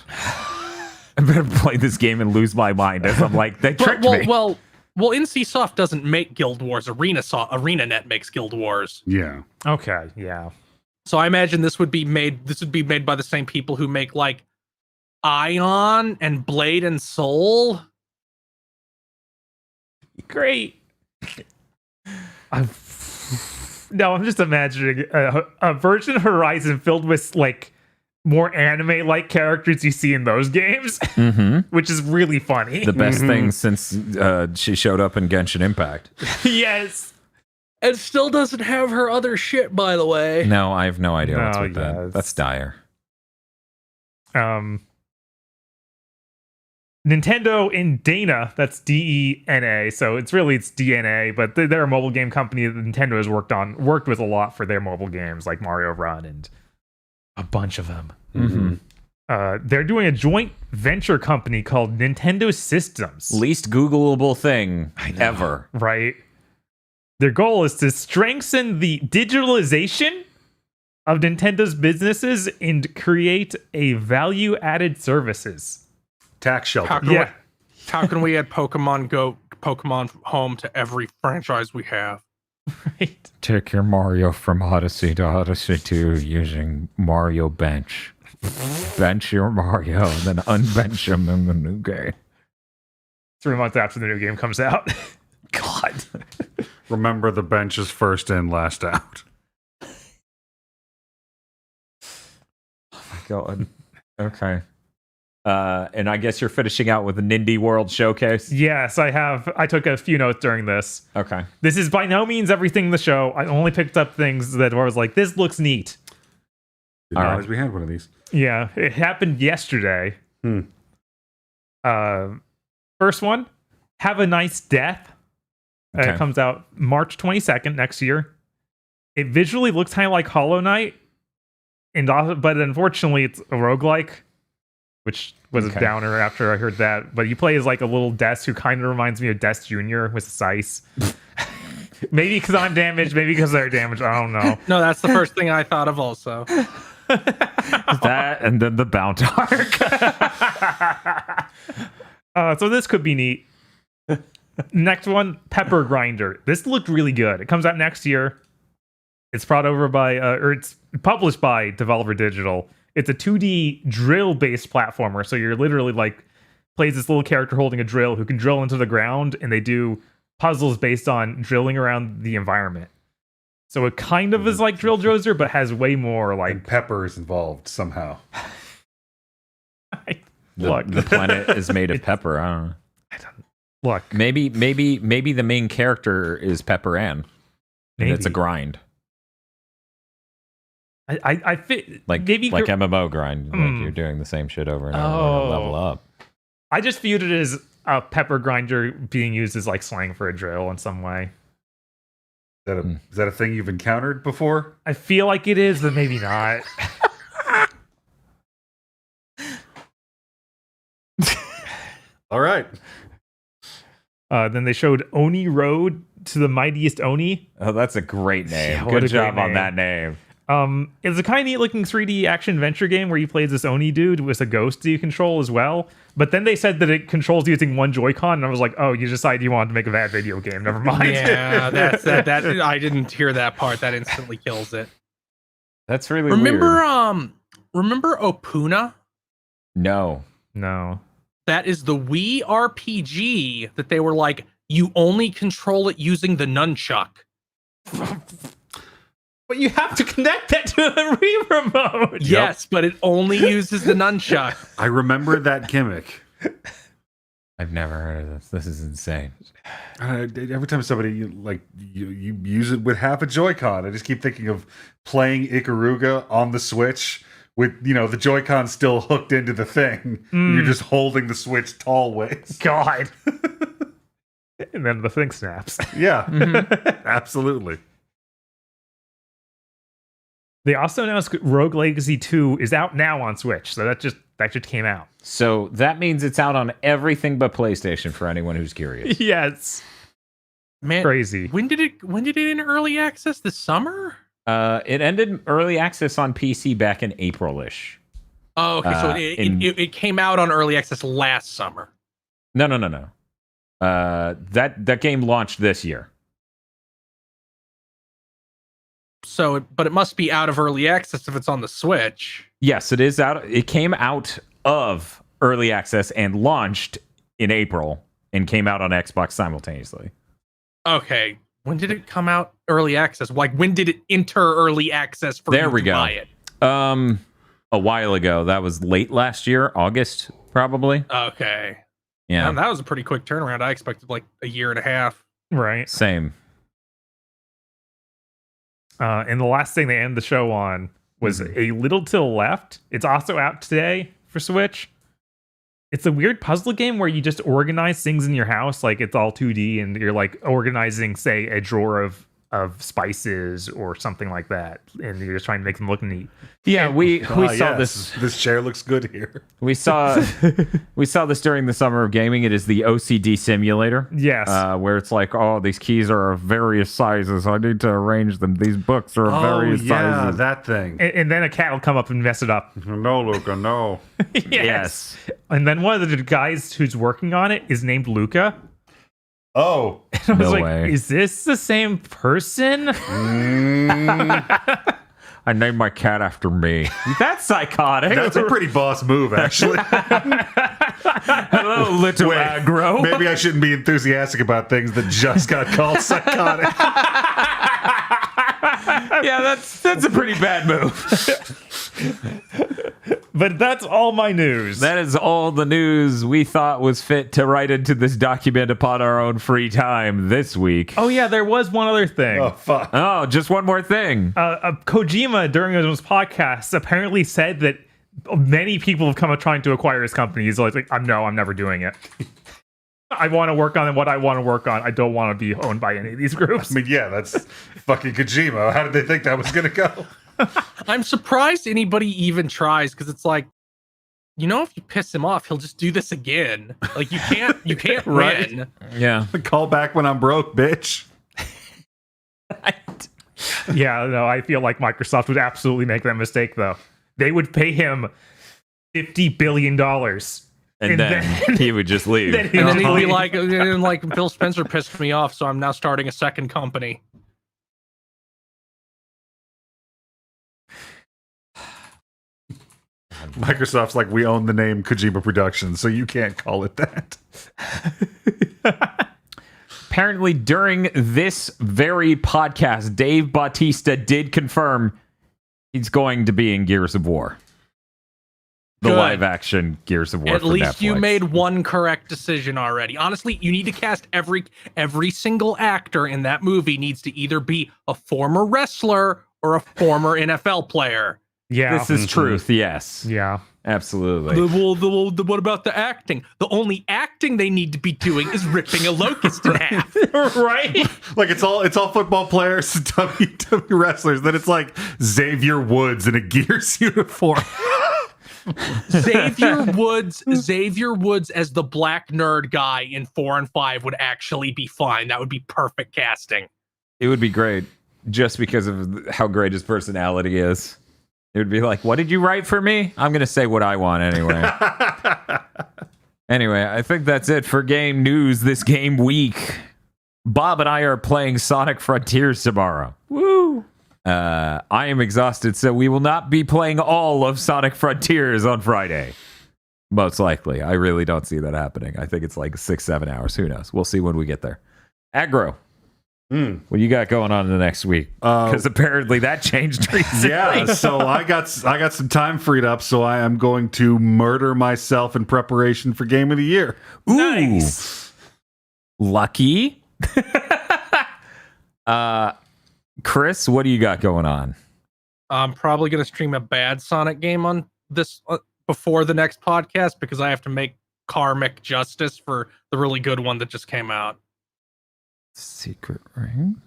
I better play this game and lose my mind as I'm like, they tricked me. Well, NCSoft doesn't make Guild Wars. ArenaNet makes Guild Wars. Yeah. Okay, yeah. So I imagine this would be made by the same people who make like Ion and Blade and Soul. Great. I'm just imagining a version of Horizon filled with like more anime-like characters you see in those games, which is really funny. The best thing since she showed up in Genshin Impact. Yes. And still doesn't have her other shit, by the way. No, I have no idea what's with that. That's dire. Nintendo in Dana, that's DENA, so it's DNA, but they're a mobile game company that Nintendo has worked with a lot for their mobile games, like Mario Run and a bunch of them. They're doing a joint venture company called Nintendo Systems. Least Googleable thing ever. Right? Their goal is to strengthen the digitalization of Nintendo's businesses and create a value-added services. Tax shelter. How can we add Pokemon Home to every franchise we have? Right. Take your Mario from Odyssey to Odyssey 2 using Mario Bench. Bench your Mario and then unbench him in the new game. 3 months after the new game comes out. God. Remember, the bench is first in, last out. God. Okay. And I guess you're finishing out with the Nindy World Showcase? Yes, I have. I took a few notes during this. Okay. This is by no means everything in the show. I only picked up things that I was like, this looks neat. Didn't realize we had one of these. Yeah, it happened yesterday. First one, Have a Nice Death. Okay. It comes out March 22nd next year. It visually looks kind of like Hollow Knight, but unfortunately it's a roguelike, which was a downer after I heard that. But you play as like a little Des who kind of reminds me of Des Jr. with Scythe. Maybe because I'm damaged, maybe because they're damaged. I don't know. No, that's the first thing I thought of also. That and then the Bound Arc. So this could be neat. Next one, Pepper Grinder. This looked really good. It comes out next year. It's brought over by, or it's published by Developer Digital. It's a 2D drill-based platformer. So you're literally like, plays this little character holding a drill who can drill into the ground, and they do puzzles based on drilling around the environment. So it kind of is like Drill Jozer, but has way more like... And Pepper is involved somehow. The planet is made of pepper. I don't know. Look, Maybe the main character is Pepper Ann. And it's a grind. I fit Like MMO grind. Like you're doing the same shit over and over to level up. I just viewed it as a pepper grinder being used as like slang for a drill in some way. Is that a thing you've encountered before? I feel like it is, but maybe not. All right. Then they showed Oni Road to the Mightiest Oni. Oh, that's a great name. Yeah, Good job on that name. It's a kind of neat looking 3D action adventure game where you play as this Oni dude with a ghost that you control as well. But then they said that it controls using one Joy-Con, and I was like, oh, you decided you wanted to make a bad video game. Never mind. Yeah, that I didn't hear that part. That instantly kills it. That's really weird. Remember Opuna? No. That is the Wii RPG that they were like, you only control it using the nunchuck. But you have to connect that to a Wii remote. Yes, but it only uses the nunchuck. I remember that gimmick. I've never heard of this. This is insane. Every time somebody you use it with half a Joy-Con, I just keep thinking of playing Ikaruga on the Switch with the Joy-Con still hooked into the thing. You're just holding the Switch tall ways. God. And then the thing snaps. Yeah, absolutely. They also announced Rogue Legacy 2 is out now on Switch, so that just came out. So that means it's out on everything but PlayStation for anyone who's curious. Yes. Man, crazy. When did it in early access this summer? It ended early access on PC back in April-ish. Oh, okay. So it came out on early access last summer. No. That game launched this year. So, but it must be out of early access if it's on the Switch. Yes, it is out. It came out of early access and launched in April and came out on Xbox simultaneously. Okay. When did it come out early access? Like, when did it enter early access for you to buy it? A while ago. That was late last year, August, probably. Okay. Yeah. Man, that was a pretty quick turnaround. I expected like a year and a half. Right. Same. And the last thing they ended the show on was A Little to the Left. It's also out today for Switch. It's a weird puzzle game where you just organize things in your house. Like, it's all 2D and you're like organizing, say, a drawer of of spices or something like that, and you're just trying to make them look neat. Yeah, we saw this. This chair looks good here. We saw this during the Summer of Gaming. It is the OCD simulator. Yes. Where it's like, oh, these keys are of various sizes. I need to arrange them. These books are of various sizes. That thing. And then a cat will come up and mess it up. No, Luca, no. Yes. And then one of the guys who's working on it is named Luca. Oh. I was No like, way. is this the same person? I named my cat after me. That's psychotic. That's a pretty boss move, actually. Hello, little aggro. Maybe I shouldn't be enthusiastic about things that just got called psychotic. Yeah, that's a pretty bad move. But that's all my news. That is all the news we thought was fit to write into this document upon our own free time this week. Oh yeah, there was one other thing. Oh, fuck. Oh, just one more thing. Kojima, during his podcast, apparently said that many people have come up trying to acquire his company. He's always like, I'm never doing it. I want to work on what I want to work on. I don't want to be owned by any of these groups. I mean, yeah, that's fucking Kojima. How did they think that was going to go? I'm surprised anybody even tries, because it's like, if you piss him off, he'll just do this again. Like, you can't Right. win. Yeah. Call back when I'm broke, bitch. Yeah, no, I feel like Microsoft would absolutely make that mistake, though. They would pay him $50 billion. And then he would just leave. Then And then he'd be like, Bill Spencer pissed me off, so I'm now starting a second company. Microsoft's like, we own the name Kojima Productions, so you can't call it that. Apparently, during this very podcast, Dave Bautista did confirm he's going to be in Gears of War. The Good. live-action Gears of War. At for least you Netflix. made one correct decision already. Honestly, you need to cast every single actor in that movie needs to either be a former wrestler or a former NFL player. Yeah. This is truth, yes. Yeah. Absolutely. What about the acting? The only acting they need to be doing is ripping a locust in half. Right? Like, it's all football players, WWE wrestlers. Then it's like Xavier Woods in a Gears uniform. Xavier Woods as the black nerd guy in 4 and 5 would actually be fine. That would be perfect casting. It would be great just because of how great his personality is. It would be like, what did you write for me? I'm going to say what I want anyway. Anyway, I think that's it for game news this game week. Bob and I are playing Sonic Frontiers tomorrow. Woo! I am exhausted, so we will not be playing all of Sonic Frontiers on Friday. Most likely. I really don't see that happening. I think it's like 6-7 hours. Who knows? We'll see when we get there. Aggro. What you got going on in the next week? Because apparently that changed recently. Yeah, so I got some time freed up, so I am going to murder myself in preparation for Game of the Year. Ooh. Nice. Lucky. Kris, what do you got going on? I'm probably going to stream a bad Sonic game on this before the next podcast because I have to make karmic justice for the really good one that just came out. Secret Ring?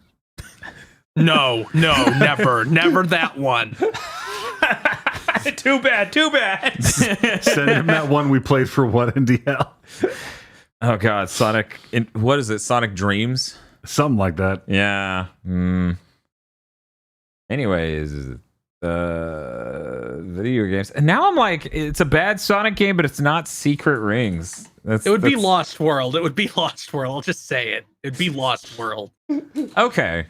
No, never that one. Too bad. Send him that one we played for what NDL? Oh god, Sonic. What is it? Sonic Dreams? Something like that. Yeah. Anyways, video games. And now I'm like, it's a bad Sonic game, but it's not Secret Rings. It would be Lost World. I'll just say it. It'd be Lost World. Okay.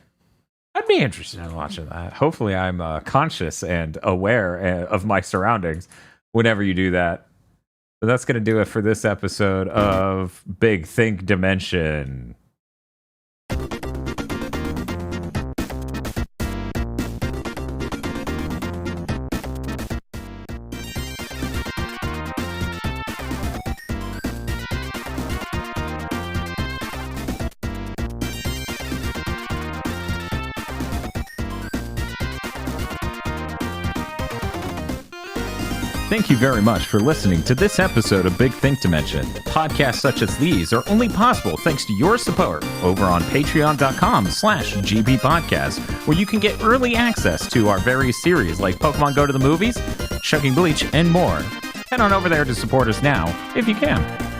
I'd be interested in watching that. Hopefully I'm conscious and aware of my surroundings whenever you do that. But that's going to do it for this episode of Big Think Dimension. Thank you very much for listening to this episode of Big Think Dimension. Podcasts such as these are only possible thanks to your support over on patreon.com/gbpodcast, where you can get early access to our various series like Pokemon Go to the Movies, Shucking Bleach, and more. Head on over there to support us now, if you can.